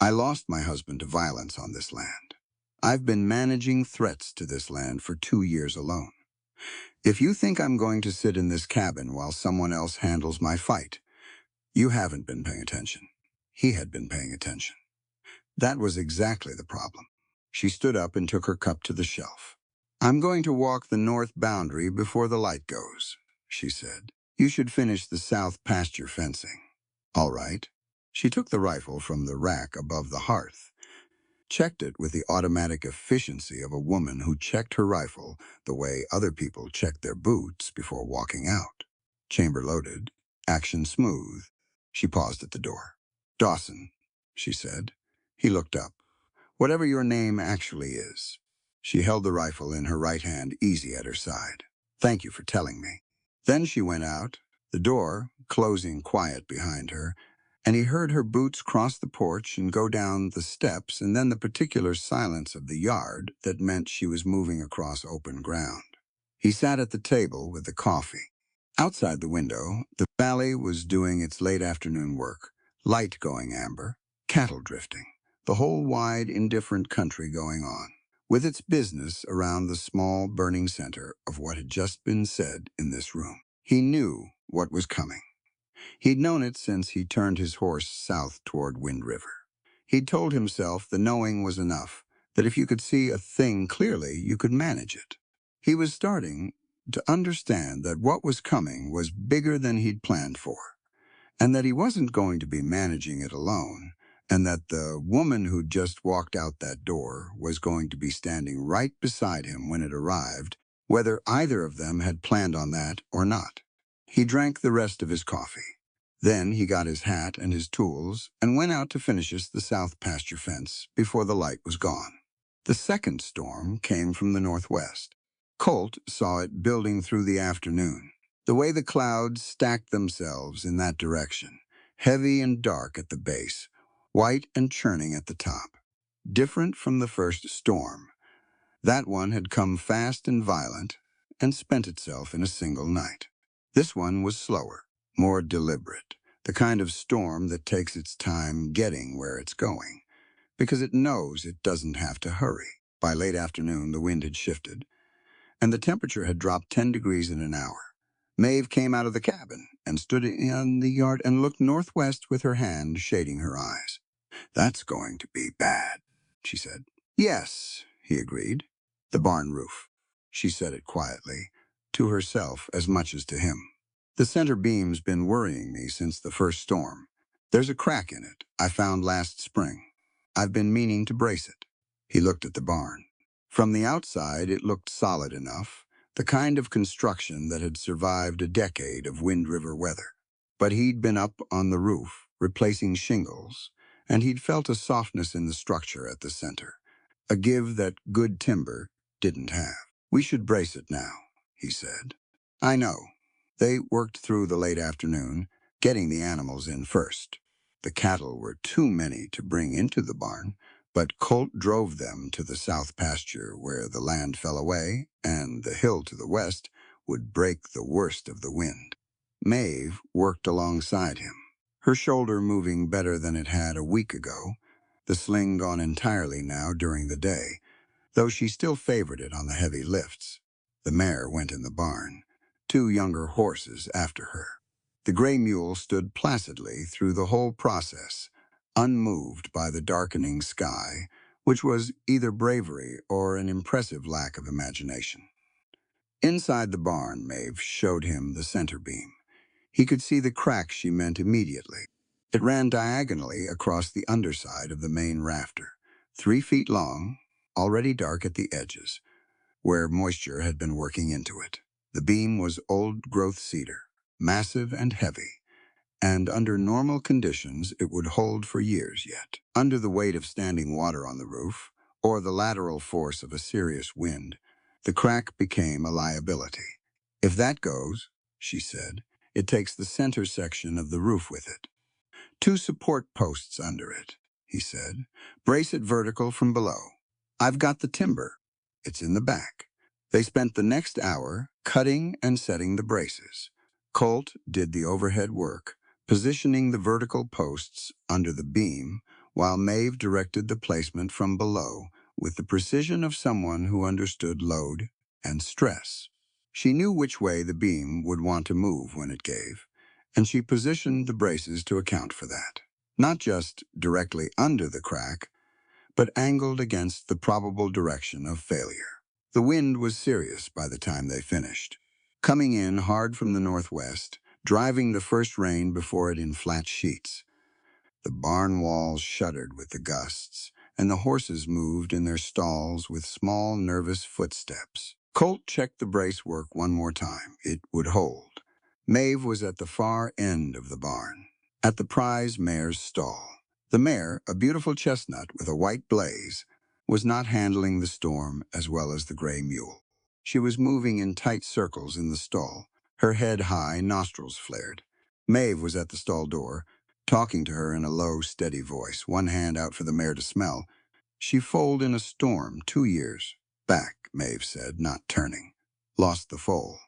C: I lost my husband to violence on this land. I've been managing threats to this land for 2 years alone. If you think I'm going to sit in this cabin while someone else handles my fight, you haven't been paying attention. He had been paying attention. That was exactly the problem. She stood up and took her cup to the shelf. I'm going to walk the north boundary before the light goes, she said. You should finish the south pasture fencing. All right. She took the rifle from the rack above the hearth, checked it with the automatic efficiency of a woman who checked her rifle the way other people checked their boots before walking out. Chamber loaded, action smooth. She paused at the door. Dawson, she said. He looked up. Whatever your name actually is. She held the rifle in her right hand, easy at her side. Thank you for telling me. Then she went out, the door closing quiet behind her, and he heard her boots cross the porch and go down the steps, and then the particular silence of the yard that meant she was moving across open ground. He sat at the table with the coffee. Outside the window, the valley was doing its late afternoon work, light going amber, cattle drifting, the whole wide, indifferent country going on, with its business around the small, burning center of what had just been said in this room. He knew what was coming. He'd known it since he turned his horse south toward Wind River. He'd told himself the knowing was enough, that if you could see a thing clearly, you could manage it. He was starting to understand that what was coming was bigger than he'd planned for, and that he wasn't going to be managing it alone, and that the woman who'd just walked out that door was going to be standing right beside him when it arrived, whether either of them had planned on that or not. He drank the rest of his coffee. Then he got his hat and his tools and went out to finish the south pasture fence before the light was gone. The second storm came from the northwest. Colt saw it building through the afternoon, the way the clouds stacked themselves in that direction, heavy and dark at the base, white and churning at the top. Different from the first storm. That one had come fast and violent and spent itself in a single night. This one was slower, more deliberate, the kind of storm that takes its time getting where it's going, because it knows it doesn't have to hurry. By late afternoon, the wind had shifted, and the temperature had dropped 10 degrees in an hour. Maeve came out of the cabin and stood in the yard and looked northwest with her hand shading her eyes. That's going to be bad, she said. Yes, he agreed. The barn roof. She said it quietly, to herself as much as to him. The center beam's been worrying me since the first storm. There's a crack in it I found last spring. I've been meaning to brace it. He looked at the barn. From the outside, it looked solid enough, the kind of construction that had survived a decade of Wind River weather. But he'd been up on the roof, replacing shingles, and he'd felt a softness in the structure at the center, a give that good timber didn't have. We should brace it now, he said. I know. They worked through the late afternoon, getting the animals in first. The cattle were too many to bring into the barn, but Colt drove them to the south pasture where the land fell away and the hill to the west would break the worst of the wind. Maeve worked alongside him, her shoulder moving better than it had a week ago, the sling gone entirely now during the day, though she still favored it on the heavy lifts. The mare went in the barn, 2 younger horses after her. The gray mule stood placidly through the whole process, unmoved by the darkening sky, which was either bravery or an impressive lack of imagination. Inside the barn, Maeve showed him the center beam. He could see the crack she meant immediately. It ran diagonally across the underside of the main rafter, 3 feet long, already dark at the edges. where moisture had been working into it. The beam was old-growth cedar, massive and heavy, and under normal conditions it would hold for years yet. Under the weight of standing water on the roof, or the lateral force of a serious wind, the crack became a liability. "If that goes," she said, "it takes the center section of the roof with it. 2 support posts under it," he said. "Brace it vertical from below. I've got the timber. It's in the back." They spent the next hour cutting and setting the braces. Colt did the overhead work, positioning the vertical posts under the beam, while Maeve directed the placement from below with the precision of someone who understood load and stress. She knew which way the beam would want to move when it gave, and she positioned the braces to account for that. Not just directly under the crack, but angled against the probable direction of failure. The wind was serious by the time they finished, coming in hard from the northwest, driving the first rain before it in flat sheets. The barn walls shuddered with the gusts, and the horses moved in their stalls with small, nervous footsteps. Colt checked the bracework one more time. It would hold. Maeve was at the far end of the barn, at the prize mare's stall. The mare, a beautiful chestnut with a white blaze, was not handling the storm as well as the gray mule. She was moving in tight circles in the stall, her head high, nostrils flared. Maeve was at the stall door, talking to her in a low, steady voice, one hand out for the mare to smell. "She foaled in a storm 2 years back," Maeve said, not turning. "Lost the foal.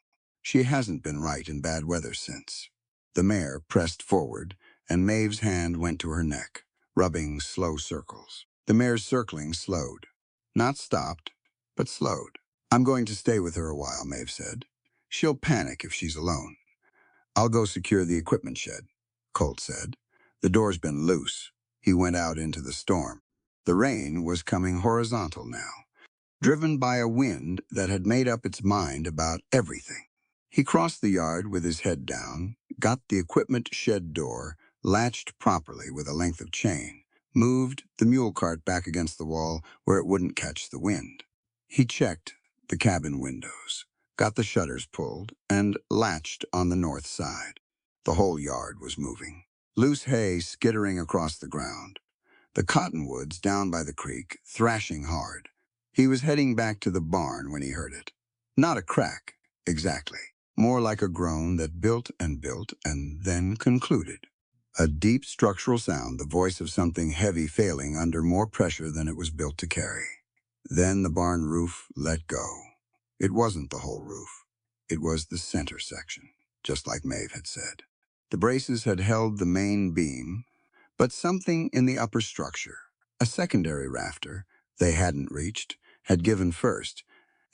C: She hasn't been right in bad weather since." The mare pressed forward, and Maeve's hand went to her neck, rubbing slow circles. The mare's circling slowed. Not stopped, but slowed. "I'm going to stay with her a while," Maeve said. "She'll panic if she's alone." "I'll go secure the equipment shed," Colt said. "The door's been loose." He went out into the storm. The rain was coming horizontal now, driven by a wind that had made up its mind about everything. He crossed the yard with his head down, got the equipment shed door latched properly with a length of chain, moved the mule cart back against the wall where it wouldn't catch the wind. He checked the cabin windows, got the shutters pulled, and latched on the north side. The whole yard was moving. Loose hay skittering across the ground. The cottonwoods down by the creek thrashing hard. He was heading back to the barn when he heard it. Not a crack, exactly. More like a groan that built and then concluded. A deep structural sound, the voice of something heavy failing under more pressure than it was built to carry. Then the barn roof let go. It wasn't the whole roof. It was the center section, just like Maeve had said. The braces had held the main beam, but something in the upper structure, a secondary rafter they hadn't reached, had given first,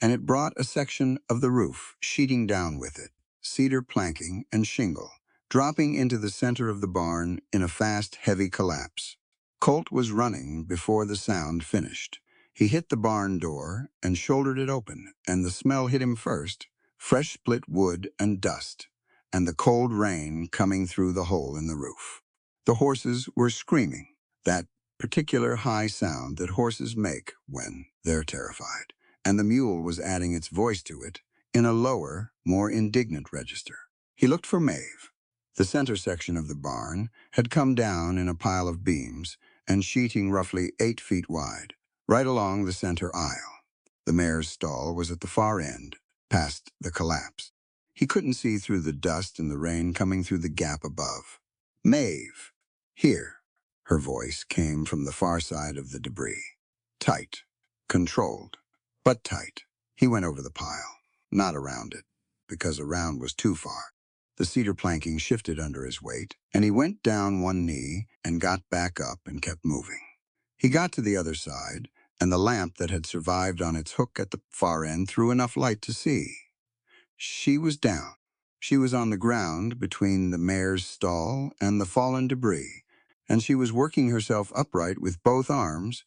C: and it brought a section of the roof sheeting down with it, cedar planking and shingle, dropping into the center of the barn in a fast, heavy collapse. Colt was running before the sound finished. He hit the barn door and shouldered it open, and the smell hit him first, fresh split wood and dust, and the cold rain coming through the hole in the roof. The horses were screaming, that particular high sound that horses make when they're terrified, and the mule was adding its voice to it in a lower, more indignant register. He looked for Maeve. The center section of the barn had come down in a pile of beams and sheeting roughly 8 feet wide, right along the center aisle. The mare's stall was at the far end, past the collapse. He couldn't see through the dust and the rain coming through the gap above. "Maeve, here." Her voice came from the far side of the debris. Tight, controlled, but tight. He went over the pile, not around it, because around was too far. The cedar planking shifted under his weight, and he went down one knee and got back up and kept moving. He got to the other side, and the lamp that had survived on its hook at the far end threw enough light to see. She was down. She was on the ground between the mare's stall and the fallen debris, and she was working herself upright with both arms,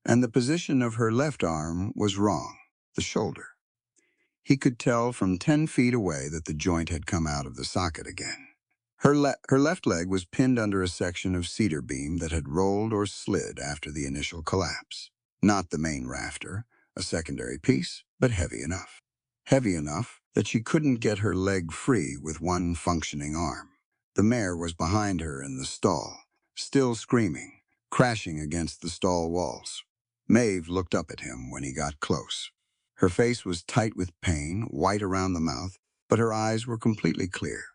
C: and the position of her left arm was wrong, the shoulder. He could tell from 10 feet away that the joint had come out of the socket again. Her left leg was pinned under a section of cedar beam that had rolled or slid after the initial collapse. Not the main rafter, A secondary piece, but heavy enough. Heavy enough that she couldn't get her leg free with one functioning arm. The mare was behind her in the stall, still screaming, crashing against the stall walls. Maeve looked up at him when he got close. Her face was tight with pain, white around the mouth, but her eyes were completely clear.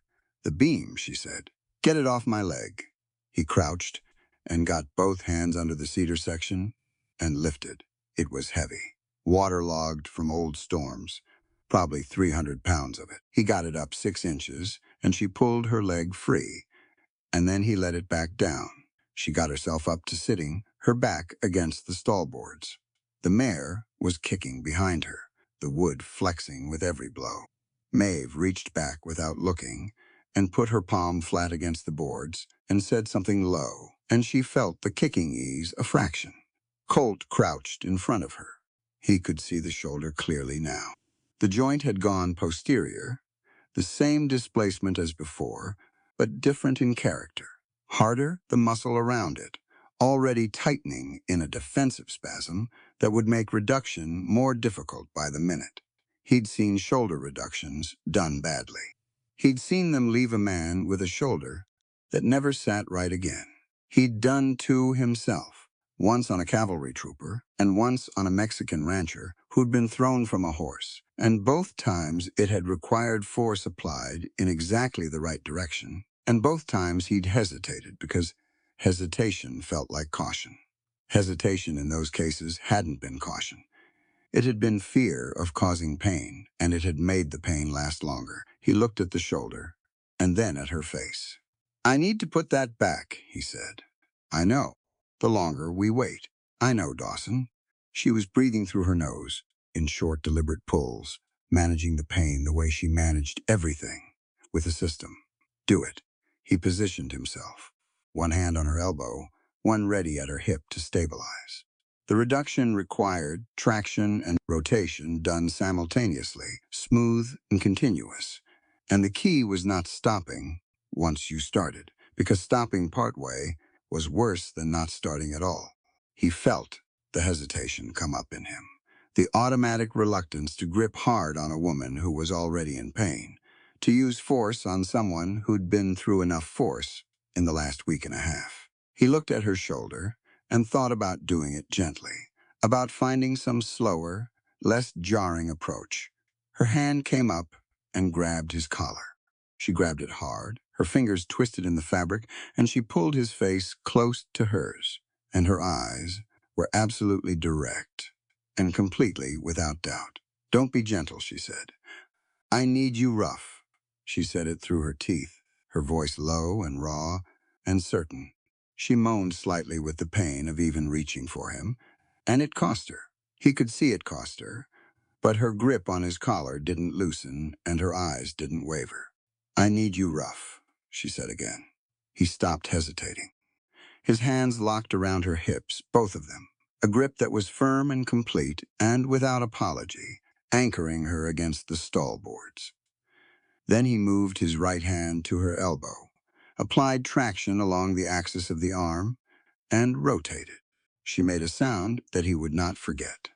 C: "The beam," she said. "Get it off my leg." He crouched and got both hands under the cedar section and lifted. It was heavy, waterlogged from old storms, probably 300 pounds of it. He got it up 6 inches, and she pulled her leg free, and then he let it back down. She got herself up to sitting, her back against the stall boards. The mare was kicking behind her, the wood flexing with every blow. Maeve reached back without looking and put her palm flat against the boards and said something low, and she felt the kicking ease a fraction. Colt crouched in front of her. He could see the shoulder clearly now. The joint had gone posterior, the same displacement as before, but different in character. Harder the muscle around it, already tightening in a defensive spasm that would make reduction more difficult by the minute. He'd seen shoulder reductions done badly. He'd seen them leave a man with a shoulder that never sat right again. He'd done two himself, once on a cavalry trooper and once on a Mexican rancher who'd been thrown from a horse, and both times it had required force applied in exactly the right direction, and both times he'd hesitated because hesitation felt like caution. Hesitation in those cases hadn't been caution. It had been fear of causing pain, and it had made the pain last longer. He looked at the shoulder, and then at her face. "I need to put that back," he said. "I know. The longer we wait." "I know, Dawson." She was breathing through her nose, in short, deliberate pulls, managing the pain the way she managed everything, with a system. "Do it." He positioned himself, one hand on her elbow, one ready at her hip to stabilize. The reduction required traction and rotation done simultaneously, smooth and continuous. And the key was not stopping once you started, because stopping partway was worse than not starting at all. He felt the hesitation come up in him, the automatic reluctance to grip hard on a woman who was already in pain, to use force on someone who'd been through enough force in the last week and a half. He looked at her shoulder and thought about doing it gently, about finding some slower, less jarring approach. Her hand came up and grabbed his collar. She grabbed it hard, her fingers twisted in the fabric, and she pulled his face close to hers, and her eyes were absolutely direct and completely without doubt. "Don't be gentle," she said. "I need you rough." She said it through her teeth, her voice low and raw and certain. She moaned slightly with the pain of even reaching for him, and it cost her. He could see it cost her, but her grip on his collar didn't loosen and her eyes didn't waver. "I need you rough," she said again. He stopped hesitating. His hands locked around her hips, both of them, a grip that was firm and complete and without apology, anchoring her against the stall boards. Then he moved his right hand to her elbow, applied traction along the axis of the arm, and rotated. She made a sound that he would not forget.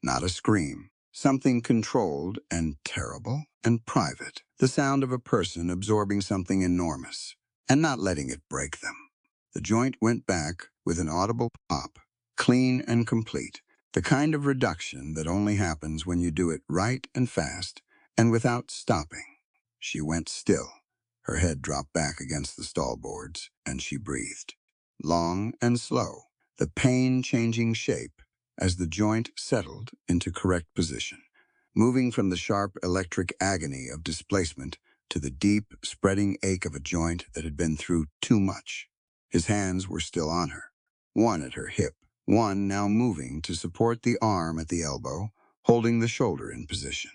C: Not a scream. Something controlled and terrible and private. The sound of a person absorbing something enormous and not letting it break them. The joint went back with an audible pop, clean and complete. The kind of reduction that only happens when you do it right and fast and without stopping. She went still. Her head dropped back against the stall boards, and she breathed. Long and slow, the pain changing shape as the joint settled into correct position, moving from the sharp electric agony of displacement to the deep, spreading ache of a joint that had been through too much. His hands were still on her, one at her hip, one now moving to support the arm at the elbow, holding the shoulder in position.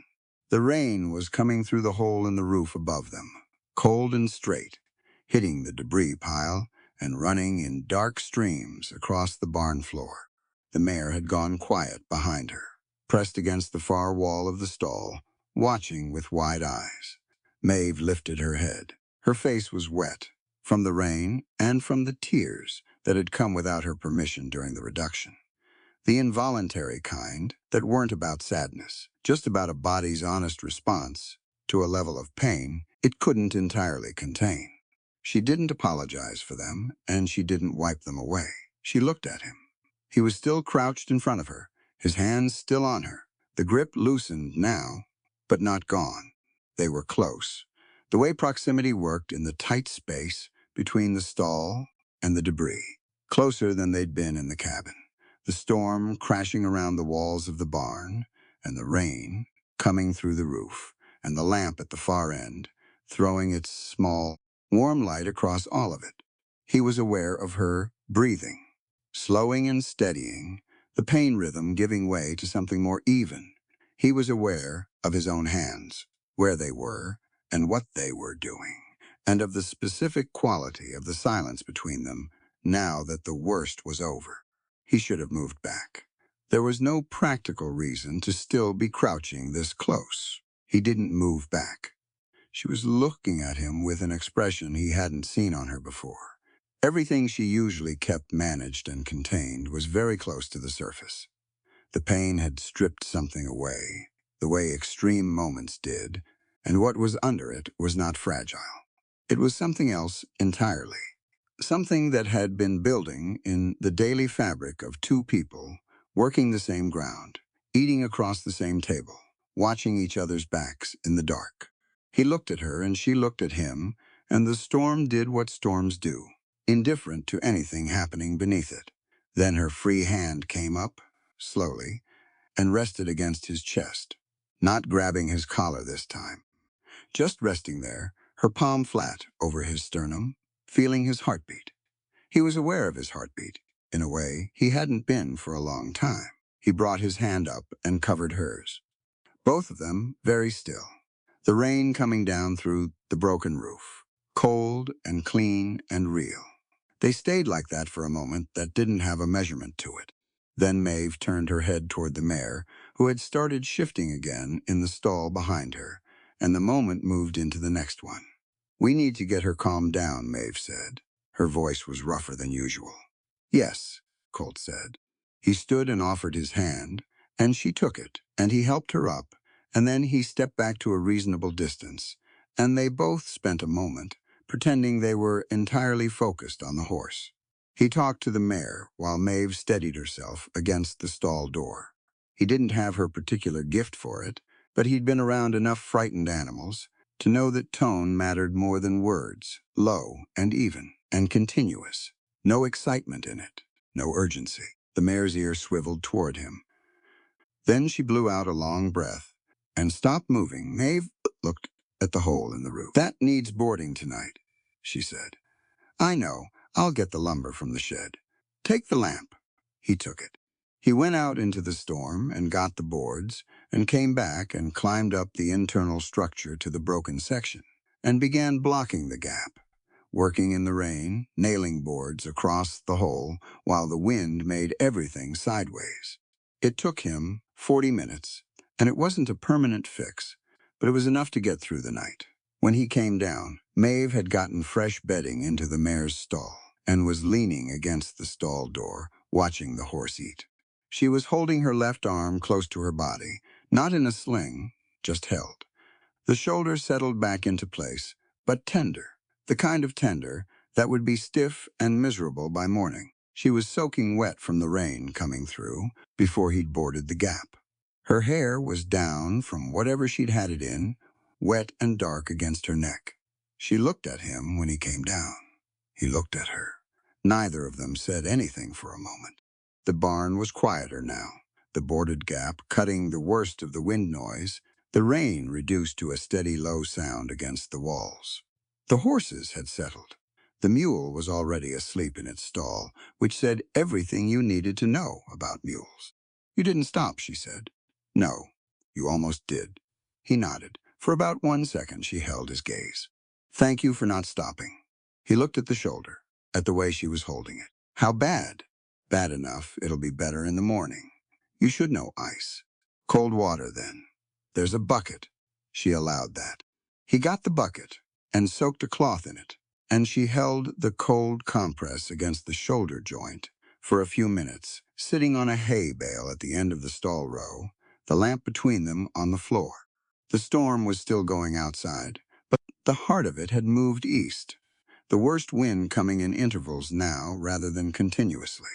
C: The rain was coming through the hole in the roof above them, cold and straight, hitting the debris pile and running in dark streams across the barn floor. The mare had gone quiet behind her, pressed against the far wall of the stall, watching with wide eyes. Maeve lifted her head. Her face was wet, from the rain and from the tears that had come without her permission during the reduction. The involuntary kind that weren't about sadness, just about a body's honest response to a level of pain it couldn't entirely contain. She didn't apologize for them, and she didn't wipe them away. She looked at him. He was still crouched in front of her, his hands still on her. The grip loosened now, but not gone. They were close. The way proximity worked in the tight space between the stall and the debris. Closer than they'd been in the cabin. The storm crashing around the walls of the barn, and the rain coming through the roof, and the lamp at the far end, throwing its small, warm light across all of it. He was aware of her breathing, slowing and steadying, the pain rhythm giving way to something more even. He was aware of his own hands, where they were, and what they were doing, and of the specific quality of the silence between them now that the worst was over. He should have moved back. There was no practical reason to still be crouching this close. He didn't move back. She was looking at him with an expression he hadn't seen on her before. Everything she usually kept managed and contained was very close to the surface. The pain had stripped something away, the way extreme moments did, and what was under it was not fragile. It was something else entirely. Something that had been building in the daily fabric of two people, working the same ground, eating across the same table, watching each other's backs in the dark. He looked at her and she looked at him, and the storm did what storms do, indifferent to anything happening beneath it. Then her free hand came up, slowly, and rested against his chest, not grabbing his collar this time. Just resting there, her palm flat over his sternum, feeling his heartbeat. He was aware of his heartbeat, in a way he hadn't been for a long time. He brought his hand up and covered hers. Both of them very still. The rain coming down through the broken roof, cold and clean and real. They stayed like that for a moment that didn't have a measurement to it. Then Maeve turned her head toward the mare, who had started shifting again in the stall behind her, and the moment moved into the next one. "We need to get her calmed down," Maeve said. Her voice was rougher than usual. "Yes," Colt said. He stood and offered his hand, and she took it, and he helped her up, and then he stepped back to a reasonable distance, and they both spent a moment, pretending they were entirely focused on the horse. He talked to the mare while Maeve steadied herself against the stall door. He didn't have her particular gift for it, but he'd been around enough frightened animals to know that tone mattered more than words, low and even and continuous. No excitement in it, no urgency. The mare's ear swiveled toward him. Then she blew out a long breath and stopped moving. Maeve looked at the hole in the roof. "That needs boarding tonight," she said. "I know. I'll get the lumber from the shed. Take the lamp." He took it. He went out into the storm and got the boards and came back and climbed up the internal structure to the broken section and began blocking the gap, working in the rain, nailing boards across the hole while the wind made everything sideways. It took him 40 minutes, and it wasn't a permanent fix, but it was enough to get through the night. When he came down, Maeve had gotten fresh bedding into the mare's stall and was leaning against the stall door, watching the horse eat. She was holding her left arm close to her body, not in a sling, just held. The shoulder settled back into place, but tender, the kind of tender that would be stiff and miserable by morning. She was soaking wet from the rain coming through before he'd boarded the gap. Her hair was down from whatever she'd had it in, wet and dark against her neck. She looked at him when he came down. He looked at her. Neither of them said anything for a moment. The barn was quieter now, the boarded gap cutting the worst of the wind noise, the rain reduced to a steady low sound against the walls. The horses had settled. The mule was already asleep in its stall, which said everything you needed to know about mules. "You didn't stop," she said. "No, you almost did." He nodded. For about 1 second, she held his gaze. "Thank you for not stopping." He looked at the shoulder, at the way she was holding it. "How bad?" "Bad enough, it'll be better in the morning. You should know ice." "Cold water, then." "There's a bucket." She allowed that. He got the bucket and soaked a cloth in it, and she held the cold compress against the shoulder joint for a few minutes sitting on a hay bale at the end of the stall row, the lamp between them on the floor. The storm was still going outside, but the heart of it had moved east, the worst wind coming in intervals now rather than continuously.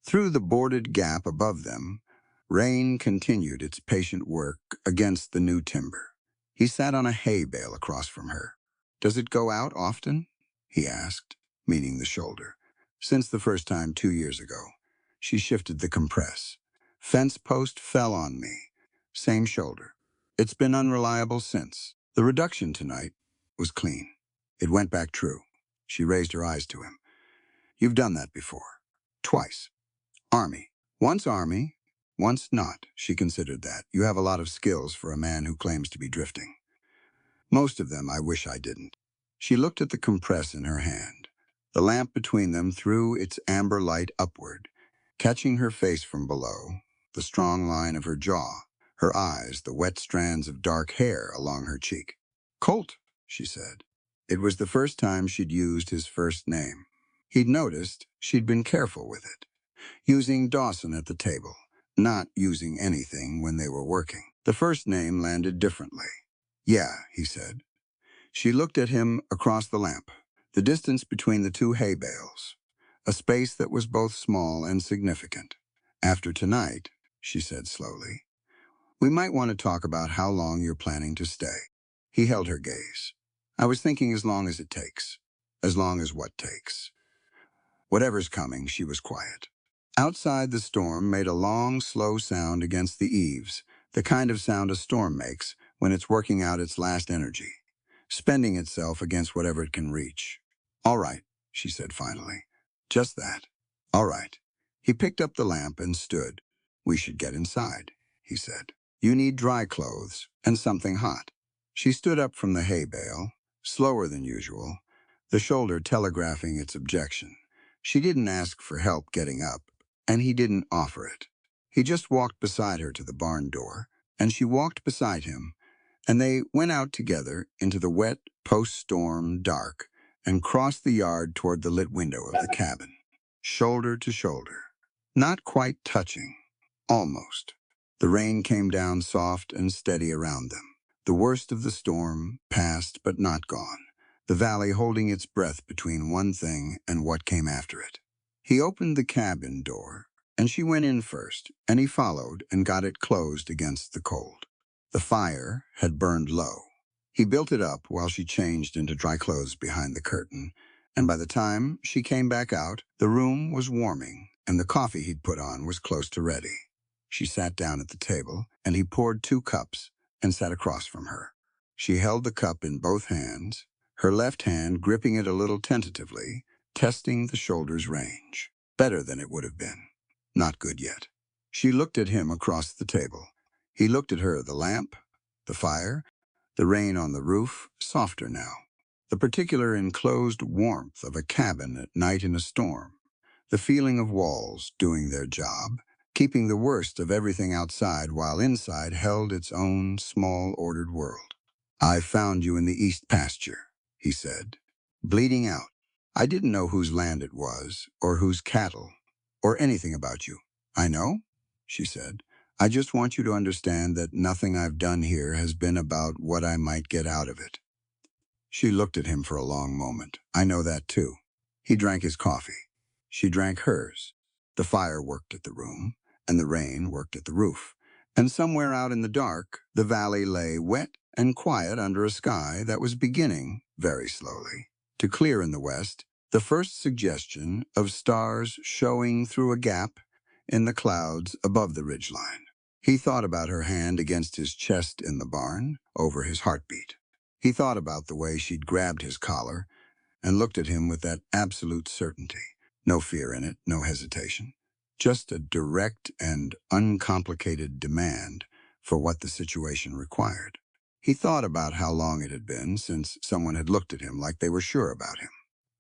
C: Through the boarded gap above them, rain continued its patient work against the new timber. He sat on a hay bale across from her. "Does it go out often?" he asked, meaning the shoulder. "Since the first time 2 years ago." She shifted the compress. "Fence post fell on me. Same shoulder. It's been unreliable since. The reduction tonight was clean. It went back true." She raised her eyes to him. "You've done that before. Twice. Army. Once Army, once not." She considered that. "You have a lot of skills for a man who claims to be drifting." "Most of them I wish I didn't." She looked at the compress in her hand. The lamp between them threw its amber light upward, catching her face from below, the strong line of her jaw, her eyes, the wet strands of dark hair along her cheek. "Colt," she said. It was the first time she'd used his first name. He'd noticed she'd been careful with it, using Dawson at the table, not using anything when they were working. The first name landed differently. "Yeah," he said. She looked at him across the lamp, the distance between the two hay bales, a space that was both small and significant. "After tonight," she said slowly, "we might want to talk about how long you're planning to stay." He held her gaze. "I was thinking as long as it takes." "As long as what takes?" "Whatever's coming." She was quiet. Outside, the storm made a long, slow sound against the eaves, the kind of sound a storm makes when it's working out its last energy, spending itself against whatever it can reach. "All right," she said finally. "Just that. All right." He picked up the lamp and stood. "We should get inside," he said. "You need dry clothes and something hot." She stood up from the hay bale, slower than usual, the shoulder telegraphing its objection. She didn't ask for help getting up, and he didn't offer it. He just walked beside her to the barn door, and she walked beside him, and they went out together into the wet, post-storm dark and crossed the yard toward the lit window of the cabin, shoulder to shoulder, not quite touching, almost. The rain came down soft and steady around them. The worst of the storm passed but not gone, the valley holding its breath between one thing and what came after it. He opened the cabin door, and she went in first, and he followed and got it closed against the cold. The fire had burned low. He built it up while she changed into dry clothes behind the curtain, and by the time she came back out, the room was warming, and the coffee he'd put on was close to ready. She sat down at the table, and he poured 2 cups and sat across from her. She held the cup in both hands, her left hand gripping it a little tentatively, testing the shoulder's range. Better than it would have been. Not good yet. She looked at him across the table. He looked at her, the lamp, the fire, the rain on the roof, softer now. The particular enclosed warmth of a cabin at night in a storm. The feeling of walls doing their job, keeping the worst of everything outside while inside held its own small ordered world. "I found you in the east pasture," he said, "bleeding out. I didn't know whose land it was, or whose cattle, or anything about you." "I know," she said. "I just want you to understand that nothing I've done here has been about what I might get out of it." She looked at him for a long moment. "I know that too." He drank his coffee. She drank hers. The fire worked at the room, and the rain worked at the roof. And somewhere out in the dark, the valley lay wet and quiet under a sky that was beginning, very slowly, to clear in the west, the first suggestion of stars showing through a gap in the clouds above the ridgeline. He thought about her hand against his chest in the barn, over his heartbeat. He thought about the way she'd grabbed his collar and looked at him with that absolute certainty. No fear in it, no hesitation. Just a direct and uncomplicated demand for what the situation required. He thought about how long it had been since someone had looked at him like they were sure about him.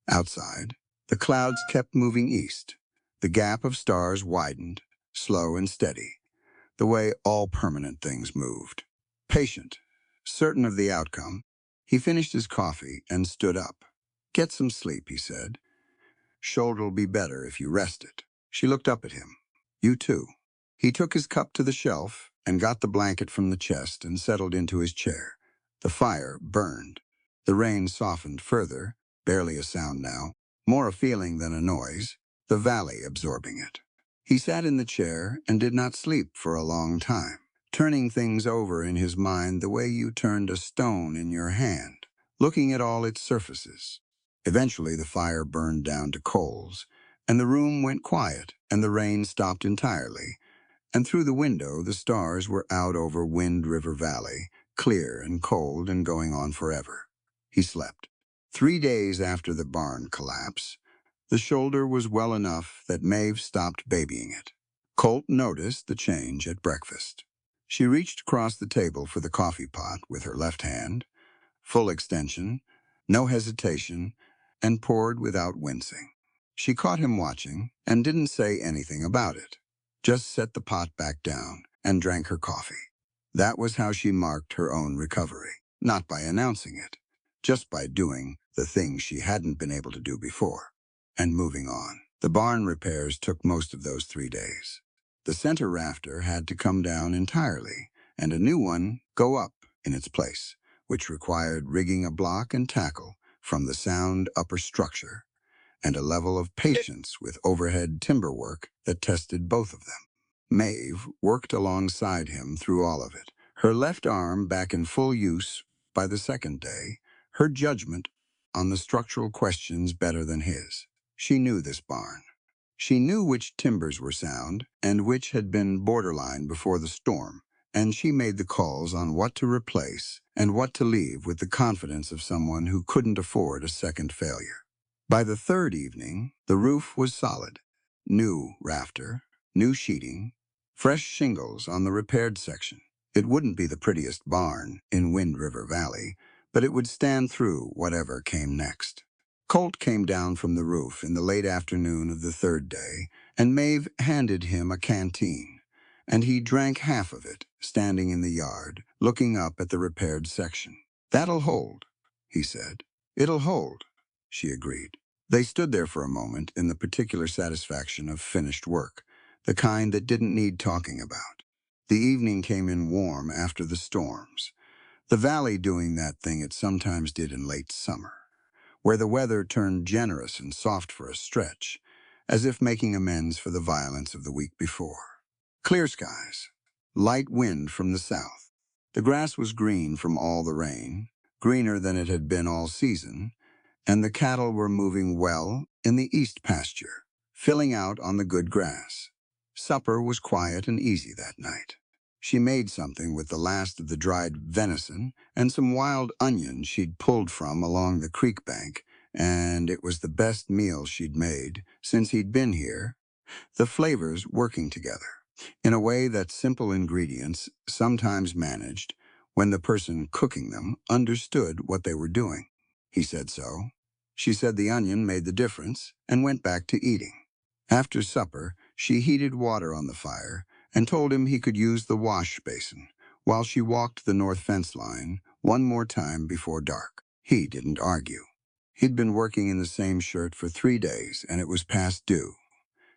C: Outside, the clouds kept moving east. The gap of stars widened, slow and steady, the way all permanent things moved. Patient, certain of the outcome, he finished his coffee and stood up. "Get some sleep," he said. "Shoulder'll be better if you rest it." She looked up at him. You too. He took his cup to the shelf and got the blanket from the chest and settled into his chair. The fire burned. The rain softened further, barely a sound now, more a feeling than a noise, the valley absorbing it. He sat in the chair and did not sleep for a long time, turning things over in his mind the way you turned a stone in your hand, looking at all its surfaces. Eventually the fire burned down to coals, and the room went quiet, and the rain stopped entirely, and through the window the stars were out over Wind River Valley, clear and cold and going on forever. He slept. 3 days after the barn collapse, the shoulder was well enough that Maeve stopped babying it. Colt noticed the change at breakfast. She reached across the table for the coffee pot with her left hand, full extension, no hesitation, and poured without wincing. She caught him watching and didn't say anything about it, just set the pot back down and drank her coffee. That was how she marked her own recovery, not by announcing it, just by doing the things she hadn't been able to do before, and moving on. The barn repairs took most of those 3 days. The center rafter had to come down entirely, and a new one go up in its place, which required rigging a block and tackle from the sound upper structure, and a level of patience with overhead timber work that tested both of them. Maeve worked alongside him through all of it, her left arm back in full use by the second day, her judgment on the structural questions better than his. She knew this barn. She knew which timbers were sound and which had been borderline before the storm, and she made the calls on what to replace and what to leave with the confidence of someone who couldn't afford a second failure. By the third evening, the roof was solid. New rafter, new sheeting, fresh shingles on the repaired section. It wouldn't be the prettiest barn in Wind River Valley, but it would stand through whatever came next. Colt came down from the roof in the late afternoon of the third day, and Maeve handed him a canteen, and he drank half of it, standing in the yard, looking up at the repaired section. "That'll hold," he said. "It'll hold," she agreed. They stood there for a moment in the particular satisfaction of finished work, the kind that didn't need talking about. The evening came in warm after the storms, the valley doing that thing it sometimes did in late summer, where the weather turned generous and soft for a stretch, as if making amends for the violence of the week before. Clear skies, light wind from the south. The grass was green from all the rain, greener than it had been all season, and the cattle were moving well in the east pasture, filling out on the good grass. Supper was quiet and easy that night. She made something with the last of the dried venison and some wild onions she'd pulled from along the creek bank, and it was the best meal she'd made since he'd been here, the flavors working together, in a way that simple ingredients sometimes managed when the person cooking them understood what they were doing. He said so. She said the onion made the difference and went back to eating. After supper, she heated water on the fire and told him he could use the wash basin while she walked the north fence line one more time before dark. He didn't argue. He'd been working in the same shirt for 3 days and it was past due.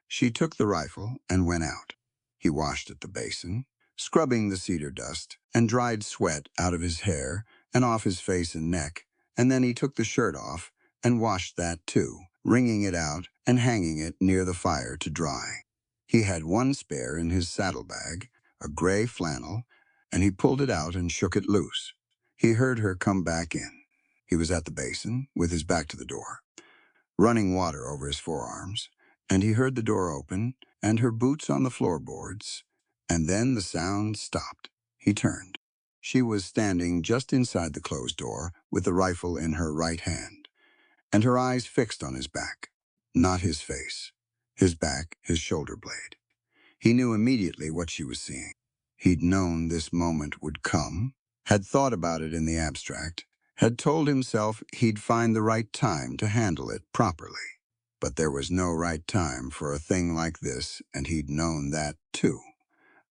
C: She took the rifle and went out. He washed at the basin, scrubbing the cedar dust and dried sweat out of his hair and off his face and neck, and then he took the shirt off and washed that too, wringing it out and hanging it near the fire to dry. He had one spare in his saddlebag, a gray flannel, and he pulled it out and shook it loose. He heard her come back in. He was at the basin, with his back to the door, running water over his forearms, and he heard the door open and her boots on the floorboards, and then the sound stopped. He turned. She was standing just inside the closed door with the rifle in her right hand, and her eyes fixed on his back, not his face. His back, his shoulder blade. He knew immediately what she was seeing. He'd known this moment would come, had thought about it in the abstract, had told himself he'd find the right time to handle it properly. But there was no right time for a thing like this, and he'd known that too.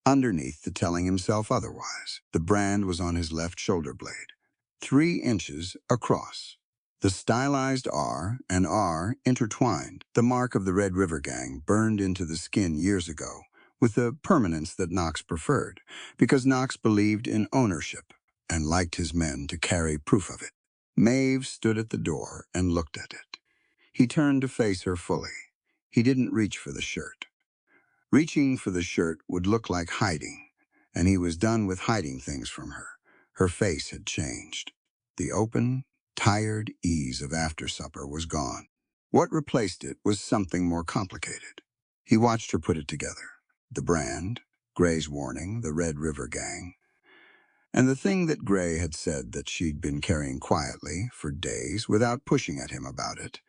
C: Underneath the telling himself otherwise, the brand was on his left shoulder blade, 3 inches across. The stylized R and R intertwined, the mark of the Red River Gang burned into the skin years ago, with the permanence that Knox preferred, because Knox believed in ownership and liked his men to carry proof of it. Maeve stood at the door and looked at it. He turned to face her fully. He didn't reach for the shirt. Reaching for the shirt would look like hiding, and he was done with hiding things from her. Her face had changed. The open, tired ease of after supper was gone. What replaced it was something more complicated. He watched her put it together. The brand, Gray's warning, the Red River Gang, and the thing that Gray had said that she'd been carrying quietly for days without pushing at him about it,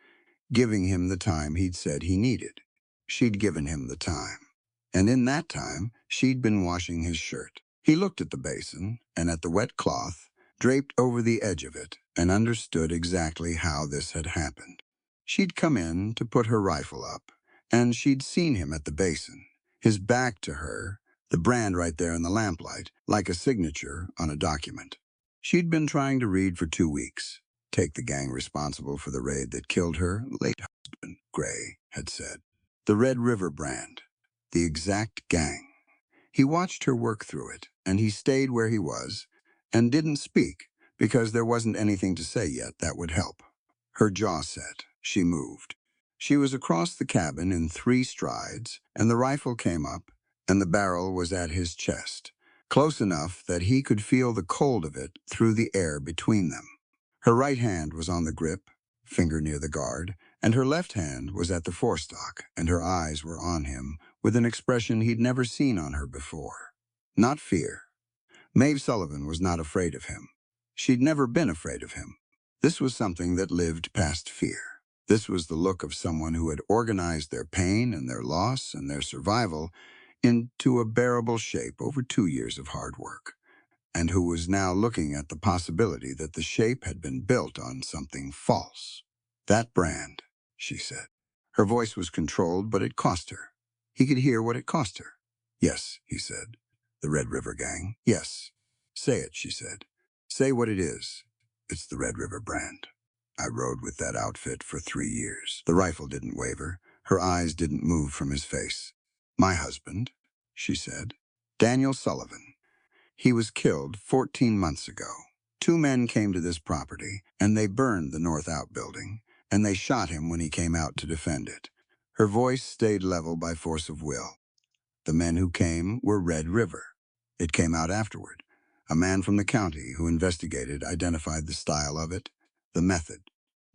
C: giving him the time he'd said he needed. She'd given him the time. And in that time, she'd been washing his shirt. He looked at the basin and at the wet cloth draped over the edge of it and understood exactly how this had happened. She'd come in to put her rifle up, and she'd seen him at the basin, his back to her, the brand right there in the lamplight, like a signature on a document. She'd been trying to read for 2 weeks. Take the gang responsible for the raid that killed her late husband, Gray had said. The Red River brand. The exact gang. He watched her work through it, and he stayed where he was, and didn't speak, because there wasn't anything to say yet that would help. Her jaw set. She moved. She was across the cabin in 3 strides, and the rifle came up, and the barrel was at his chest, close enough that he could feel the cold of it through the air between them. Her right hand was on the grip, finger near the guard, and her left hand was at the forestock, and her eyes were on him with an expression he'd never seen on her before. Not fear. Maeve Sullivan was not afraid of him. She'd never been afraid of him. This was something that lived past fear. This was the look of someone who had organized their pain and their loss and their survival into a bearable shape over 2 years of hard work, and who was now looking at the possibility that the shape had been built on something false. That brand, she said. Her voice was controlled, but it cost her. He could hear what it cost her. Yes, he said. The Red River Gang. Yes. Say it, she said. Say what it is. It's the Red River brand. I rode with that outfit for 3 years. The rifle didn't waver. Her eyes didn't move from his face. My husband, she said. Daniel Sullivan. He was killed 14 months ago. 2 men came to this property, and they burned the North Outbuilding, and they shot him when he came out to defend it. Her voice stayed level by force of will. The men who came were Red River. It came out afterward. A man from the county who investigated identified the style of it, the method.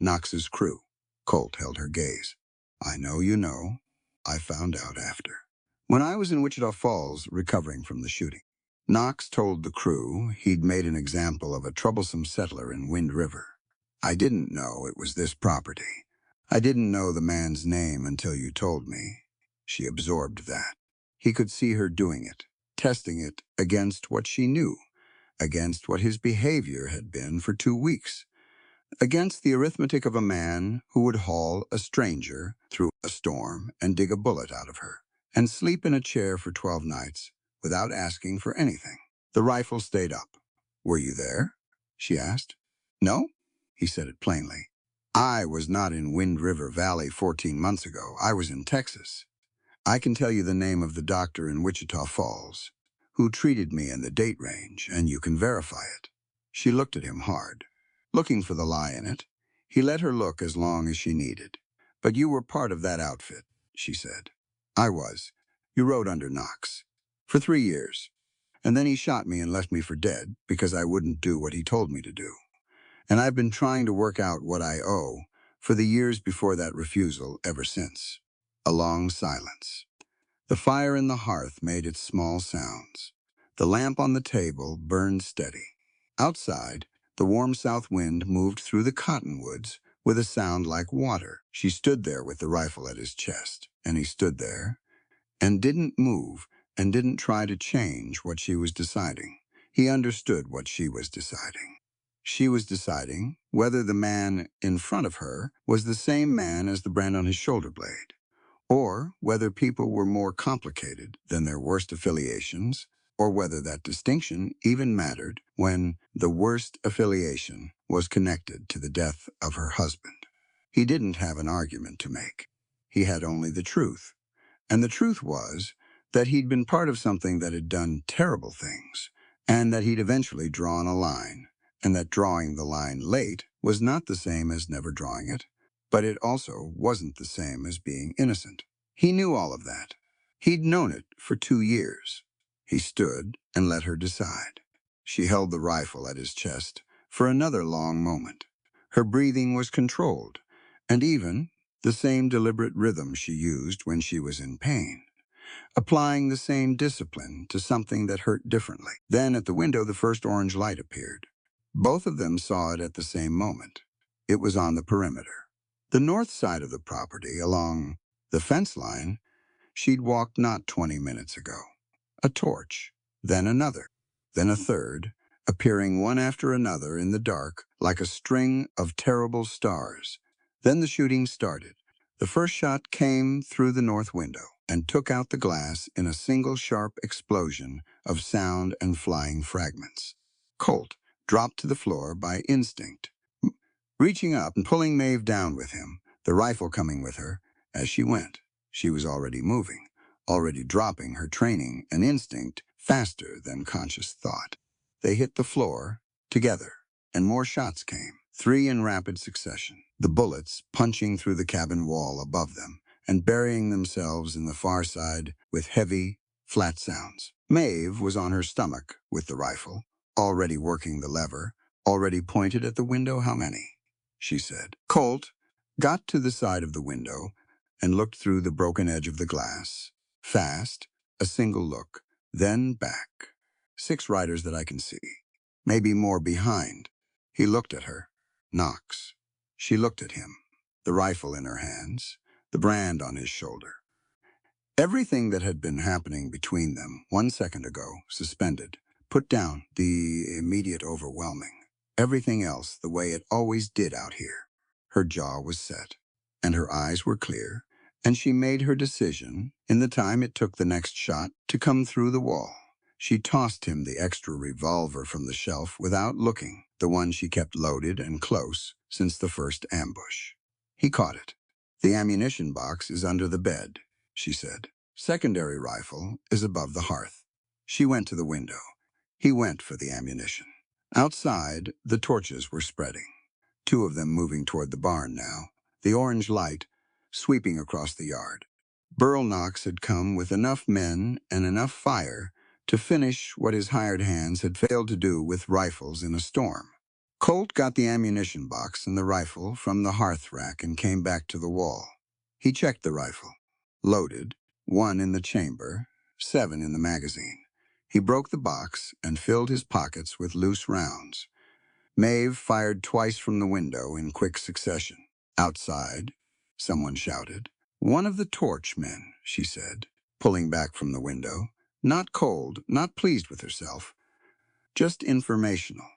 C: Knox's crew. Colt held her gaze. I know you know. I found out after. When I was in Wichita Falls recovering from the shooting, Knox told the crew he'd made an example of a troublesome settler in Wind River. I didn't know it was this property. I didn't know the man's name until you told me. She absorbed that. He could see her doing it, testing it against what she knew, against what his behavior had been for 2 weeks, against the arithmetic of a man who would haul a stranger through a storm and dig a bullet out of her, and sleep in a chair for 12 nights without asking for anything. The rifle stayed up. Were you there? She asked. No? He said it plainly. I was not in Wind River Valley 14 months ago. I was in Texas. I can tell you the name of the doctor in Wichita Falls who treated me in the date range, and you can verify it. She looked at him hard, looking for the lie in it. He let her look as long as she needed. But you were part of that outfit, she said. I was. You rode under Knox. For 3 years. And then he shot me and left me for dead because I wouldn't do what he told me to do. And I've been trying to work out what I owe for the years before that refusal ever since. A long silence. The fire in the hearth made its small sounds. The lamp on the table burned steady. Outside, the warm south wind moved through the cottonwoods with a sound like water. She stood there with the rifle at his chest, and he stood there and didn't move and didn't try to change what she was deciding. He understood what she was deciding. She was deciding whether the man in front of her was the same man as the brand on his shoulder blade, or whether people were more complicated than their worst affiliations, or whether that distinction even mattered when the worst affiliation was connected to the death of her husband. He didn't have an argument to make. He had only the truth. And the truth was that he'd been part of something that had done terrible things, and that he'd eventually drawn a line, and that drawing the line late was not the same as never drawing it, but it also wasn't the same as being innocent. He knew all of that. He'd known it for 2 years. He stood and let her decide. She held the rifle at his chest for another long moment. Her breathing was controlled, and even the same deliberate rhythm she used when she was in pain, applying the same discipline to something that hurt differently. Then at the window, the first orange light appeared. Both of them saw it at the same moment. It was on the perimeter. The north side of the property, along the fence line, she'd walked not 20 minutes ago. A torch, then another, then a third, appearing one after another in the dark like a string of terrible stars. Then the shooting started. The first shot came through the north window and took out the glass in a single sharp explosion of sound and flying fragments. Colt dropped to the floor by instinct, reaching up and pulling Maeve down with him, the rifle coming with her as she went. She was already moving, already dropping her training and instinct faster than conscious thought. They hit the floor together, and more shots came, 3 in rapid succession, the bullets punching through the cabin wall above them and burying themselves in the far side with heavy, flat sounds. Maeve was on her stomach with the rifle, already working the lever, already pointed at the window. "How many?" she said. Colt got to the side of the window and looked through the broken edge of the glass. Fast, a single look, then back. 6 riders that I can see. Maybe more behind. He looked at her. Knox. She looked at him, the rifle in her hands, the brand on his shoulder. Everything that had been happening between them 1 second ago, suspended, put down, the immediate overwhelming. Everything else the way it always did out here. Her jaw was set, and her eyes were clear, and she made her decision in the time it took the next shot to come through the wall. She tossed him the extra revolver from the shelf without looking, the one she kept loaded and close since the first ambush. He caught it. "The ammunition box is under the bed," she said. "Secondary rifle is above the hearth." She went to the window. He went for the ammunition. Outside, the torches were spreading, 2 of them moving toward the barn now, the orange light sweeping across the yard. Burl Knox had come with enough men and enough fire to finish what his hired hands had failed to do with rifles in a storm. Colt got the ammunition box and the rifle from the hearth rack and came back to the wall. He checked the rifle. Loaded, 1 in the chamber, 7 in the magazine. He broke the box and filled his pockets with loose rounds. Maeve fired twice from the window in quick succession. Outside, someone shouted. "One of the torch men," she said, pulling back from the window. Not cold, not pleased with herself, just informational,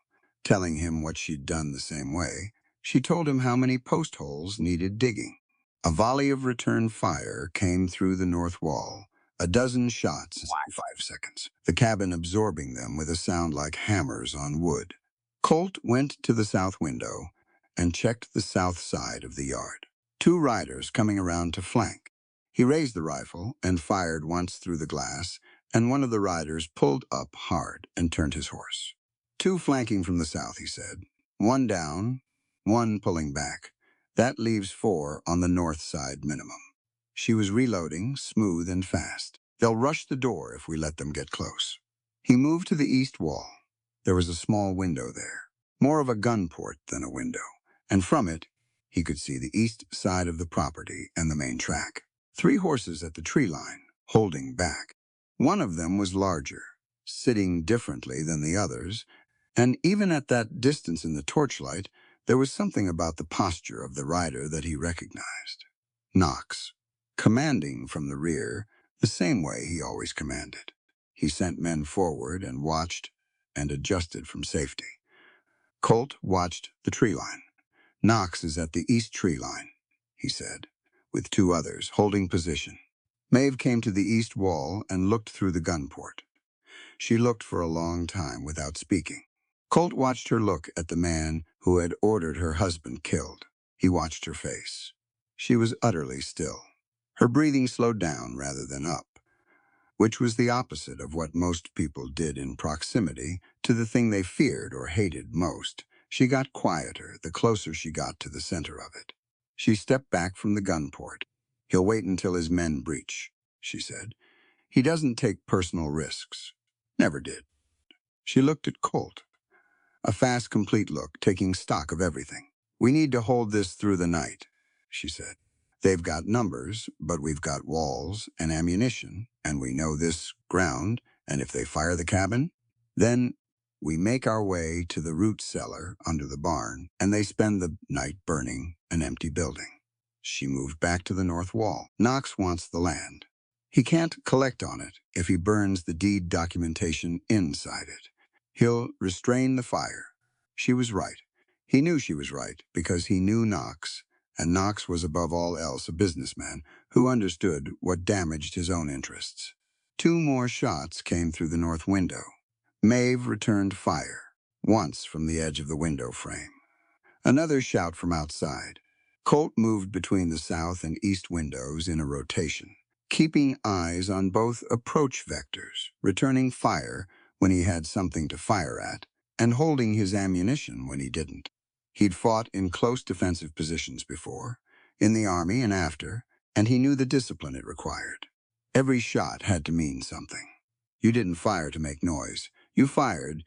C: telling him what she'd done the same way. She told him how many post holes needed digging. A volley of return fire came through the north wall, a dozen shots in 5 seconds, the cabin absorbing them with a sound like hammers on wood. Colt went to the south window and checked the south side of the yard. 2 riders coming around to flank. He raised the rifle and fired once through the glass, and one of the riders pulled up hard and turned his horse. 2 flanking from the south, he said. 1 down, 1 pulling back. That leaves 4 on the north side minimum. She was reloading, smooth and fast. "They'll rush the door if we let them get close." He moved to the east wall. There was a small window there, more of a gun port than a window, and from it, he could see the east side of the property and the main track. 3 horses at the tree line, holding back. One of them was larger, sitting differently than the others, and even at that distance in the torchlight, there was something about the posture of the rider that he recognized. Knox, commanding from the rear, the same way he always commanded. He sent men forward and watched and adjusted from safety. Colt watched the tree line. "Knox is at the east tree line," he said, with 2 others holding position. Maeve came to the east wall and looked through the gun port. She looked for a long time without speaking. Colt watched her look at the man who had ordered her husband killed. He watched her face. She was utterly still. Her breathing slowed down rather than up. which was the opposite of what most people did in proximity to the thing they feared or hated most. She got quieter the closer she got to the center of it. She stepped back from the gun port. "He'll wait until his men breach," she said. "He doesn't take personal risks. Never did." She looked at Colt. A fast, complete look, taking stock of everything. "We need to hold this through the night," she said. "They've got numbers, but we've got walls and ammunition, and we know this ground, and if they fire the cabin, then we make our way to the root cellar under the barn, and they spend the night burning an empty building." She moved back to the north wall. "Knox wants the land. He can't collect on it if he burns the deed documentation inside it. He'll restrain the fire." She was right. He knew she was right because he knew Knox, and Knox was above all else a businessman who understood what damaged his own interests. 2 more shots came through the north window. Maeve returned fire, once from the edge of the window frame. Another shout from outside. Colt moved between the south and east windows in a rotation, keeping eyes on both approach vectors, returning fire when he had something to fire at, and holding his ammunition when he didn't. He'd fought in close defensive positions before, in the army and after, and he knew the discipline it required. Every shot had to mean something. You didn't fire to make noise. You fired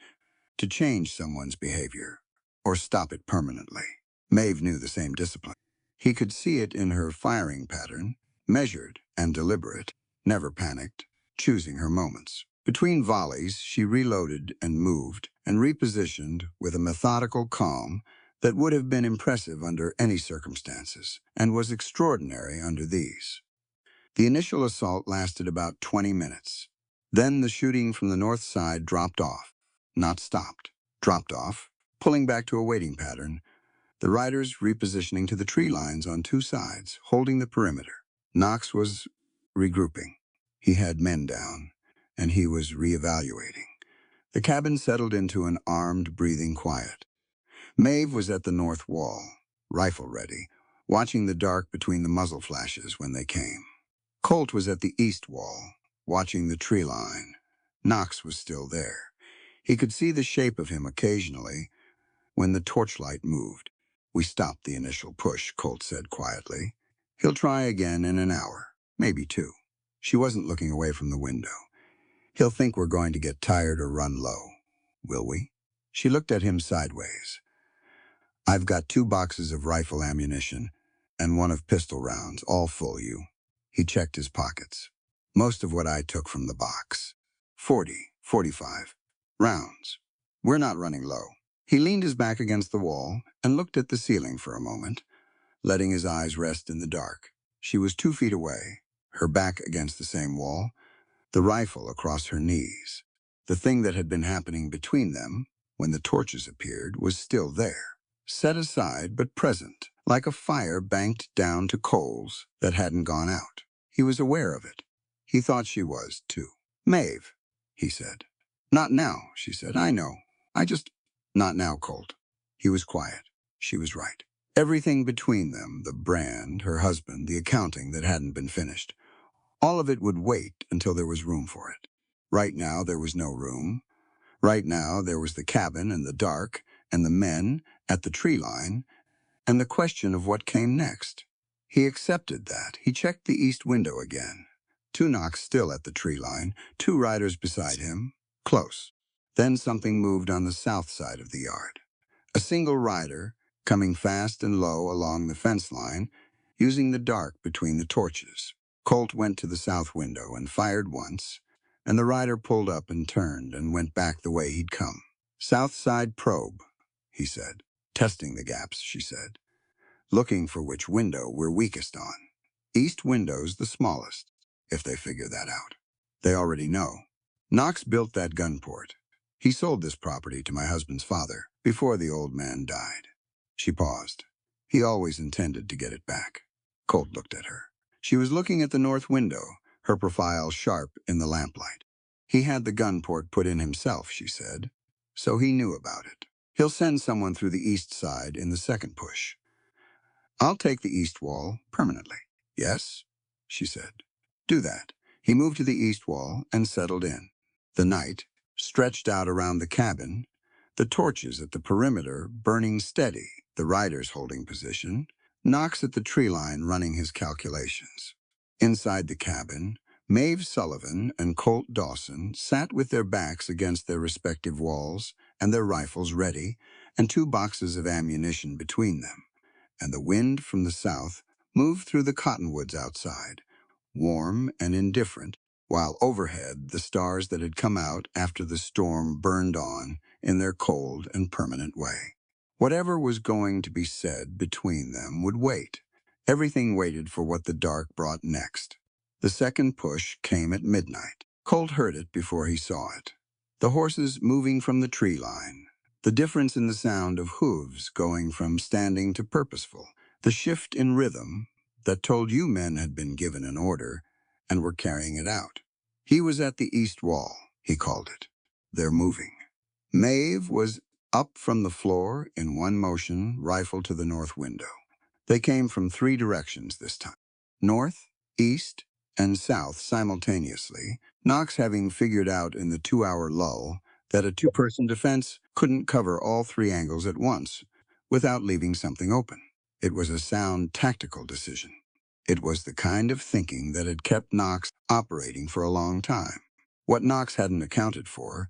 C: to change someone's behavior, or stop it permanently. Maeve knew the same discipline. He could see it in her firing pattern, measured and deliberate, never panicked, choosing her moments. Between volleys, she reloaded and moved and repositioned with a methodical calm that would have been impressive under any circumstances and was extraordinary under these. The initial assault lasted about 20 minutes. Then the shooting from the north side dropped off, not stopped, dropped off, pulling back to a waiting pattern, the riders repositioning to the tree lines on 2 sides, holding the perimeter. Knox was regrouping. He had men down, and he was reevaluating. The cabin settled into an armed, breathing quiet. Maeve was at the north wall, rifle ready, watching the dark between the muzzle flashes when they came. Colt was at the east wall, watching the tree line. Knox was still there. He could see the shape of him occasionally when the torchlight moved. "We stopped the initial push," Colt said quietly. "He'll try again in an hour, maybe 2. She wasn't looking away from the window. "He'll think we're going to get tired or run low. Will we?" She looked at him sideways. "I've got 2 boxes of rifle ammunition and 1 of pistol rounds, all full, you." He checked his pockets. "Most of what I took from the box. 45 rounds. We're not running low." He leaned his back against the wall and looked at the ceiling for a moment, letting his eyes rest in the dark. She was 2 feet away, her back against the same wall, the rifle across her knees. The thing that had been happening between them, when the torches appeared, was still there, set aside but present, like a fire banked down to coals that hadn't gone out. He was aware of it. He thought she was, too. "Maeve," he said. "Not now," she said. "I know. I just—" "Not now, Colt." He was quiet. She was right. Everything between them, the brand, her husband, the accounting that hadn't been finished, all of it would wait until there was room for it. Right now, there was no room. Right now, there was the cabin and the dark, and the men at the tree line, and the question of what came next. He accepted that. He checked the east window again. 2 knocks still at the tree line, 2 riders beside him, close. Then something moved on the south side of the yard. A single rider, coming fast and low along the fence line, using the dark between the torches. Colt went to the south window and fired once, and the rider pulled up and turned and went back the way he'd come. "South side probe," he said. "Testing the gaps," she said. "Looking for which window we're weakest on. East window's the smallest, if they figure that out. They already know. Knox built that gun port. He sold this property to my husband's father before the old man died." She paused. "He always intended to get it back." Colt looked at her. She was looking at the north window, her profile sharp in the lamplight. "He had the gun port put in himself," she said, "so he knew about it. He'll send someone through the east side in the second push. I'll take the east wall permanently." "Yes," she said. "Do that. He moved to the east wall and settled in. The night stretched out around the cabin, the torches at the perimeter burning steady, the riders holding position, Knox at the tree line running his calculations. Inside the cabin, Maeve Sullivan and Colt Dawson sat with their backs against their respective walls and their rifles ready, and 2 boxes of ammunition between them. And the wind from the south moved through the cottonwoods outside, warm and indifferent, while overhead the stars that had come out after the storm burned on in their cold and permanent way. Whatever was going to be said between them would wait. Everything waited for what the dark brought next. The second push came at midnight. Colt heard it before he saw it. The horses moving from the tree line, the difference in the sound of hooves going from standing to purposeful, the shift in rhythm that told you men had been given an order and were carrying it out. He was at the east wall, he called it. They're moving. Maeve was up from the floor in one motion, rifle to the north window. They came from 3 directions this time. North, east, and south simultaneously, Knox having figured out in the 2-hour lull that a 2-person defense couldn't cover all 3 angles at once without leaving something open. It was a sound tactical decision. It was the kind of thinking that had kept Knox operating for a long time. What Knox hadn't accounted for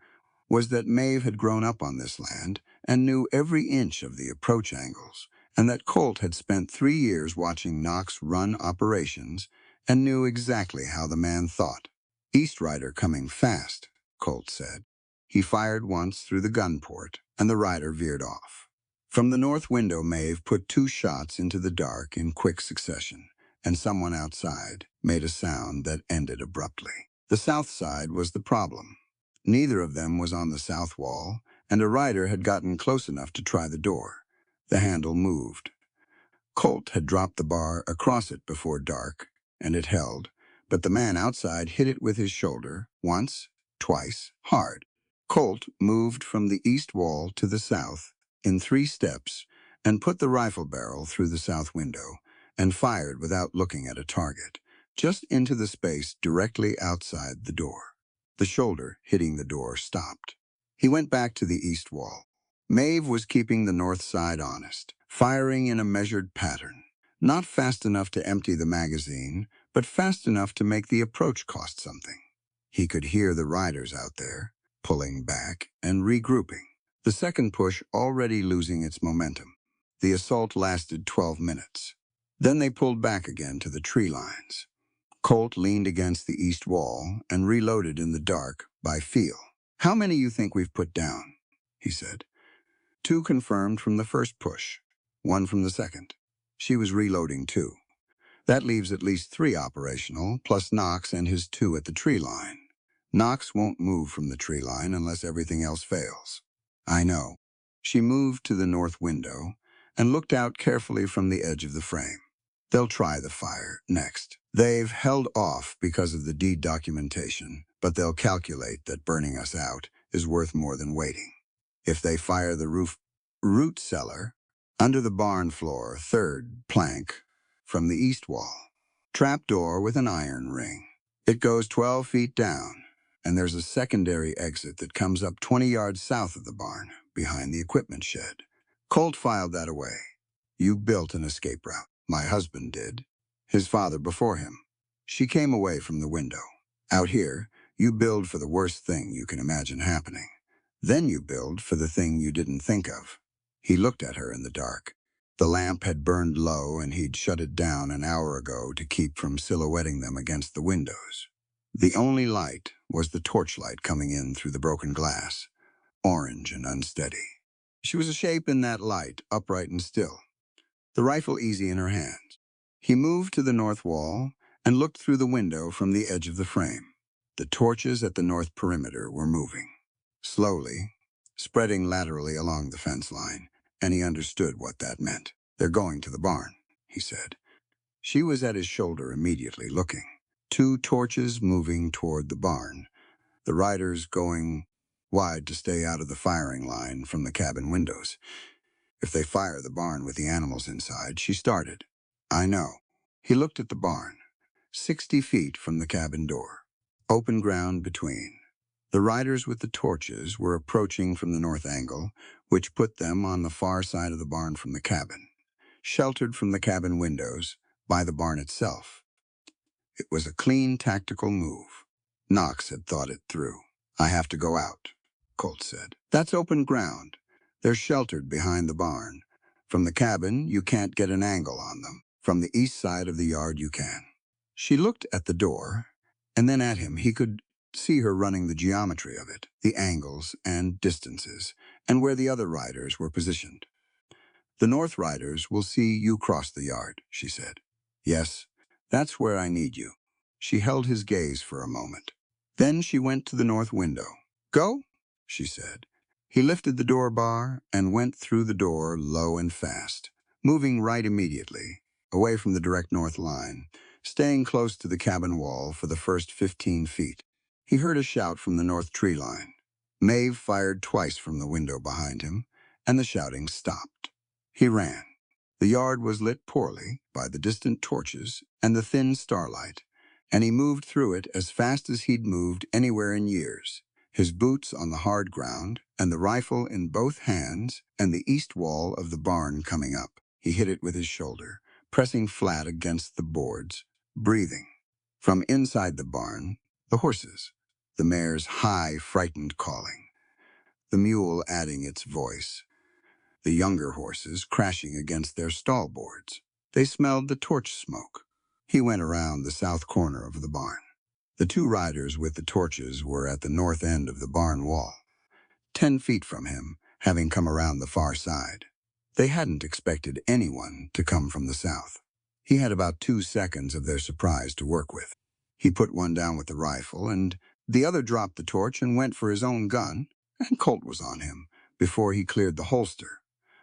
C: was that Maeve had grown up on this land and knew every inch of the approach angles, and that Colt had spent 3 years watching Knox run operations and knew exactly how the man thought. "East rider coming fast," Colt said. He fired once through the gun port, and the rider veered off. From the north window, Maeve put 2 shots into the dark in quick succession, and someone outside made a sound that ended abruptly. The south side was the problem. Neither of them was on the south wall, and a rider had gotten close enough to try the door. The handle moved. Colt had dropped the bar across it before dark, and it held, but the man outside hit it with his shoulder, once, twice, hard. Colt moved from the east wall to the south in 3 steps and put the rifle barrel through the south window and fired without looking at a target, just into the space directly outside the door. The shoulder hitting the door stopped. He went back to the east wall. Maeve was keeping the north side honest, firing in a measured pattern. Not fast enough to empty the magazine, but fast enough to make the approach cost something. He could hear the riders out there, pulling back and regrouping. The second push already losing its momentum. The assault lasted 12 minutes. Then they pulled back again to the tree lines. Colt leaned against the east wall and reloaded in the dark by feel. "How many you think we've put down?" he said. 2 confirmed from the first push, 1 from the second. She was reloading too. That leaves at least 3 operational, plus Knox and his 2 at the tree line. Knox won't move from the tree line unless everything else fails. "I know." She moved to the north window and looked out carefully from the edge of the frame. "They'll try the fire next. They've held off because of the deed documentation, but they'll calculate that burning us out is worth more than waiting. If they fire the root cellar, under the barn floor, 3rd plank, from the east wall. Trap door with an iron ring. It goes 12 feet down, and there's a secondary exit that comes up 20 yards south of the barn, behind the equipment shed." Colt filed that away. "You built an escape route. My husband did. His father before him. She came away from the window. Out here, you build for the worst thing you can imagine happening. Then you build for the thing you didn't think of." He looked at her in the dark. The lamp had burned low, and he'd shut it down an hour ago to keep from silhouetting them against the windows. The only light was the torchlight coming in through the broken glass, orange and unsteady. She was a shape in that light, upright and still, the rifle easy in her hands. He moved to the north wall and looked through the window from the edge of the frame. The torches at the north perimeter were moving, slowly, spreading laterally along the fence line, and he understood what that meant. "They're going to the barn," he said. She was at his shoulder immediately, looking. 2 torches moving toward the barn, the riders going wide to stay out of the firing line from the cabin windows. "If they fire the barn with the animals inside," she started. "I know." He looked at the barn, 60 feet from the cabin door. Open ground between. The riders with the torches were approaching from the north angle, which put them on the far side of the barn from the cabin, sheltered from the cabin windows by the barn itself. It was a clean, tactical move. Knox had thought it through. "I have to go out," Colt said. "That's open ground. They're sheltered behind the barn. From the cabin, you can't get an angle on them. From the east side of the yard, you can." She looked at the door, and then at him. He could see her running the geometry of it, the angles and distances, and where the other riders were positioned. "The north riders will see you cross the yard," she said. "Yes, that's where I need you." She held his gaze for a moment. Then she went to the north window. "Go," she said. He lifted the door bar and went through the door low and fast, moving right immediately, away from the direct north line, staying close to the cabin wall for the first 15 feet. He heard a shout from the north tree line. Maeve fired twice from the window behind him, and the shouting stopped. He ran. The yard was lit poorly by the distant torches and the thin starlight, and he moved through it as fast as he'd moved anywhere in years, his boots on the hard ground and the rifle in both hands and the east wall of the barn coming up. He hit it with his shoulder, pressing flat against the boards, breathing. From inside the barn, the horses, the mare's high, frightened calling, the mule adding its voice, the younger horses crashing against their stall boards. They smelled the torch smoke. He went around the south corner of the barn. The two riders with the torches were at the north end of the barn wall, 10 feet from him, having come around the far side. They hadn't expected anyone to come from the south. He had about 2 seconds of their surprise to work with. He put one down with the rifle, and the other dropped the torch and went for his own gun, and Colt was on him before he cleared the holster.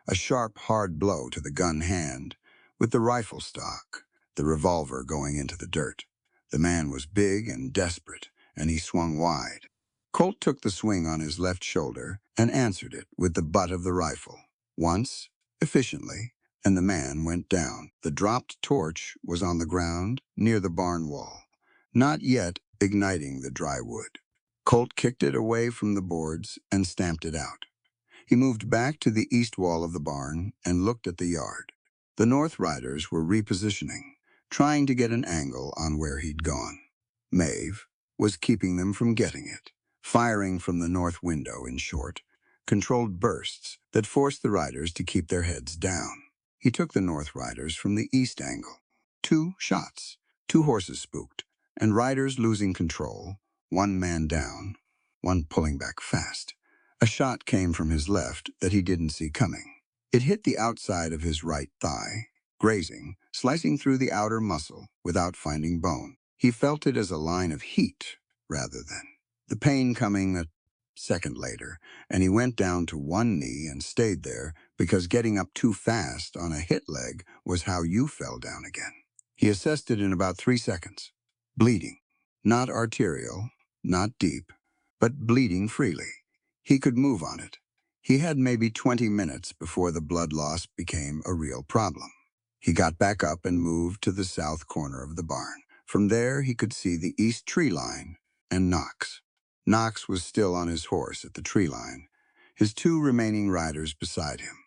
C: A sharp, hard blow to the gun hand, with the rifle stock, the revolver going into the dirt. The man was big and desperate, and he swung wide. Colt took the swing on his left shoulder and answered it with the butt of the rifle. Once, efficiently, and the man went down. The dropped torch was on the ground near the barn wall, not yet igniting the dry wood. Colt kicked it away from the boards and stamped it out. He moved back to the east wall of the barn and looked at the yard. The north riders were repositioning, trying to get an angle on where he'd gone. Maeve was keeping them from getting it, firing from the north window, in short, controlled bursts that forced the riders to keep their heads down. He took the north riders from the east angle. 2 shots, 2 horses spooked, and riders losing control, 1 man down, 1 pulling back fast. A shot came from his left that he didn't see coming. It hit the outside of his right thigh, grazing, slicing through the outer muscle without finding bone. He felt it as a line of heat rather than the pain coming a second later, and he went down to one knee and stayed there because getting up too fast on a hit leg was how you fell down again. He assessed it in about 3 seconds. Bleeding. Not arterial, not deep, but bleeding freely. He could move on it. He had maybe 20 minutes before the blood loss became a real problem. He got back up and moved to the south corner of the barn. From there, he could see the east tree line and Knox. Knox was still on his horse at the tree line, his 2 remaining riders beside him.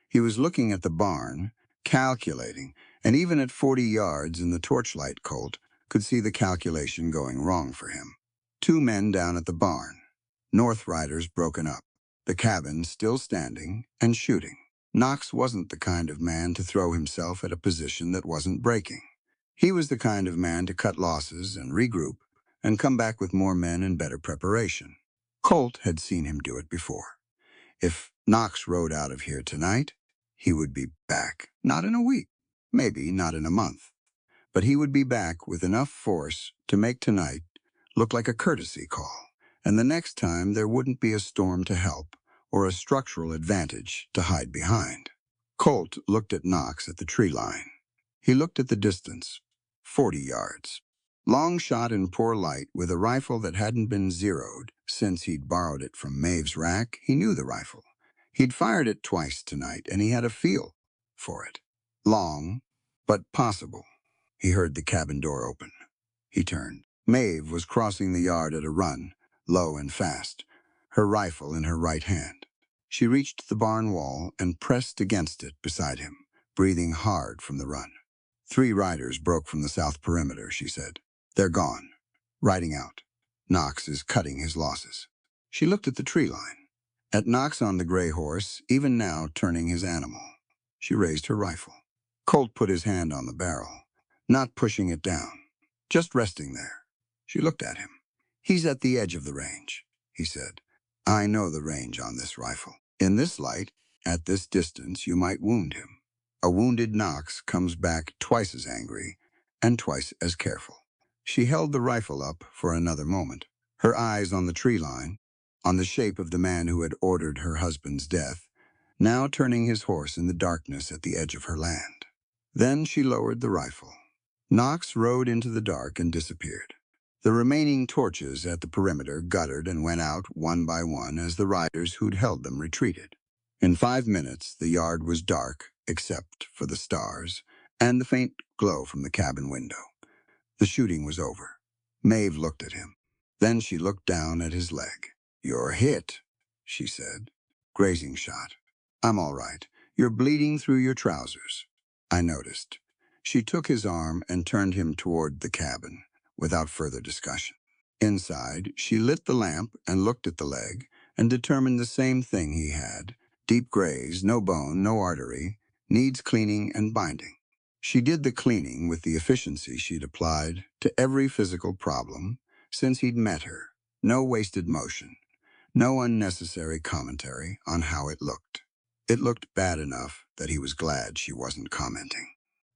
C: He was looking at the barn, calculating, and even at 40 yards in the torchlight, Colt could see the calculation going wrong for him. 2 men down at the barn. North riders broken up, the cabin still standing and shooting. Knox wasn't the kind of man to throw himself at a position that wasn't breaking. He was the kind of man to cut losses and regroup and come back with more men and better preparation. Colt had seen him do it before. If Knox rode out of here tonight, he would be back, not in a week, maybe not in a month, but he would be back with enough force to make tonight look like a courtesy call. And the next time there wouldn't be a storm to help or a structural advantage to hide behind. Colt looked at Knox at the tree line. He looked at the distance, 40 yards. Long shot in poor light with a rifle that hadn't been zeroed since he'd borrowed it from Maeve's rack. He knew the rifle. He'd fired it twice tonight, and he had a feel for it. Long, but possible. He heard the cabin door open. He turned. Maeve was crossing the yard at a run, low and fast, her rifle in her right hand. She reached the barn wall and pressed against it beside him, breathing hard from the run. 3 riders broke from the south perimeter, she said. They're gone. Riding out. Knox is cutting his losses. She looked at the tree line. At Knox on the gray horse, even now turning his animal. She raised her rifle. Colt put his hand on the barrel, not pushing it down, just resting there. She looked at him. He's at the edge of the range, he said. I know the range on this rifle. In this light, at this distance, you might wound him. A wounded Knox comes back twice as angry and twice as careful. She held the rifle up for another moment, her eyes on the tree line, on the shape of the man who had ordered her husband's death, now turning his horse in the darkness at the edge of her land. Then she lowered the rifle. Knox rode into the dark and disappeared. The remaining torches at the perimeter guttered and went out one by one as the riders who'd held them retreated. In 5 minutes, the yard was dark, except for the stars and the faint glow from the cabin window. The shooting was over. Maeve looked at him. Then she looked down at his leg. You're hit, she said. Grazing shot. I'm all right. You're bleeding through your trousers. I noticed. She took his arm and turned him toward the cabin, without further discussion. Inside, she lit the lamp and looked at the leg and determined the same thing he had. Deep graze, no bone, no artery, needs cleaning and binding. She did the cleaning with the efficiency she'd applied to every physical problem since he'd met her. No wasted motion, no unnecessary commentary on how it looked. It looked bad enough that he was glad she wasn't commenting.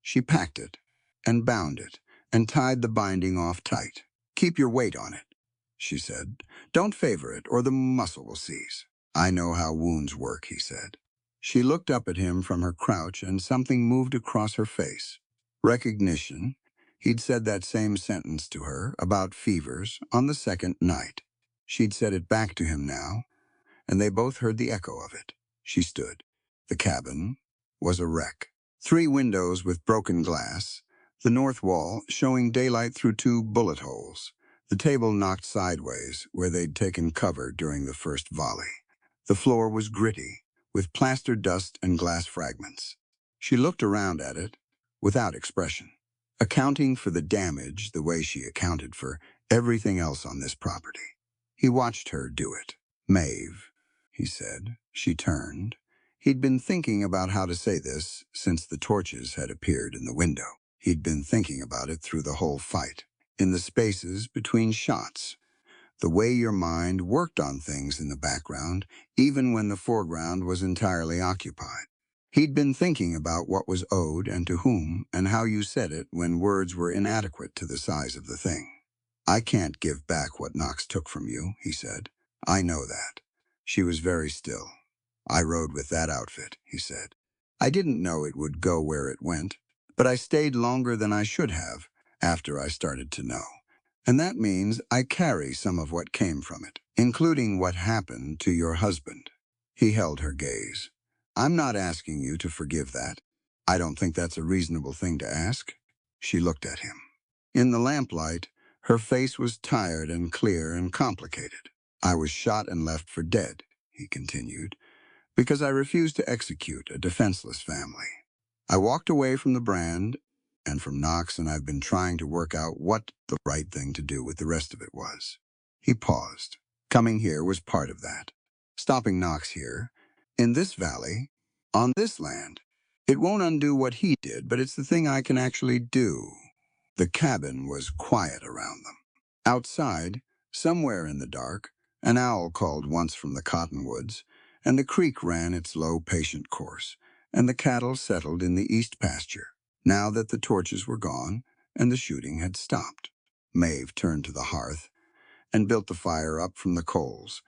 C: She packed it and bound it and tied the binding off tight. Keep your weight on it, she said. Don't favor it or the muscle will seize. I know how wounds work, he said. She looked up at him from her crouch and something moved across her face. Recognition. He'd said that same sentence to her about fevers on the second night. She'd said it back to him now, and they both heard the echo of it. She stood. The cabin was a wreck. 3 windows with broken glass, the north wall showing daylight through 2 bullet holes, the table knocked sideways where they'd taken cover during the first volley. The floor was gritty, with plaster dust and glass fragments. She looked around at it without expression, accounting for the damage the way she accounted for everything else on this property. He watched her do it. Maeve, he said. She turned. He'd been thinking about how to say this since the torches had appeared in the window. He'd been thinking about it through the whole fight, in the spaces between shots, the way your mind worked on things in the background, even when the foreground was entirely occupied. He'd been thinking about what was owed and to whom, and how you said it when words were inadequate to the size of the thing. I can't give back what Knox took from you, he said. I know that. She was very still. I rode with that outfit, he said. I didn't know it would go where it went, but I stayed longer than I should have after I started to know. And that means I carry some of what came from it, including what happened to your husband. He held her gaze. I'm not asking you to forgive that. I don't think that's a reasonable thing to ask. She looked at him. In the lamplight, her face was tired and clear and complicated. I was shot and left for dead, he continued, because I refused to execute a defenseless family. I walked away from the brand and from Knox, and I've been trying to work out what the right thing to do with the rest of it was. He paused. Coming here was part of that. Stopping Knox here, in this valley, on this land. It won't undo what he did, but it's the thing I can actually do. The cabin was quiet around them. Outside, somewhere in the dark, an owl called once from the cottonwoods, and the creek ran its low, patient course, and the cattle settled in the east pasture, now that the torches were gone and the shooting had stopped. Maeve turned to the hearth and built the fire up from the coals.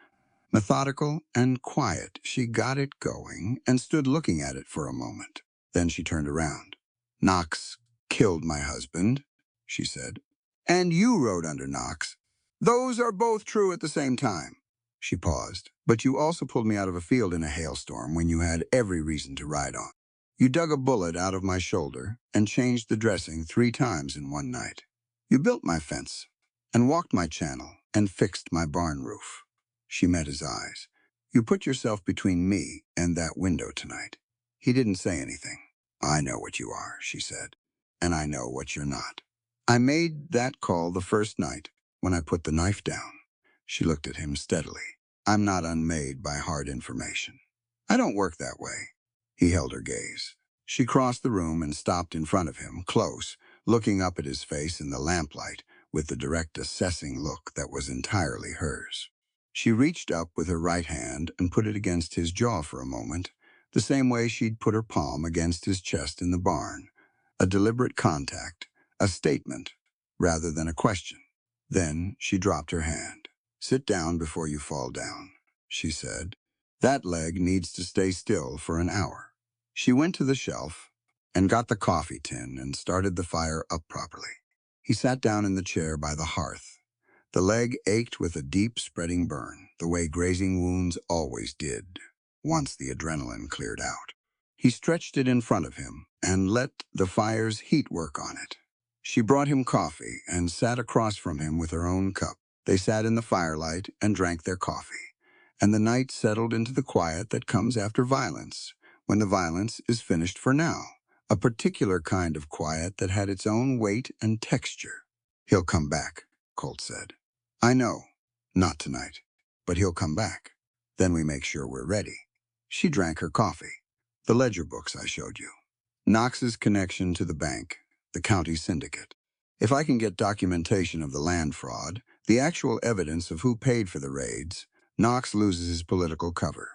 C: Methodical and quiet, she got it going and stood looking at it for a moment. Then she turned around. Knox killed my husband, she said. And you rode under Knox. Those are both true at the same time. She paused. But you also pulled me out of a field in a hailstorm when you had every reason to ride on. You dug a bullet out of my shoulder and changed the dressing 3 times in one night. You built my fence. and walked my channel and fixed my barn roof. She met his eyes. You put yourself between me and that window tonight. He didn't say anything. I know what you are, she said, and I know what you're not. I made that call the first night when I put the knife down. She looked at him steadily. I'm not unmade by hard information. I don't work that way. He held her gaze. She crossed the room and stopped in front of him, close, looking up at his face in the lamplight with the direct assessing look that was entirely hers. She reached up with her right hand and put it against his jaw for a moment, the same way she'd put her palm against his chest in the barn. A deliberate contact, a statement, rather than a question. Then she dropped her hand. Sit down before you fall down, she said. That leg needs to stay still for an hour. She went to the shelf and got the coffee tin and started the fire up properly. He sat down in the chair by the hearth. The leg ached with a deep spreading burn, the way grazing wounds always did, once the adrenaline cleared out. He stretched it in front of him and let the fire's heat work on it. She brought him coffee and sat across from him with her own cup. They sat in the firelight and drank their coffee, and the night settled into the quiet that comes after violence, when the violence is finished for now, a particular kind of quiet that had its own weight and texture. He'll come back, Colt said. I know, not tonight, but he'll come back. Then we make sure we're ready. She drank her coffee. The ledger books I showed you. Knox's connection to the bank, the county syndicate. If I can get documentation of the land fraud, the actual evidence of who paid for the raids, Knox loses his political cover.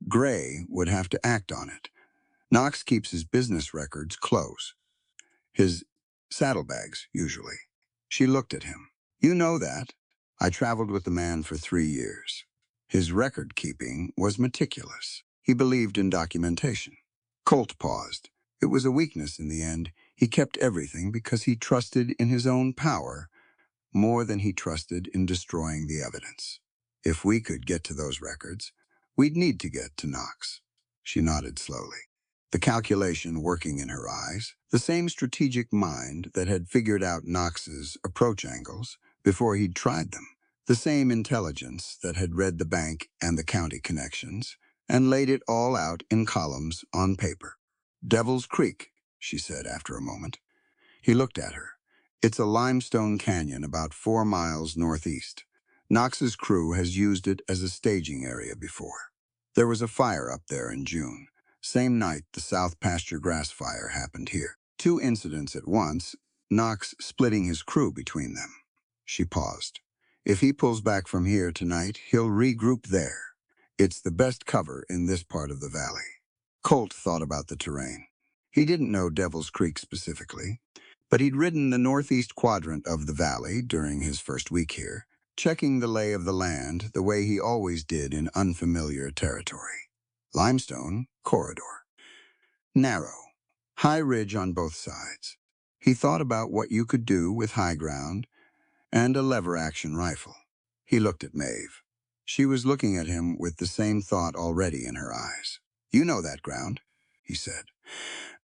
C: Gray would have to act on it. Knox keeps his business records close. His saddlebags, usually. She looked at him. You know that. I traveled with the man for 3 years. His record-keeping was meticulous. He believed in documentation. Colt paused. It was a weakness in the end. He kept everything because he trusted in his own power more than he trusted in destroying the evidence. If we could get to those records, we'd need to get to Knox. She nodded slowly. The calculation working in her eyes, the same strategic mind that had figured out Knox's approach angles before he'd tried them, the same intelligence that had read the bank and the county connections and laid it all out in columns on paper. Devil's Creek, she said after a moment. He looked at her. It's a limestone canyon about 4 miles northeast. Knox's crew has used it as a staging area before. There was a fire up there in June. Same night the South Pasture Grass fire happened here. 2 incidents at once, Knox splitting his crew between them. She paused. If he pulls back from here tonight, he'll regroup there. It's the best cover in this part of the valley. Colt thought about the terrain. He didn't know Devil's Creek specifically, but he'd ridden the northeast quadrant of the valley during his first week here, checking the lay of the land the way he always did in unfamiliar territory. Limestone corridor. Narrow. High ridge on both sides. He thought about what you could do with high ground and a lever-action rifle. He looked at Maeve. She was looking at him with the same thought already in her eyes. You know that ground, he said.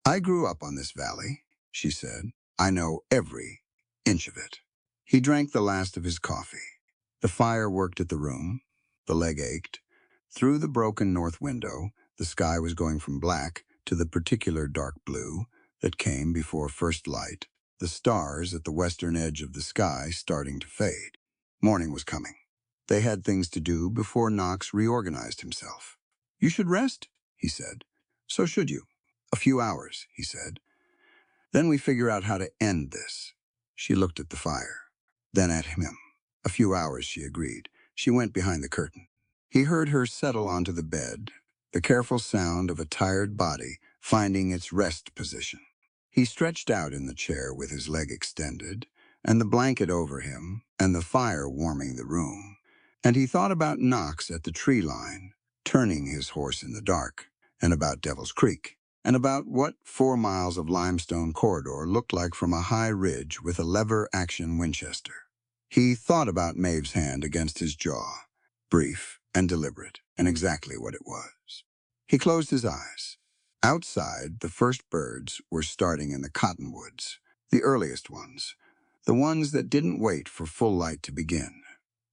C: I grew up on this valley, she said. I know every inch of it. He drank the last of his coffee. The fire worked at the room. The leg ached. Through the broken north window, the sky was going from black to the particular dark blue that came before first light, the stars at the western edge of the sky starting to fade. Morning was coming. They had things to do before Knox reorganized himself. You should rest, he said. So should you. A few hours, he said. Then we figure out how to end this. She looked at the fire, then at him. A few hours, she agreed. She went behind the curtain. He heard her settle onto the bed, the careful sound of a tired body finding its rest position. He stretched out in the chair with his leg extended, and the blanket over him, and the fire warming the room. And he thought about Knox at the tree line, turning his horse in the dark, and about Devil's Creek, and about what 4 miles of limestone corridor looked like from a high ridge with a lever-action Winchester. He thought about Maeve's hand against his jaw, brief and deliberate, and exactly what it was. He closed his eyes. Outside, the first birds were starting in the cottonwoods, the earliest ones, the ones that didn't wait for full light to begin.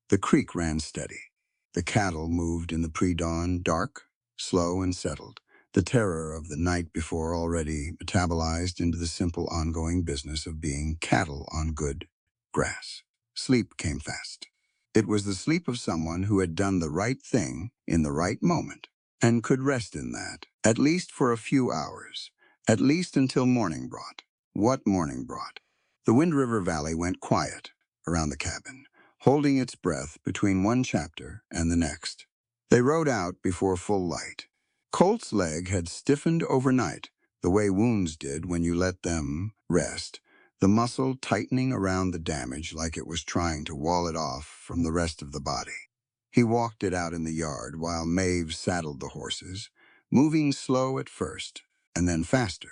C: The creek ran steady. The cattle moved in the pre-dawn dark, slow and settled, the terror of the night before already metabolized into the simple ongoing business of being cattle on good grass. Sleep came fast. It was the sleep of someone who had done the right thing in the right moment and could rest in that, at least for a few hours, at least until morning brought. What morning brought? The Wind River Valley went quiet around the cabin, holding its breath between one chapter and the next. They rode out before full light. Colt's leg had stiffened overnight, the way wounds did when you let them rest, the muscle tightening around the damage like it was trying to wall it off from the rest of the body. He walked it out in the yard while Maeve saddled the horses, moving slow at first and then faster.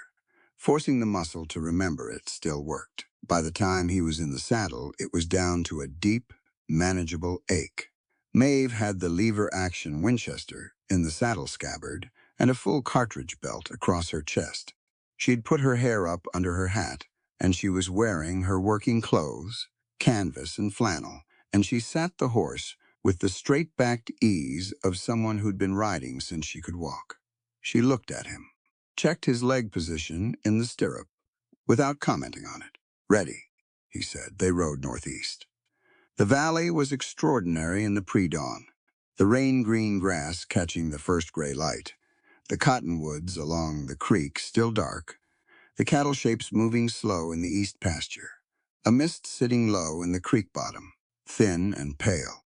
C: Forcing the muscle to remember it still worked. By the time he was in the saddle, it was down to a deep, manageable ache. Maeve had the lever-action Winchester in the saddle scabbard and a full cartridge belt across her chest. She'd put her hair up under her hat, and she was wearing her working clothes, canvas and flannel, and she sat the horse with the straight-backed ease of someone who'd been riding since she could walk. She looked at him, checked his leg position in the stirrup, without commenting on it. "Ready," he said. They rode northeast. The valley was extraordinary in the pre-dawn, the rain-green grass catching the first gray light, the cottonwoods along the creek still dark, the cattle shapes moving slow in the east pasture, a mist sitting low in the creek bottom, thin and pale.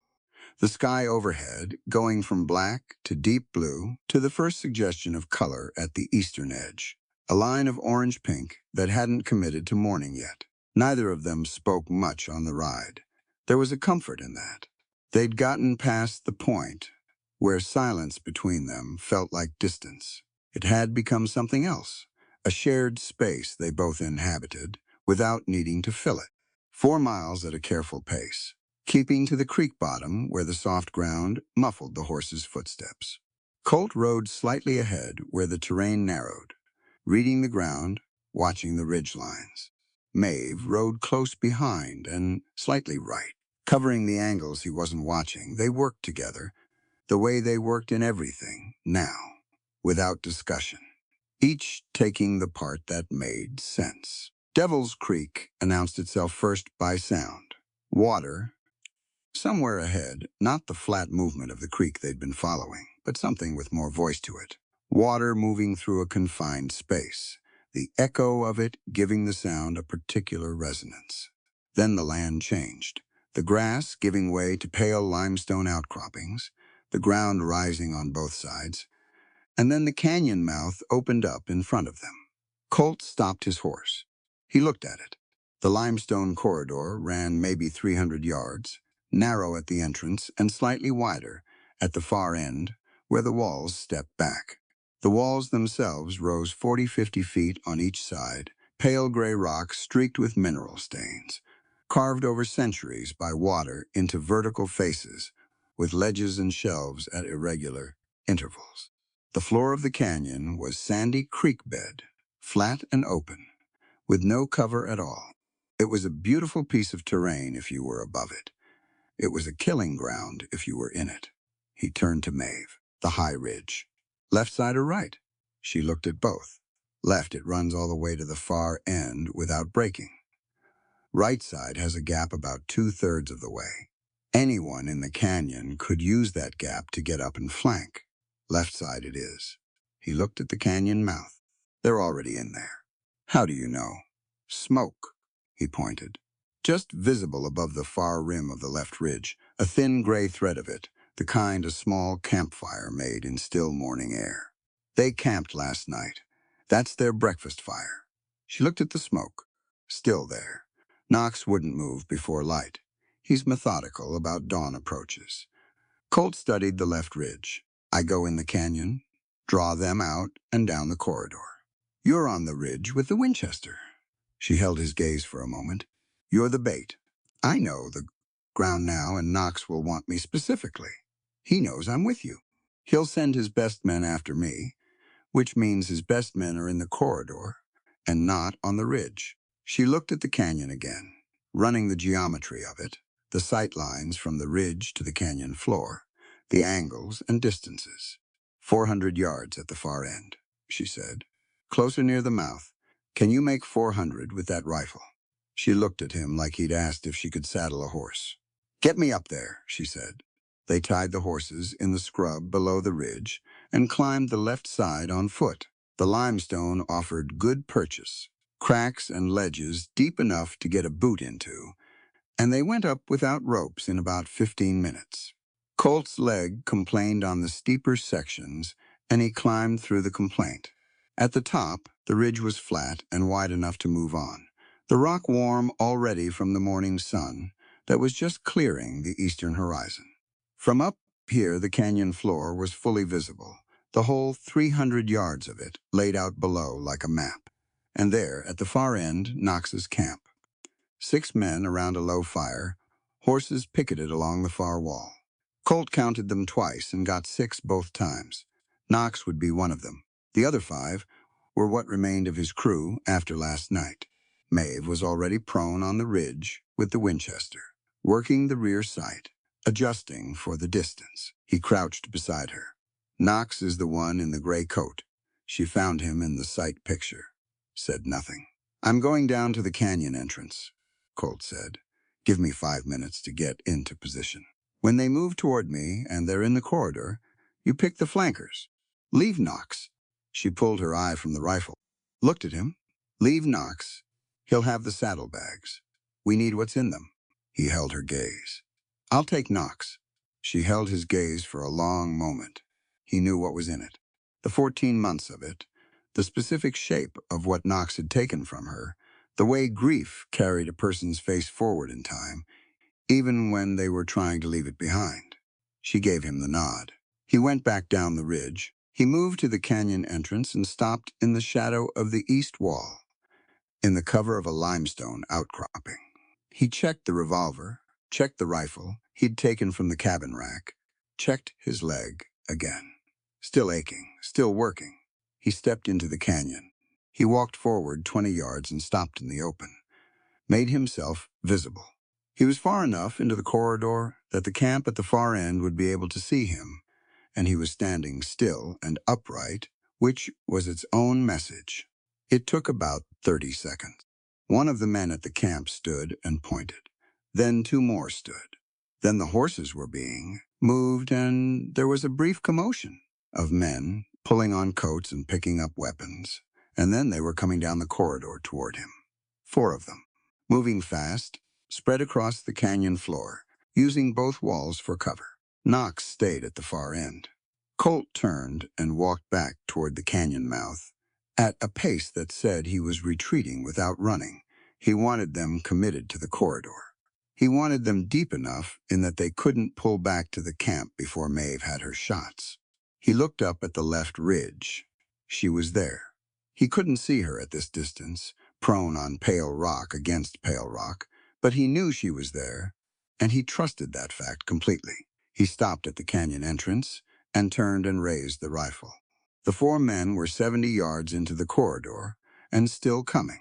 C: The sky overhead going from black to deep blue to the first suggestion of color at the eastern edge, a line of orange-pink that hadn't committed to morning yet. Neither of them spoke much on the ride. There was a comfort in that. They'd gotten past the point where silence between them felt like distance. It had become something else, a shared space they both inhabited without needing to fill it. 4 miles at a careful pace, keeping to the creek bottom where the soft ground muffled the horse's footsteps. Colt rode slightly ahead where the terrain narrowed, reading the ground, watching the ridge lines. Maeve rode close behind and slightly right, covering the angles he wasn't watching. They worked together, the way they worked in everything, now, without discussion, each taking the part that made sense. Devil's Creek announced itself first by sound. Water, somewhere ahead, not the flat movement of the creek they'd been following, but something with more voice to it. Water moving through a confined space, the echo of it giving the sound a particular resonance. Then the land changed, the grass giving way to pale limestone outcroppings, the ground rising on both sides, and then the canyon mouth opened up in front of them. Colt stopped his horse. He looked at it. The limestone corridor ran maybe 300 yards, narrow at the entrance and slightly wider at the far end where the walls stepped back. The walls themselves rose 40-50 feet on each side, pale gray rock streaked with mineral stains, carved over centuries by water into vertical faces, with ledges and shelves at irregular intervals. The floor of the canyon was sandy creek bed, flat and open, with no cover at all. It was a beautiful piece of terrain if you were above it. It was a killing ground if you were in it. He turned to Maeve. "The high ridge. Left side or right?" She looked at both. "Left, it runs all the way to the far end without breaking. Right side has a gap about 2/3 of the way. Anyone in the canyon could use that gap to get up and flank. Left side it is." He looked at the canyon mouth. "They're already in there." "How do you know?" "Smoke," he pointed. Just visible above the far rim of the left ridge, a thin gray thread of it, the kind a small campfire made in still morning air. "They camped last night. That's their breakfast fire." She looked at the smoke. Still there. Knox wouldn't move before light. He's methodical about dawn approaches. Colt studied the left ridge. "I go in the canyon, draw them out, and down the corridor. You're on the ridge with the Winchester." She held his gaze for a moment. "You're the bait. I know the ground now, and Knox will want me specifically. He knows I'm with you. He'll send his best men after me, which means his best men are in the corridor and not on the ridge." She looked at the canyon again. running the geometry of it, the sight lines from the ridge to the canyon floor, the angles and distances. 400 yards at the far end, she said. Closer near the mouth. Can you make 400 with that rifle? She looked at him like he'd asked if she could saddle a horse. Get me up there, she said. They tied the horses in the scrub below the ridge and climbed the left side on foot. The limestone offered good purchase, cracks and ledges deep enough to get a boot into, and they went up without ropes in about 15 minutes. Colt's leg complained on the steeper sections, and he climbed through the complaint. At the top, the ridge was flat and wide enough to move on, the rock warm already from the morning sun that was just clearing the eastern horizon. From up here, the canyon floor was fully visible, the whole 300 yards of it laid out below like a map. And there, at the far end, Knox's camp. 6 men around a low fire, horses picketed along the far wall. Colt counted them twice and got 6 both times. Knox would be one of them. The other 5 were what remained of his crew after last night. Maeve was already prone on the ridge with the Winchester, working the rear sight, adjusting for the distance. He crouched beside her. Knox is the one in the gray coat. She found him in the sight picture. Said nothing. I'm going down to the canyon entrance, Colt said. Give me 5 minutes to get into position. When they move toward me and they're in the corridor, you pick the flankers. Leave Knox. She pulled her eye from the rifle. Looked at him. Leave Knox. He'll have the saddlebags. We need what's in them. He held her gaze. I'll take Knox. She held his gaze for a long moment. He knew what was in it. The 14 months of it, the specific shape of what Knox had taken from her, the way grief carried a person's face forward in time, even when they were trying to leave it behind. She gave him the nod. He went back down the ridge. He moved to the canyon entrance and stopped in the shadow of the east wall, in the cover of a limestone outcropping. He checked the revolver, checked the rifle he'd taken from the cabin rack, checked his leg again. Still aching, still working. He stepped into the canyon. He walked forward 20 yards and stopped in the open, made himself visible. He was far enough into the corridor that the camp at the far end would be able to see him, and he was standing still and upright, which was its own message. It took about 30 seconds. One of the men at the camp stood and pointed. Then 2 more stood. Then the horses were being moved, and there was a brief commotion of men pulling on coats and picking up weapons, and then they were coming down the corridor toward him. 4 of them, moving fast, spread across the canyon floor, using both walls for cover. Knox stayed at the far end. Colt turned and walked back toward the canyon mouth, at a pace that said he was retreating without running. He wanted them committed to the corridor. He wanted them deep enough in that they couldn't pull back to the camp before Maeve had her shots. He looked up at the left ridge. She was there. He couldn't see her at this distance, prone on pale rock against pale rock, but he knew she was there, and he trusted that fact completely. He stopped at the canyon entrance and turned and raised the rifle. The 4 men were 70 yards into the corridor and still coming.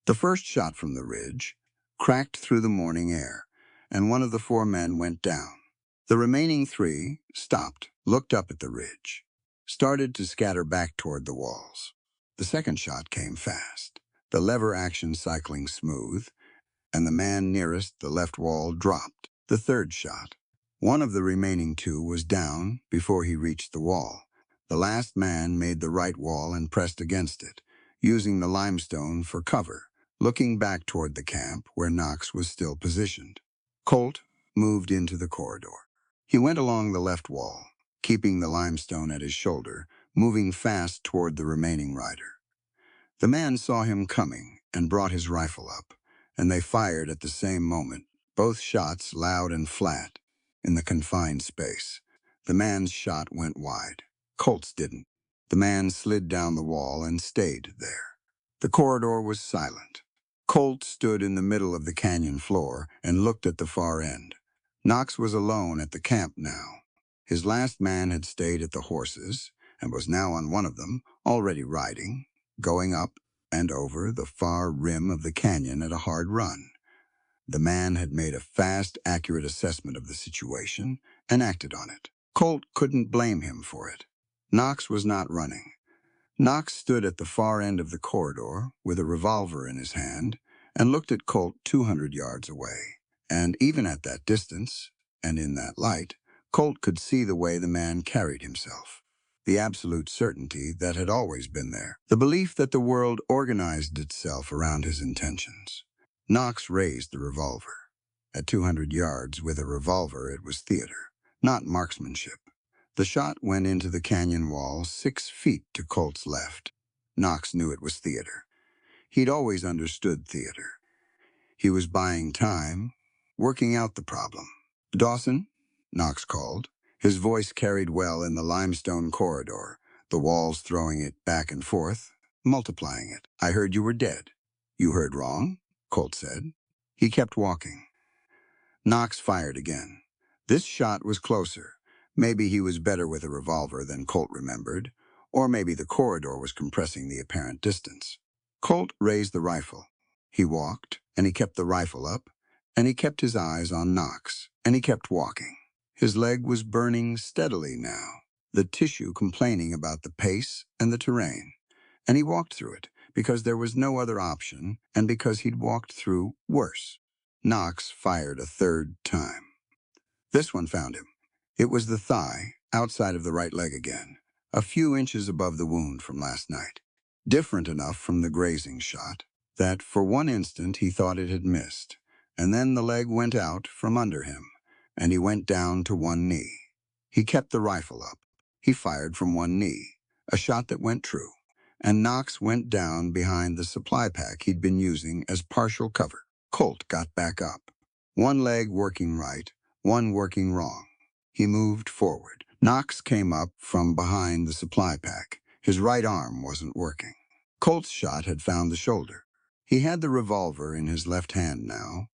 C: The first shot from the ridge cracked through the morning air, and one of the 4 men went down. The remaining 3 stopped, looked up at the ridge, started to scatter back toward the walls. The second shot came fast, the lever action cycling smooth, and the man nearest the left wall dropped. The third shot. One of the remaining 2 was down before he reached the wall. The last man made the right wall and pressed against it, using the limestone for cover, looking back toward the camp where Knox was still positioned. Colt moved into the corridor. He went along the left wall, keeping the limestone at his shoulder, moving fast toward the remaining rider. The man saw him coming and brought his rifle up, and they fired at the same moment, both shots loud and flat, in the confined space. The man's shot went wide. Colt's didn't. The man slid down the wall and stayed there. The corridor was silent. Colt stood in the middle of the canyon floor and looked at the far end. Knox was alone at the camp now. His last man had stayed at the horses and was now on one of them, already riding, going up and over the far rim of the canyon at a hard run. The man had made a fast, accurate assessment of the situation and acted on it. Colt couldn't blame him for it. Knox was not running. Knox stood at the far end of the corridor with a revolver in his hand and looked at Colt 200 yards away. And even at that distance, and in that light, Colt could see the way the man carried himself. The absolute certainty that had always been there. The belief that the world organized itself around his intentions. Knox raised the revolver. At 200 yards with a revolver, it was theater, not marksmanship. The shot went into the canyon wall 6 feet to Colt's left. Knox knew it was theater. He'd always understood theater. He was buying time, working out the problem. "Dawson?" Knox called. His voice carried well in the limestone corridor, the walls throwing it back and forth, multiplying it. "I heard you were dead." "You heard wrong," Colt said. He kept walking. Knox fired again. This shot was closer. Maybe he was better with a revolver than Colt remembered, or maybe the corridor was compressing the apparent distance. Colt raised the rifle. He walked, and he kept the rifle up, and he kept his eyes on Knox, and he kept walking. His leg was burning steadily now, the tissue complaining about the pace and the terrain. And he walked through it, because there was no other option, and because he'd walked through worse. Knox fired a third time. This one found him. It was the thigh, outside of the right leg again, a few inches above the wound from last night. Different enough from the grazing shot that for one instant he thought it had missed, and then the leg went out from under him, and he went down to one knee. He kept the rifle up. He fired from one knee, a shot that went true, and Knox went down behind the supply pack he'd been using as partial cover. Colt got back up, one leg working right, one working wrong. He moved forward. Knox came up from behind the supply pack. His right arm wasn't working. Colt's shot had found the shoulder. He had the revolver in his left hand now,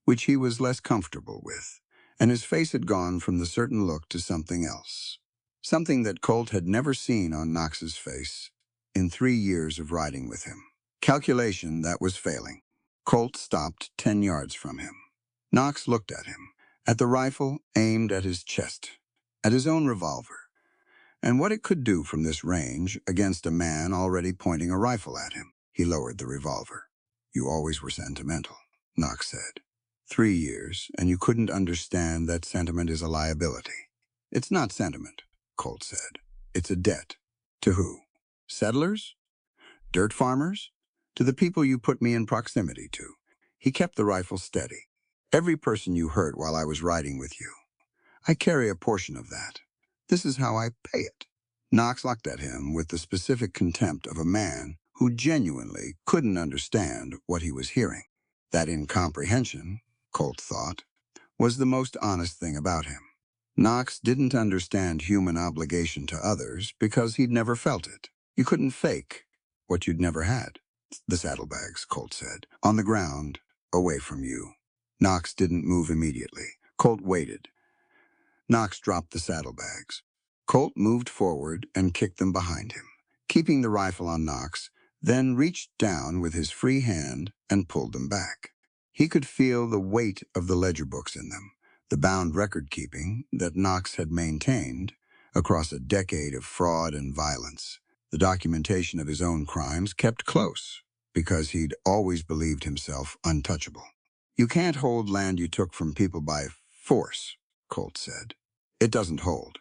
C: which he was less comfortable with, and his face had gone from the certain look to something else. Something that Colt had never seen on Knox's face in 3 years of riding with him. Calculation that was failing. Colt stopped 10 yards from him. Knox looked at him, at the rifle aimed at his chest, at his own revolver, and what it could do from this range against a man already pointing a rifle at him. He lowered the revolver. "You always were sentimental," Knox said. 3 years, and you couldn't understand that sentiment is a liability. "It's not sentiment," Colt said. "It's a debt." "To who? Settlers? Dirt farmers? To the people you put me in proximity to." He kept the rifle steady. "Every person you hurt while I was riding with you. I carry a portion of that. This is how I pay it." Knox looked at him with the specific contempt of a man who genuinely couldn't understand what he was hearing. That incomprehension, Colt thought, was the most honest thing about him. Knox didn't understand human obligation to others because he'd never felt it. You couldn't fake what you'd never had. "The saddlebags," Colt said, "on the ground, away from you." Knox didn't move immediately. Colt waited. Knox dropped the saddlebags. Colt moved forward and kicked them behind him, keeping the rifle on Knox, then reached down with his free hand and pulled them back. He could feel the weight of the ledger books in them, the bound record-keeping that Knox had maintained across a decade of fraud and violence. The documentation of his own crimes kept close, because he'd always believed himself untouchable. "You can't hold land you took from people by force," Colt said. "It doesn't hold.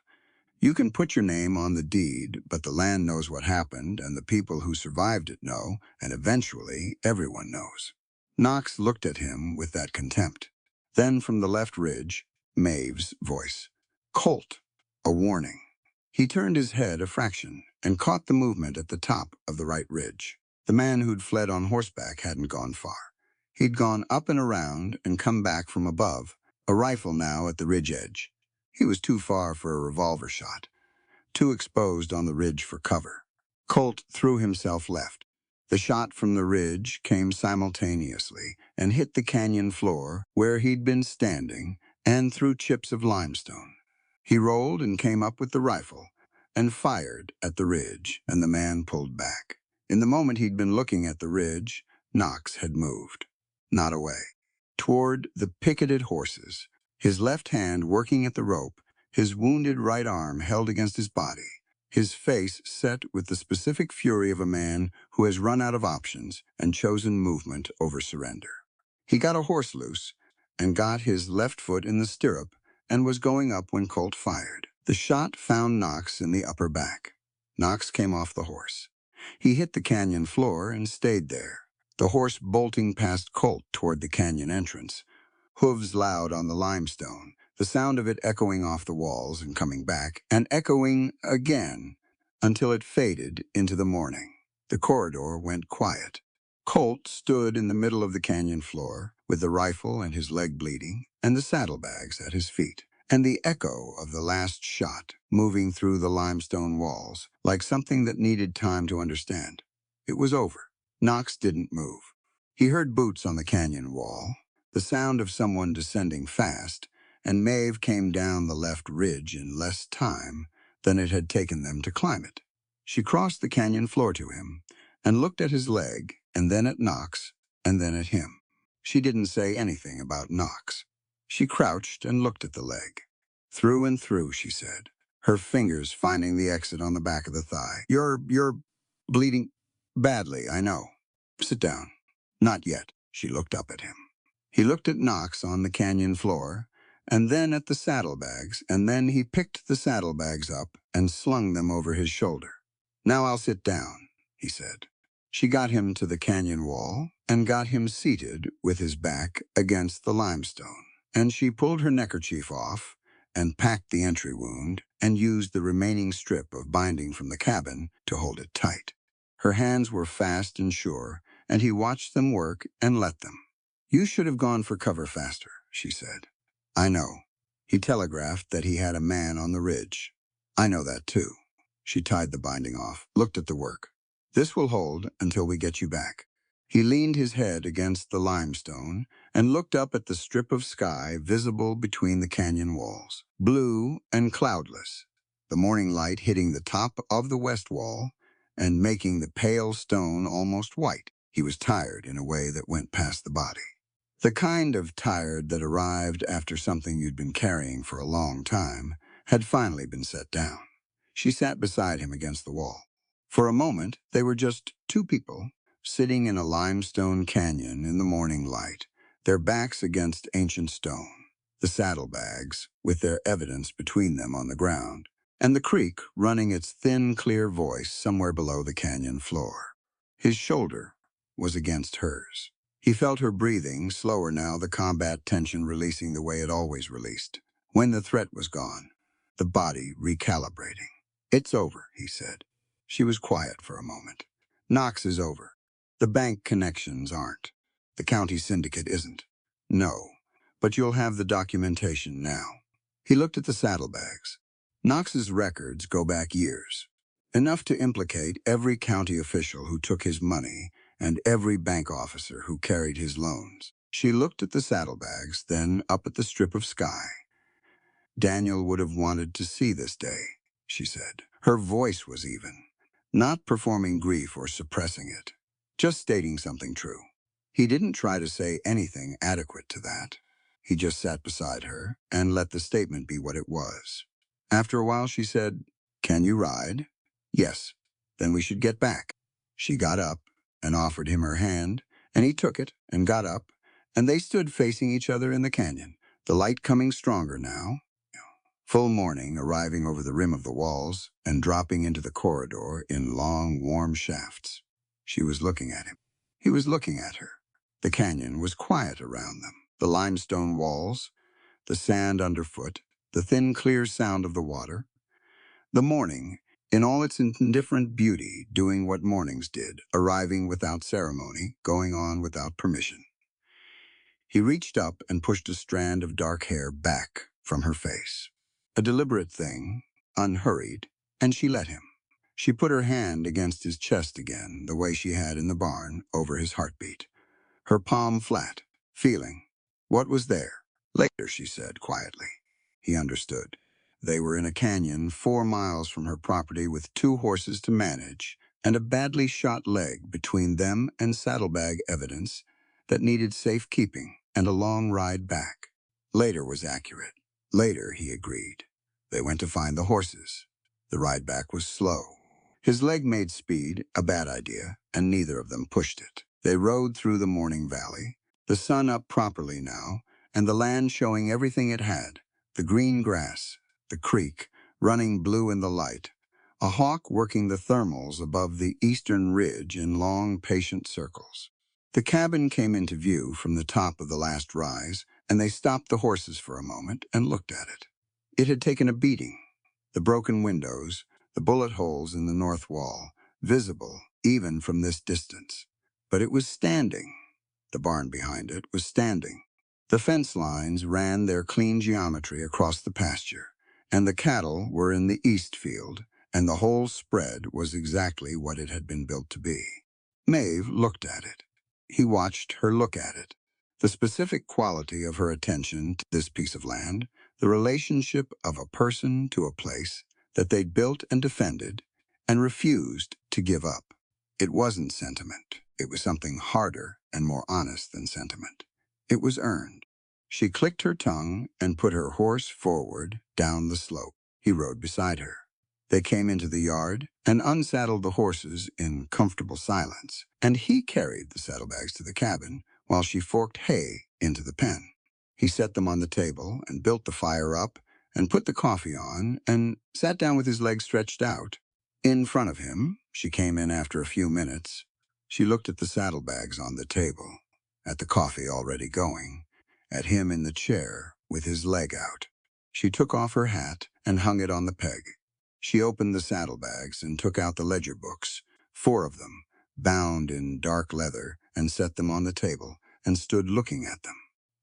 C: You can put your name on the deed, but the land knows what happened, and the people who survived it know, and eventually everyone knows." Knox looked at him with that contempt. Then from the left ridge, Maeve's voice. "Colt!" A warning. He turned his head a fraction and caught the movement at the top of the right ridge. The man who'd fled on horseback hadn't gone far. He'd gone up and around and come back from above, a rifle now at the ridge edge. He was too far for a revolver shot, too exposed on the ridge for cover. Colt threw himself left. The shot from the ridge came simultaneously and hit the canyon floor where he'd been standing and through chips of limestone. He rolled and came up with the rifle and fired at the ridge, and the man pulled back. In the moment he'd been looking at the ridge, Knox had moved. Not away. toward the picketed horses, his left hand working at the rope, his wounded right arm held against his body, his face set with the specific fury of a man who has run out of options and chosen movement over surrender. He got a horse loose and got his left foot in the stirrup and was going up when Colt fired. The shot found Knox in the upper back. Knox came off the horse. He hit the canyon floor and stayed there, the horse bolting past Colt toward the canyon entrance, hooves loud on the limestone, the sound of it echoing off the walls and coming back, and echoing again until it faded into the morning. The corridor went quiet. Colt stood in the middle of the canyon floor, with the rifle and his leg bleeding, and the saddlebags at his feet, and the echo of the last shot moving through the limestone walls, like something that needed time to understand. It was over. Knox didn't move. He heard boots on the canyon wall, the sound of someone descending fast, and Maeve came down the left ridge in less time than it had taken them to climb it. She crossed the canyon floor to him and looked at his leg, and then at Knox, and then at him. She didn't say anything about Knox. She crouched and looked at the leg. Through and through, she said, her fingers finding the exit on the back of the thigh. You're bleeding badly, I know. Sit down. Not yet. She looked up at him. He looked at Knox on the canyon floor, and then at the saddlebags, and then he picked the saddlebags up and slung them over his shoulder. Now I'll sit down, he said. She got him to the canyon wall and got him seated with his back against the limestone, and she pulled her neckerchief off and packed the entry wound and used the remaining strip of binding from the cabin to hold it tight. Her hands were fast and sure, and he watched them work and let them. You should have gone for cover faster, she said. I know. He telegraphed that he had a man on the ridge. I know that too. She tied the binding off, looked at the work. This will hold until we get you back. He leaned his head against the limestone and looked up at the strip of sky visible between the canyon walls, blue and cloudless, the morning light hitting the top of the west wall and making the pale stone almost white. He was tired in a way that went past the body. The kind of tired that arrived after something you'd been carrying for a long time had finally been set down. She sat beside him against the wall. For a moment, they were just two people, sitting in a limestone canyon in the morning light, their backs against ancient stone, the saddlebags with their evidence between them on the ground, and the creek running its thin, clear voice somewhere below the canyon floor. His shoulder was against hers. He felt her breathing, slower now, the combat tension releasing the way it always released. When the threat was gone, the body recalibrating. It's over, he said. She was quiet for a moment. Knox is over. The bank connections aren't. The county syndicate isn't. No, but you'll have the documentation now. He looked at the saddlebags. Knox's records go back years, enough to implicate every county official who took his money and every bank officer who carried his loans. She looked at the saddlebags, then up at the strip of sky. Daniel would have wanted to see this day, she said. Her voice was even, not performing grief or suppressing it, just stating something true. He didn't try to say anything adequate to that. He just sat beside her and let the statement be what it was. After a while, she said, "Can you ride?" "Yes." "Then we should get back." She got up and offered him her hand, and he took it and got up, and they stood facing each other in the canyon, the light coming stronger now. Full morning arriving over the rim of the walls and dropping into the corridor in long, warm shafts. She was looking at him. He was looking at her. The canyon was quiet around them. The limestone walls, the sand underfoot, the thin, clear sound of the water. The morning, in all its indifferent beauty, doing what mornings did, arriving without ceremony, going on without permission. He reached up and pushed a strand of dark hair back from her face. A deliberate thing, unhurried, and she let him. She put her hand against his chest again, the way she had in the barn, over his heartbeat. Her palm flat, feeling. What was there? Later, she said quietly. He understood. They were in a canyon 4 miles from her property with 2 horses to manage and a badly shot leg between them and saddlebag evidence that needed safekeeping. and a long ride back. Later was accurate. Later, he agreed. They went to find the horses. The ride back was slow. His leg made speed a bad idea, and neither of them pushed it. They rode through the morning valley, the sun up properly now, and the land showing everything it had, the green grass, the creek, running blue in the light, a hawk working the thermals above the eastern ridge in long, patient circles. The cabin came into view from the top of the last rise, and they stopped the horses for a moment and looked at it. It had taken a beating. The broken windows, the bullet holes in the north wall, visible even from this distance. But it was standing. The barn behind it was standing. The fence lines ran their clean geometry across the pasture, and the cattle were in the east field, and the whole spread was exactly what it had been built to be. Maeve looked at it. He watched her look at it. The specific quality of her attention to this piece of land, the relationship of a person to a place that they'd built and defended and refused to give up. It wasn't sentiment. It was something harder and more honest than sentiment. It was earned. She clicked her tongue and put her horse forward down the slope. He rode beside her. They came into the yard and unsaddled the horses in comfortable silence, and he carried the saddlebags to the cabin while she forked hay into the pen. He set them on the table and built the fire up and put the coffee on and sat down with his legs stretched out. In front of him, she came in after a few minutes. She looked at the saddlebags on the table, at the coffee already going, at him in the chair with his leg out. She took off her hat and hung it on the peg. She opened the saddlebags and took out the ledger books, 4 of them, bound in dark leather, and set them on the table and stood looking at them.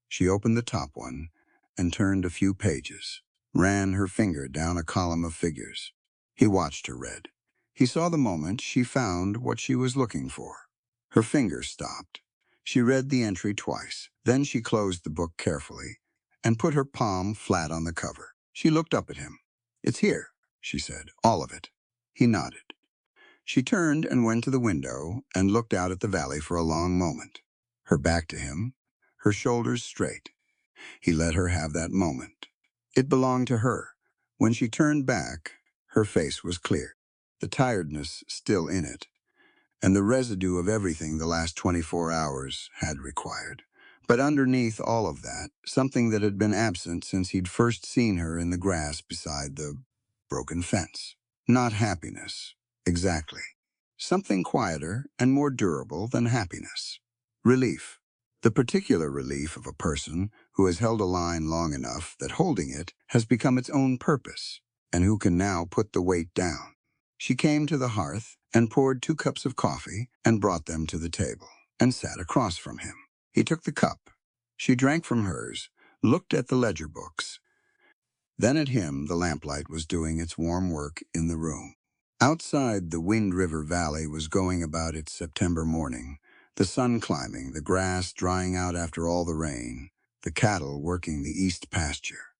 C: She opened the top one and turned a few pages, ran her finger down a column of figures. He watched her read. He saw the moment she found what she was looking for. Her finger stopped. She read the entry twice. Then she closed the book carefully and put her palm flat on the cover. She looked up at him. "It's here," she said, "all of it." He nodded. She turned and went to the window and looked out at the valley for a long moment, her back to him, her shoulders straight. He let her have that moment. It belonged to her. When she turned back, her face was clear, the tiredness still in it, and the residue of everything the last 24 hours had required. But underneath all of that, something that had been absent since he'd first seen her in the grass beside the broken fence. Not happiness, exactly. Something quieter and more durable than happiness. Relief. The particular relief of a person who has held a line long enough that holding it has become its own purpose, and who can now put the weight down. She came to the hearth and poured 2 cups of coffee and brought them to the table, and sat across from him. He took the cup. She drank from hers, looked at the ledger books. Then at him the lamplight was doing its warm work in the room. Outside, the Wind River Valley was going about its September morning, the sun climbing, the grass drying out after all the rain, the cattle working the east pasture,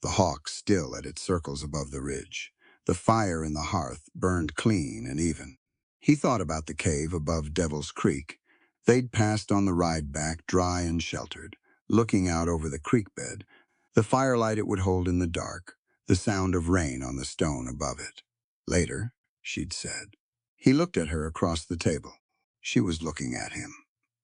C: the hawk still at its circles above the ridge. The fire in the hearth burned clean and even. He thought about the cave above Devil's Creek. They'd passed on the ride back, dry and sheltered, looking out over the creek bed, the firelight it would hold in the dark, the sound of rain on the stone above it. Later, she'd said. He looked at her across the table. She was looking at him.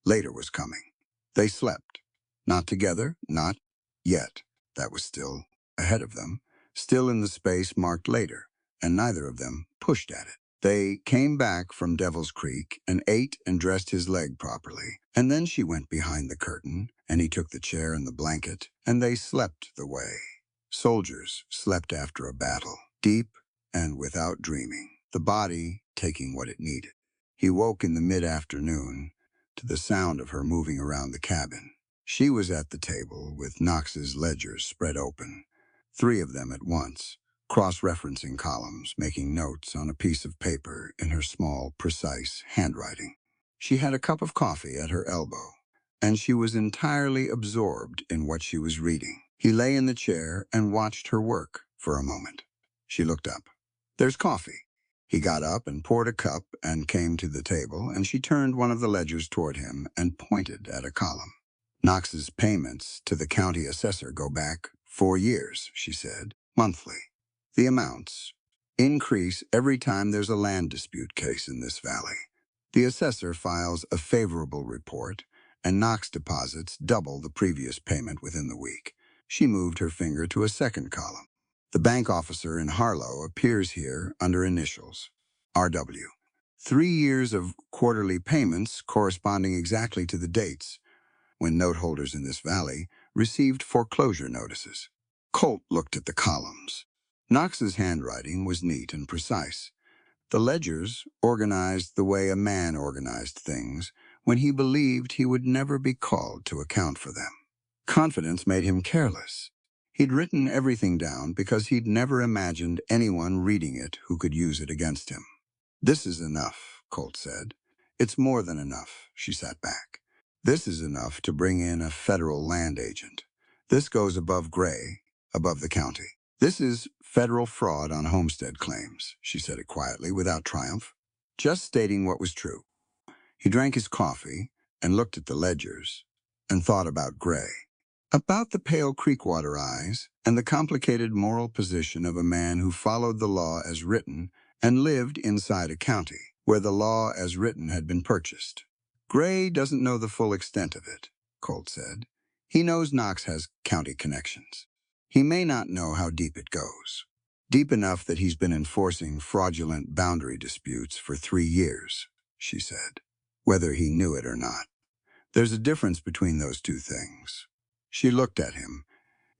C: Later was coming. They slept. Not together, not yet. That was still ahead of them, still in the space marked later, and neither of them pushed at it. They came back from Devil's Creek and ate and dressed his leg properly, and then she went behind the curtain, and he took the chair and the blanket, and they slept the way. Soldiers slept after a battle, deep and without dreaming, the body taking what it needed. He woke in the mid-afternoon to the sound of her moving around the cabin. She was at the table with Knox's ledgers spread open, 3 of them at once, cross-referencing columns, making notes on a piece of paper in her small, precise handwriting. She had a cup of coffee at her elbow, and she was entirely absorbed in what she was reading. He lay in the chair and watched her work for a moment. She looked up. "There's coffee." He got up and poured a cup and came to the table, and she turned one of the ledgers toward him and pointed at a column. Knox's payments to the county assessor go back 4 years, she said, monthly. The amounts increase every time there's a land dispute case in this valley. The assessor files a favorable report, and Knox deposits double the previous payment within the week. She moved her finger to a second column. The bank officer in Harlow appears here under initials, RW. 3 years of quarterly payments corresponding exactly to the dates when note holders in this valley received foreclosure notices. Colt looked at the columns. Knox's handwriting was neat and precise. The ledgers organized the way a man organized things when he believed he would never be called to account for them. Confidence made him careless. He'd written everything down because he'd never imagined anyone reading it who could use it against him. "This is enough," Colt said. "It's more than enough," she sat back. "This is enough to bring in a federal land agent. This goes above Gray, above the county. This is federal fraud on homestead claims," she said it quietly, without triumph, just stating what was true. He drank his coffee and looked at the ledgers and thought about Gray, about the pale Creekwater eyes and the complicated moral position of a man who followed the law as written and lived inside a county where the law as written had been purchased. "Gray doesn't know the full extent of it," Colt said. "He knows Knox has county connections. He may not know how deep it goes. Deep enough that he's been enforcing fraudulent boundary disputes for 3 years, she said, whether he knew it or not. There's a difference between those two things. She looked at him.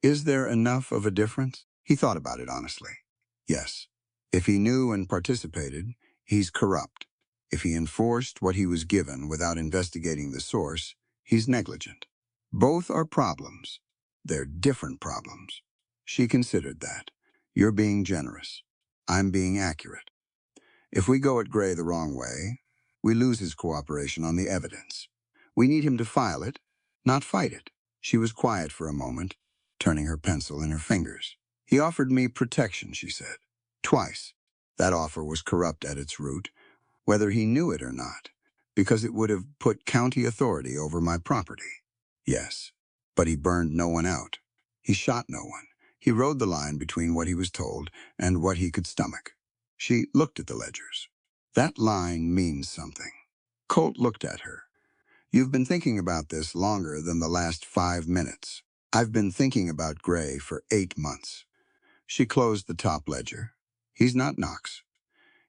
C: Is there enough of a difference? He thought about it honestly. Yes. If he knew and participated, he's corrupt. If he enforced what he was given without investigating the source, he's negligent. Both are problems. They're different problems. She considered that. You're being generous. I'm being accurate. If we go at Gray the wrong way, we lose his cooperation on the evidence. We need him to file it, not fight it. She was quiet for a moment, turning her pencil in her fingers. He offered me protection, she said. Twice. That offer was corrupt at its root, whether he knew it or not, because it would have put county authority over my property. Yes, but he burned no one out. He shot no one. He rode the line between what he was told and what he could stomach. She looked at the ledgers. That line means something. Colt looked at her. You've been thinking about this longer than the last 5 minutes. I've been thinking about Gray for 8 months. She closed the top ledger. He's not Knox.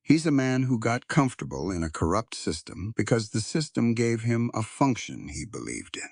C: He's a man who got comfortable in a corrupt system because the system gave him a function he believed in.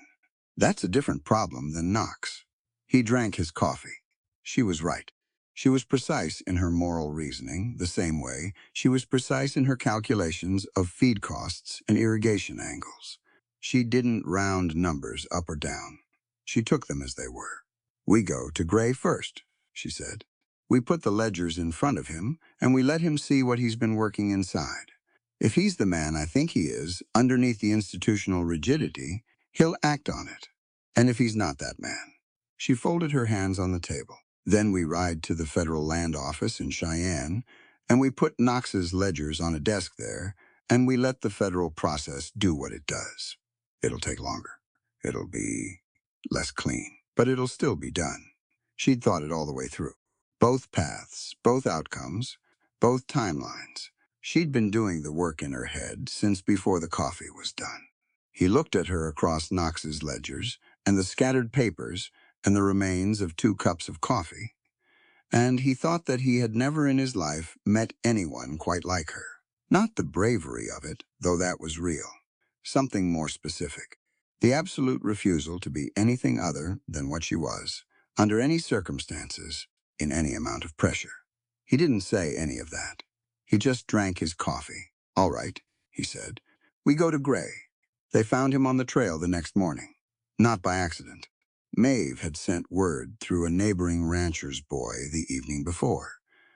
C: That's a different problem than Knox. He drank his coffee. She was right. She was precise in her moral reasoning, the same way she was precise in her calculations of feed costs and irrigation angles. She didn't round numbers up or down. She took them as they were. We go to Gray first, she said. We put the ledgers in front of him, and we let him see what he's been working inside. If he's the man I think he is, underneath the institutional rigidity, he'll act on it. And if he's not that man. She folded her hands on the table. Then we ride to the federal land office in Cheyenne, and we put Knox's ledgers on a desk there, and we let the federal process do what it does. It'll take longer. It'll be less clean, but it'll still be done. She'd thought it all the way through. Both paths, both outcomes, both timelines. She'd been doing the work in her head since before the coffee was done. He looked at her across Knox's ledgers and the scattered papers and the remains of 2 cups of coffee, and he thought that he had never in his life met anyone quite like her. Not the bravery of it, though that was real. Something more specific. The absolute refusal to be anything other than what she was, under any circumstances, in any amount of pressure. He didn't say any of that. He just drank his coffee. All right, he said. We go to Gray. They found him on the trail the next morning. Not by accident. Maeve had sent word through a neighboring rancher's boy the evening before.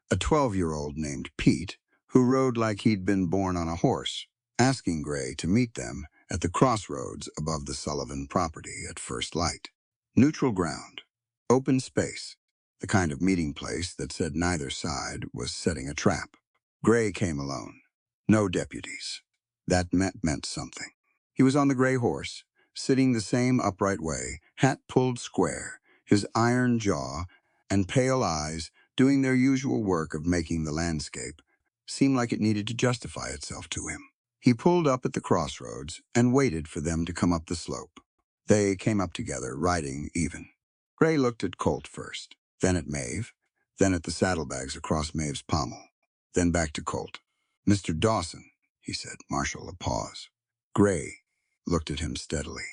C: A 12-year-old named Pete, who rode like he'd been born on a horse, asking Gray to meet them at the crossroads above the Sullivan property at first light. Neutral ground. Open space. The kind of meeting place that said neither side was setting a trap. Gray came alone. No deputies. That meant something. He was on the gray horse, sitting the same upright way, hat pulled square, his iron jaw and pale eyes doing their usual work of making the landscape seem like it needed to justify itself to him. He pulled up at the crossroads and waited for them to come up the slope. They came up together, riding even. Gray looked at Colt first, then at Maeve, then at the saddlebags across Maeve's pommel, then back to Colt. "Mr. Dawson," he said, Marshall a pause. Gray looked at him steadily.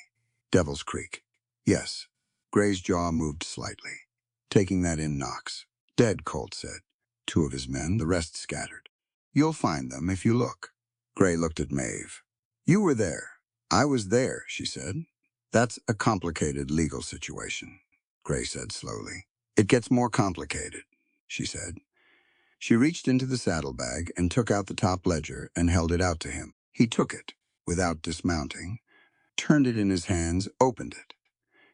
C: "Devil's Creek." "Yes." Gray's jaw moved slightly. "Taking that in, Knox." "Dead," Colt said. "Two of his men, the rest scattered." "You'll find them if you look." Gray looked at Maeve. "You were there." "I was there," she said. "That's a complicated legal situation," Gray said slowly. "It gets more complicated," she said. She reached into the saddlebag and took out the top ledger and held it out to him. He took it, without dismounting, turned it in his hands, opened it.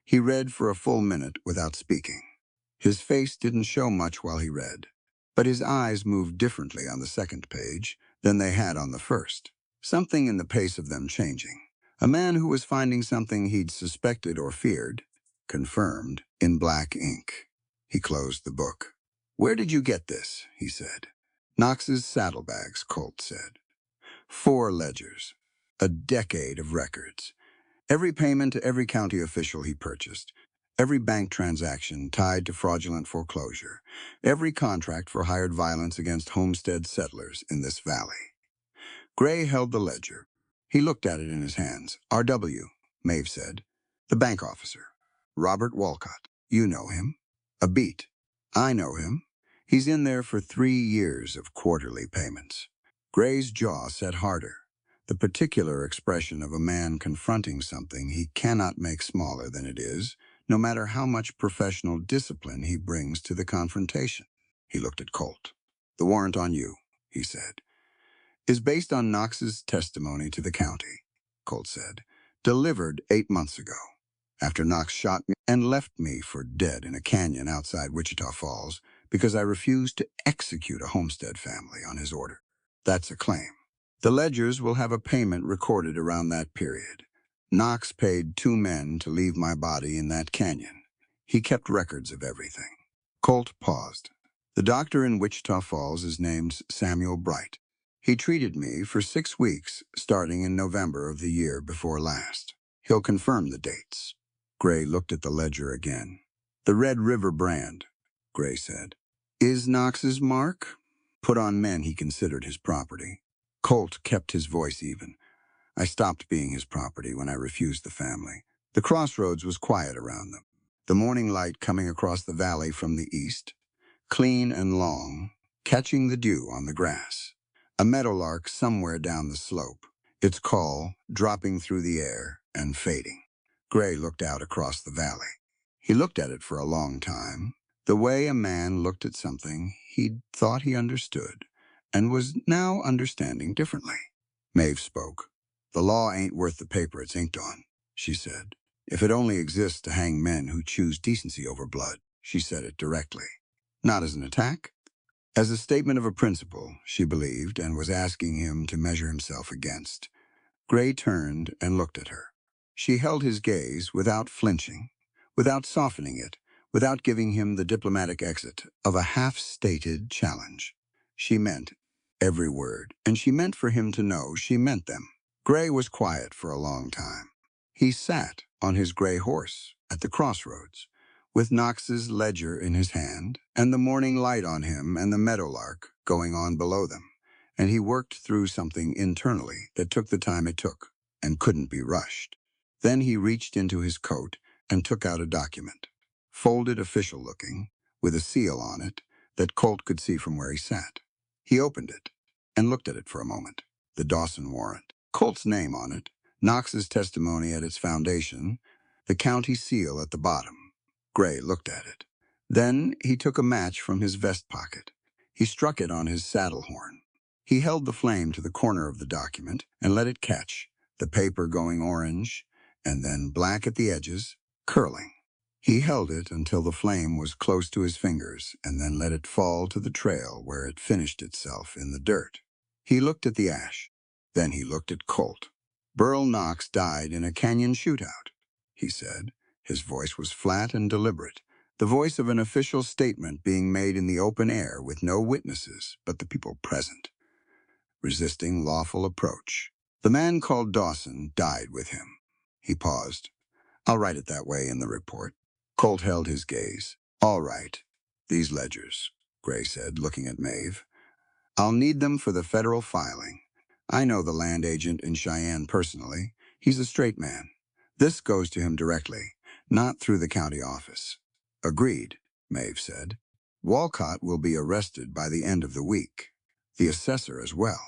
C: He read for a full minute without speaking. His face didn't show much while he read, but his eyes moved differently on the second page than they had on the first. Something in the pace of them changing. A man who was finding something he'd suspected or feared, confirmed, in black ink. He closed the book. "Where did you get this?" he said. "Knox's saddlebags," Colt said. 4 ledgers. A decade of records. Every payment to every county official he purchased. Every bank transaction tied to fraudulent foreclosure. Every contract for hired violence against homestead settlers in this valley. Gray held the ledger. He looked at it in his hands. "R.W., Maeve said. "The bank officer. Robert Walcott. You know him." "A beat." "I know him. He's in there for 3 years of quarterly payments." Gray's jaw set harder. The particular expression of a man confronting something he cannot make smaller than it is, no matter how much professional discipline he brings to the confrontation. He looked at Colt. "The warrant on you," he said, "is based on Knox's testimony to the county," Colt said, "delivered 8 months ago, after Knox shot me and left me for dead in a canyon outside Wichita Falls because I refused to execute a homestead family on his order. That's a claim. The ledgers will have a payment recorded around that period. Knox paid 2 men to leave my body in that canyon. He kept records of everything." Colt paused. "The doctor in Wichita Falls is named Samuel Bright. He treated me for 6 weeks, starting in November of the year before last. He'll confirm the dates." Gray looked at the ledger again. "The Red River brand," Gray said. "Is Knox's mark? Put on men he considered his property." Colt kept his voice even. "I stopped being his property when I refused the family." The crossroads was quiet around them. The morning light coming across the valley from the east, clean and long, catching the dew on the grass. A meadowlark somewhere down the slope, its call dropping through the air and fading. Gray looked out across the valley. He looked at it for a long time, the way a man looked at something he'd thought he understood and was now understanding differently. Maeve spoke. "The law ain't worth the paper it's inked on," she said. "If it only exists to hang men who choose decency over blood." She said it directly. Not as an attack. As a statement of a principle she believed and was asking him to measure himself against. Gray turned and looked at her. She held his gaze without flinching, without softening it, without giving him the diplomatic exit of a half-stated challenge. She meant every word, and she meant for him to know she meant them. Gray was quiet for a long time. He sat on his gray horse at the crossroads, with Knox's ledger in his hand, and the morning light on him and the meadowlark going on below them, and he worked through something internally that took the time it took and couldn't be rushed. Then he reached into his coat and took out a document, folded official-looking, with a seal on it that Colt could see from where he sat. He opened it and looked at it for a moment. The Dawson warrant. Colt's name on it, Knox's testimony at its foundation, the county seal at the bottom. Gray looked at it. Then he took a match from his vest pocket. He struck it on his saddle horn. He held the flame to the corner of the document and let it catch, the paper going orange, and then black at the edges, curling. He held it until the flame was close to his fingers and then let it fall to the trail where it finished itself in the dirt. He looked at the ash. Then he looked at Colt. Burl Knox died in a canyon shootout, he said. His voice was flat and deliberate, the voice of an official statement being made in the open air with no witnesses but the people present, resisting lawful approach. The man called Dawson died with him. He paused. I'll write it that way in the report. Colt held his gaze. All right. These ledgers, Gray said, looking at Maeve. I'll need them for the federal filing. I know the land agent in Cheyenne personally. He's a straight man. This goes to him directly, not through the county office. Agreed, Maeve said. Walcott will be arrested by the end of the week. The assessor as well.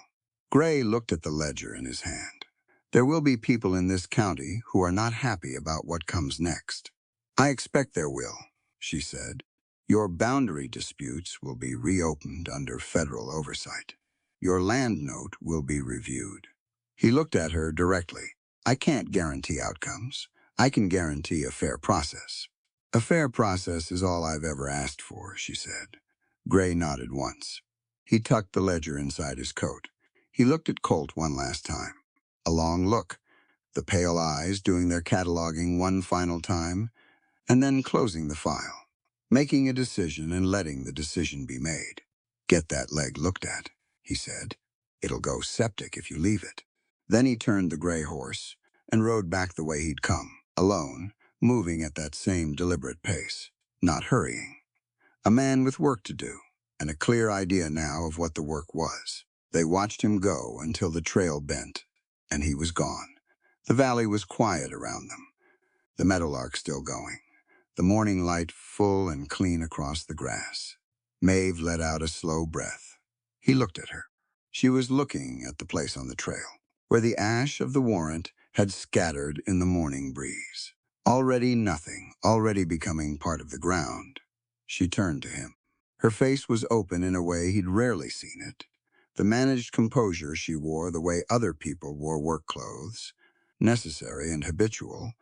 C: Gray looked at the ledger in his hand. There will be people in this county who are not happy about what comes next. I expect there will, she said. Your boundary disputes will be reopened under federal oversight. Your land note will be reviewed. He looked at her directly. I can't guarantee outcomes. I can guarantee a fair process. A fair process is all I've ever asked for, she said. Gray nodded once. He tucked the ledger inside his coat. He looked at Colt one last time. A long look, the pale eyes doing their cataloging one final time, and then closing the file, making a decision and letting the decision be made. Get that leg looked at, he said. It'll go septic if you leave it. Then he turned the gray horse and rode back the way he'd come, alone, moving at that same deliberate pace, not hurrying. A man with work to do, and a clear idea now of what the work was. They watched him go until the trail bent, and he was gone. The valley was quiet around them, the meadowlark still going, the morning light full and clean across the grass. Maeve let out a slow breath. He looked at her. She was looking at the place on the trail, where the ash of the warrant had scattered in the morning breeze. Already nothing, already becoming part of the ground. She turned to him. Her face was open in a way he'd rarely seen it. The managed composure she wore the way other people wore work clothes, necessary and habitual,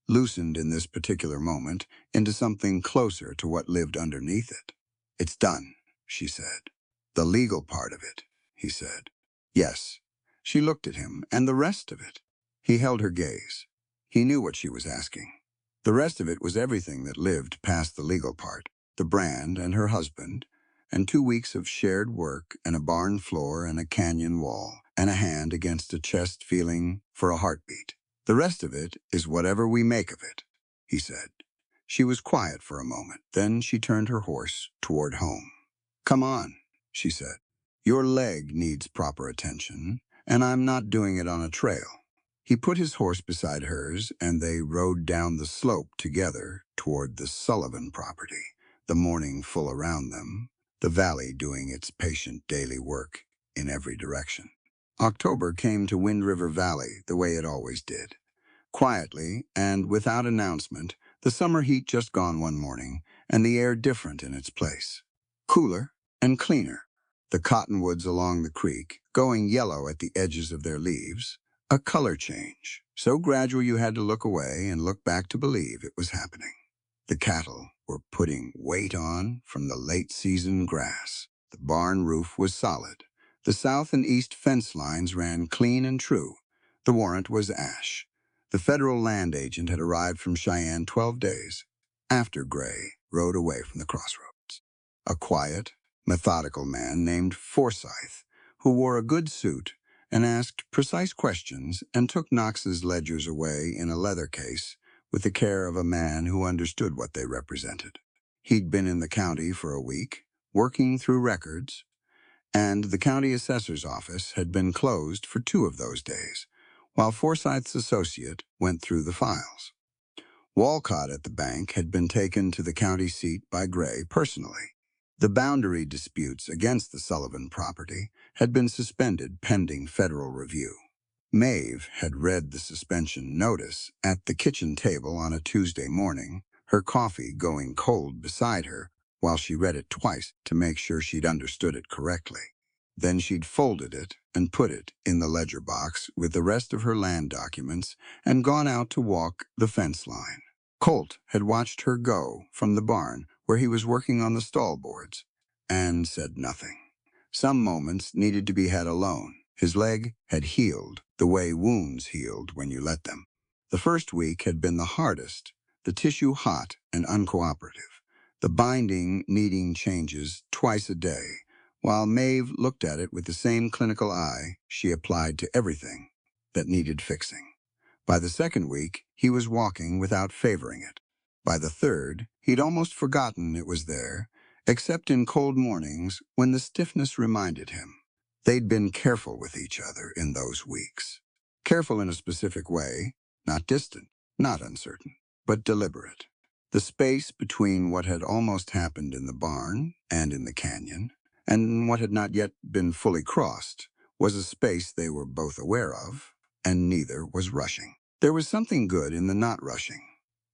C: loosened in this particular moment into something closer to what lived underneath it. It's done, she said. The legal part of it, he said. Yes. She looked at him, and the rest of it. He held her gaze. He knew what she was asking. The rest of it was everything that lived past the legal part, the brand and her husband, and 2 weeks of shared work and a barn floor and a canyon wall and a hand against a chest feeling for a heartbeat. The rest of it is whatever we make of it, he said. She was quiet for a moment. Then she turned her horse toward home. Come on, she said. Your leg needs proper attention, and I'm not doing it on a trail. He put his horse beside hers, and they rode down the slope together toward the Sullivan property, the morning full around them, the valley doing its patient daily work in every direction. October came to Wind River Valley the way it always did. Quietly and without announcement, the summer heat just gone one morning, and the air different in its place. Cooler and cleaner. The cottonwoods along the creek, going yellow at the edges of their leaves, a color change, so gradual you had to look away and look back to believe it was happening. The cattle were putting weight on from the late-season grass. The barn roof was solid. The south and east fence lines ran clean and true. The warrant was ash. The federal land agent had arrived from Cheyenne 12 days after Gray rode away from the crossroads. A quiet, methodical man named Forsyth, who wore a good suit and asked precise questions and took Knox's ledgers away in a leather case with the care of a man who understood what they represented. He'd been in the county for a week, working through records, and the county assessor's office had been closed for 2 of those days, while Forsyth's associate went through the files. Walcott at the bank had been taken to the county seat by Gray personally. The boundary disputes against the Sullivan property had been suspended pending federal review. Maeve had read the suspension notice at the kitchen table on a Tuesday morning, her coffee going cold beside her while she read it twice to make sure she'd understood it correctly. Then she'd folded it and put it in the ledger box with the rest of her land documents and gone out to walk the fence line. Colt had watched her go from the barn where he was working on the stall boards and said nothing. Some moments needed to be had alone. His leg had healed the way wounds healed when you let them. The first week had been the hardest, the tissue hot and uncooperative, the binding needing changes twice a day, while Maeve looked at it with the same clinical eye she applied to everything that needed fixing. By the second week, he was walking without favoring it. By the third, he'd almost forgotten it was there, except in cold mornings when the stiffness reminded him. They'd been careful with each other in those weeks. Careful in a specific way, not distant, not uncertain, but deliberate. The space between what had almost happened in the barn and in the canyon, and what had not yet been fully crossed, was a space they were both aware of, and neither was rushing. There was something good in the not rushing.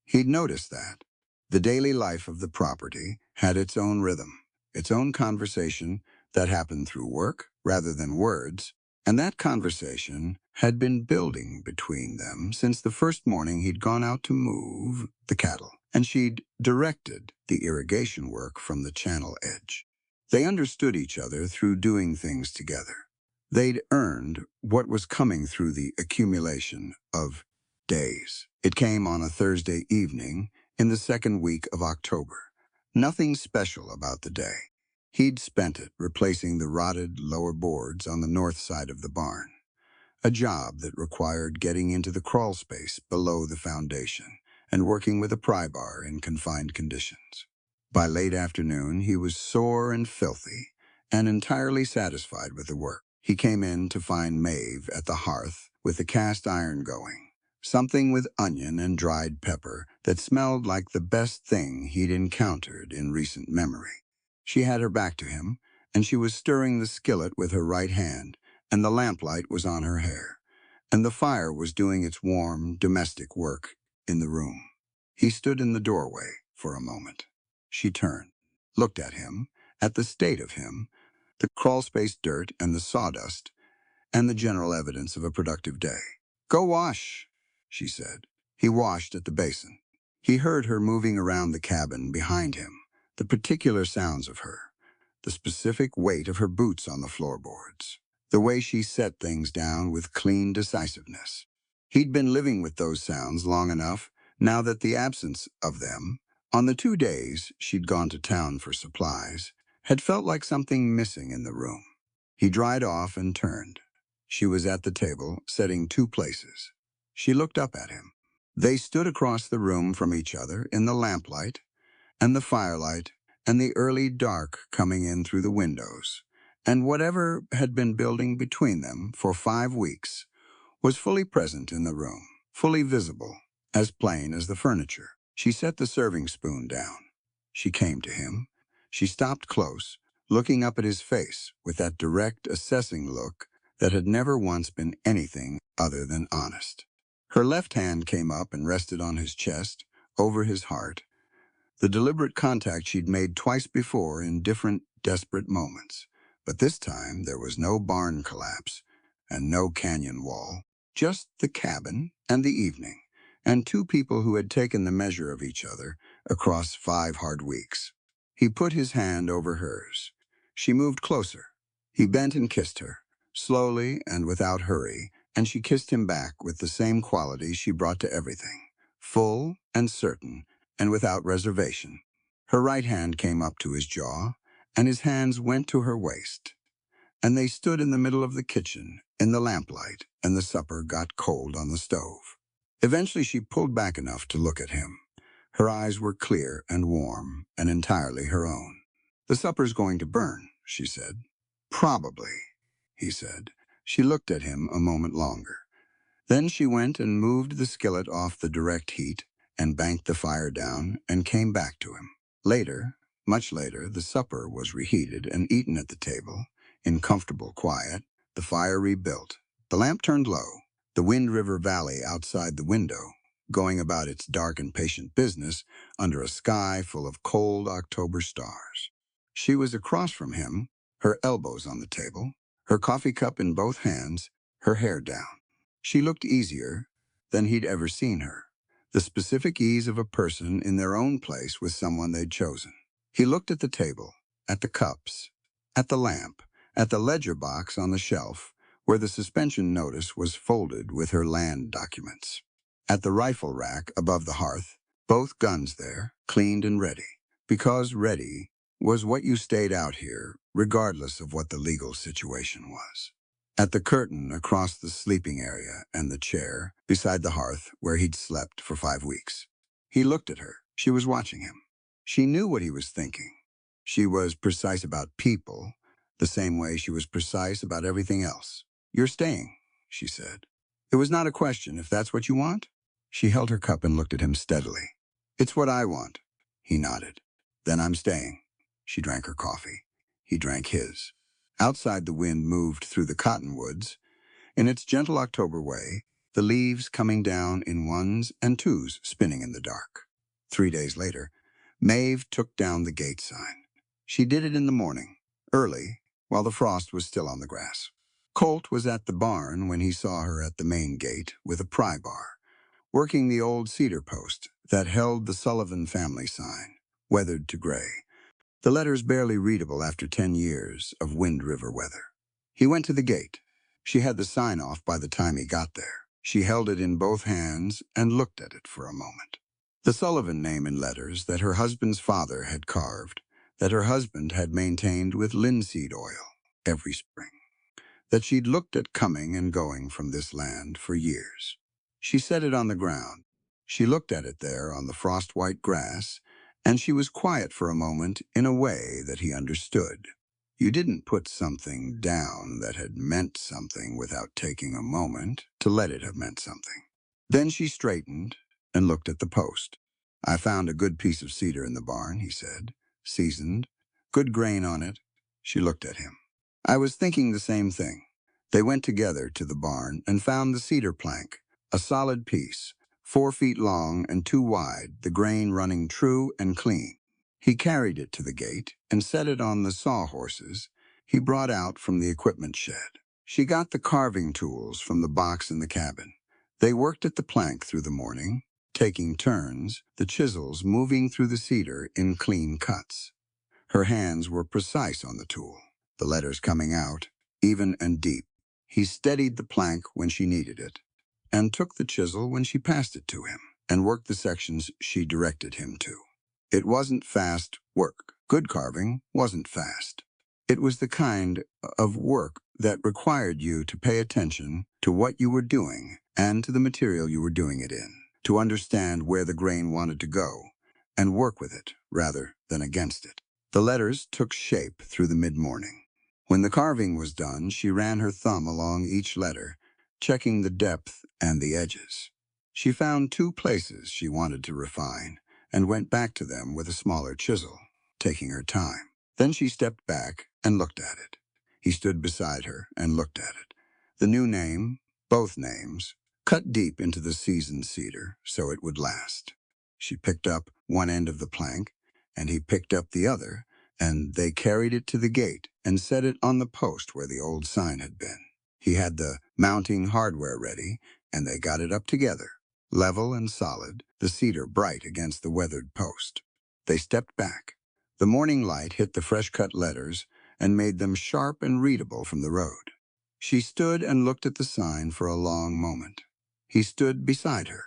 C: He'd noticed that. The daily life of the property had its own rhythm, its own conversation that happened through work rather than words, and that conversation had been building between them since the first morning he'd gone out to move the cattle, and she'd directed the irrigation work from the channel edge. They understood each other through doing things together. They'd earned what was coming through the accumulation of days. It came on a Thursday evening in the second week of October. Nothing special about the day. He'd spent it replacing the rotted lower boards on the north side of the barn, a job that required getting into the crawl space below the foundation and working with a pry bar in confined conditions. By late afternoon, he was sore and filthy and entirely satisfied with the work. He came in to find Maeve at the hearth with the cast iron going, something with onion and dried pepper that smelled like the best thing he'd encountered in recent memory. She had her back to him, and she was stirring the skillet with her right hand, and the lamplight was on her hair, and the fire was doing its warm, domestic work in the room. He stood in the doorway for a moment. She turned, looked at him, at the state of him, the crawlspace dirt and the sawdust, and the general evidence of a productive day. "Go wash," she said. He washed at the basin. He heard her moving around the cabin behind him, the particular sounds of her, the specific weight of her boots on the floorboards, the way she set things down with clean decisiveness. He'd been living with those sounds long enough, now that the absence of them, on the 2 days she'd gone to town for supplies, had felt like something missing in the room. He dried off and turned. She was at the table, setting 2 places. She looked up at him. They stood across the room from each other in the lamplight and the firelight and the early dark coming in through the windows, and whatever had been building between them for 5 weeks was fully present in the room, fully visible, as plain as the furniture. She set the serving spoon down. She came to him. She stopped close, looking up at his face with that direct, assessing look that had never once been anything other than honest. Her left hand came up and rested on his chest, over his heart, the deliberate contact she'd made twice before in different, desperate moments. But this time there was no barn collapse and no canyon wall, just the cabin and the evening, and 2 people who had taken the measure of each other across 5 hard weeks. He put his hand over hers. She moved closer. He bent and kissed her, slowly and without hurry, and she kissed him back with the same quality she brought to everything, full and certain, and without reservation. Her right hand came up to his jaw, and his hands went to her waist. And they stood in the middle of the kitchen, in the lamplight, and the supper got cold on the stove. Eventually she pulled back enough to look at him. Her eyes were clear and warm, and entirely her own. "The supper's going to burn," she said. "Probably," he said. She looked at him a moment longer. Then she went and moved the skillet off the direct heat and banked the fire down and came back to him. Later, much later, the supper was reheated and eaten at the table, in comfortable quiet, the fire rebuilt. The lamp turned low, the Wind River Valley outside the window, going about its dark and patient business under a sky full of cold October stars. She was across from him, her elbows on the table, her coffee cup in both hands, her hair down. She looked easier than he'd ever seen her, the specific ease of a person in their own place with someone they'd chosen. He looked at the table, at the cups, at the lamp, at the ledger box on the shelf, where the suspension notice was folded with her land documents. At the rifle rack above the hearth, both guns there, cleaned and ready. Because ready was what you stayed out here, regardless of what the legal situation was. At the curtain across the sleeping area and the chair beside the hearth where he'd slept for 5 weeks. He looked at her. She was watching him. She knew what he was thinking. She was precise about people, the same way she was precise about everything else. "You're staying," she said. "It was not a question, if that's what you want." She held her cup and looked at him steadily. "It's what I want." He nodded. "Then I'm staying." She drank her coffee. He drank his. Outside, the wind moved through the cottonwoods. In its gentle October way, the leaves coming down in ones and twos, spinning in the dark. 3 days later, Maeve took down the gate sign. She did it in the morning, early, while the frost was still on the grass. Colt was at the barn when he saw her at the main gate with a pry bar, working the old cedar post that held the Sullivan family sign, weathered to gray, the letters barely readable after 10 years of Wind River weather. He went to the gate. She had the sign off by the time he got there. She held it in both hands and looked at it for a moment. The Sullivan name in letters that her husband's father had carved, that her husband had maintained with linseed oil every spring, that she'd looked at coming and going from this land for years. She set it on the ground. She looked at it there on the frost-white grass, and she was quiet for a moment in a way that he understood. You didn't put something down that had meant something without taking a moment to let it have meant something. Then she straightened and looked at the post. "I found a good piece of cedar in the barn," he said. "Seasoned. Good grain on it." She looked at him. "I was thinking the same thing." They went together to the barn and found the cedar plank, a solid piece, 4 feet long and 2 wide, the grain running true and clean. He carried it to the gate and set it on the sawhorses he brought out from the equipment shed. She got the carving tools from the box in the cabin. They worked at the plank through the morning, taking turns, the chisels moving through the cedar in clean cuts. Her hands were precise on the tool, the letters coming out, even and deep. He steadied the plank when she needed it, and took the chisel when she passed it to him, and worked the sections she directed him to. It wasn't fast work. Good carving wasn't fast. It was the kind of work that required you to pay attention to what you were doing and to the material you were doing it in, to understand where the grain wanted to go, and work with it rather than against it. The letters took shape through the mid-morning. When the carving was done, she ran her thumb along each letter, checking the depth and the edges. She found 2 places she wanted to refine, and went back to them with a smaller chisel, taking her time. Then she stepped back and looked at it. He stood beside her and looked at it. The new name, both names, cut deep into the seasoned cedar so it would last. She picked up one end of the plank, and he picked up the other, and they carried it to the gate and set it on the post where the old sign had been. He had the mounting hardware ready, and they got it up together, level and solid, the cedar bright against the weathered post. They stepped back. The morning light hit the fresh-cut letters and made them sharp and readable from the road. She stood and looked at the sign for a long moment. He stood beside her.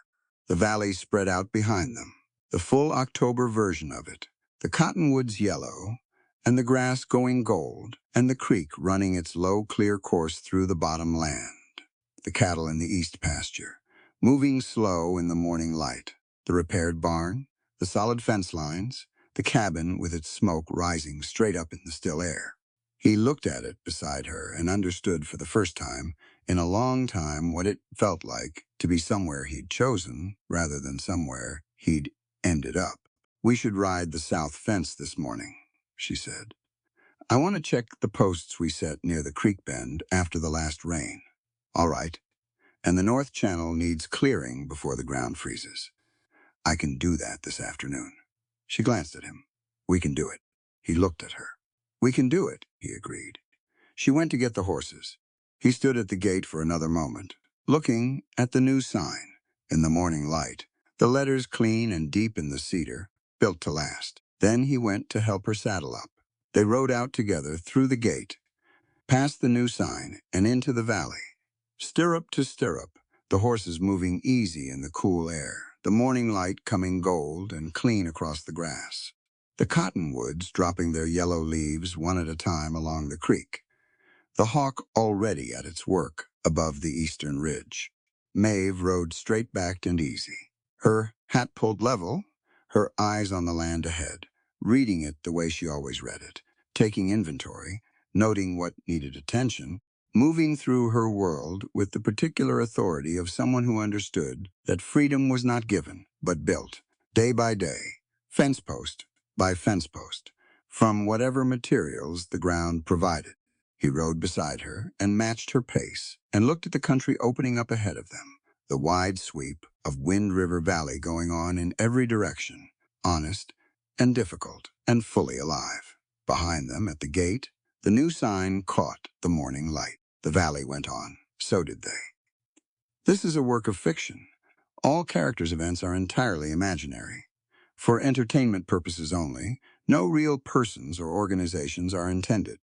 C: The valley spread out behind them, the full October version of it, the cottonwoods yellow, and the grass going gold, and the creek running its low, clear course through the bottom land. The cattle in the east pasture, moving slow in the morning light, the repaired barn, the solid fence lines, the cabin with its smoke rising straight up in the still air. He looked at it beside her and understood for the first time in a long time what it felt like to be somewhere he'd chosen rather than somewhere he'd ended up. "We should ride the south fence this morning," she said. "I want to check the posts we set near the creek bend after the last rain." "All right. And the north channel needs clearing before the ground freezes." "I can do that this afternoon." She glanced at him. "We can do it." He looked at her. "We can do it," he agreed. She went to get the horses. He stood at the gate for another moment, looking at the new sign in the morning light, the letters clean and deep in the cedar, built to last. Then he went to help her saddle up. They rode out together through the gate past the new sign and into the valley. Stirrup to stirrup, the horses moving easy in the cool air, the morning light coming gold and clean across the grass. The cottonwoods dropping their yellow leaves one at a time along the creek. The hawk already at its work above the eastern ridge. Maeve rode straight-backed and easy, her hat pulled level, her eyes on the land ahead, reading it the way she always read it, taking inventory, noting what needed attention, moving through her world with the particular authority of someone who understood that freedom was not given, but built, day by day, fence post by fence post, from whatever materials the ground provided. He rode beside her and matched her pace and looked at the country opening up ahead of them, the wide sweep of Wind River Valley going on in every direction, honest and difficult and fully alive. Behind them, at the gate, the new sign caught the morning light. The valley went on. So did they. This is a work of fiction. All characters' events are entirely imaginary. For entertainment purposes only, no real persons or organizations are intended.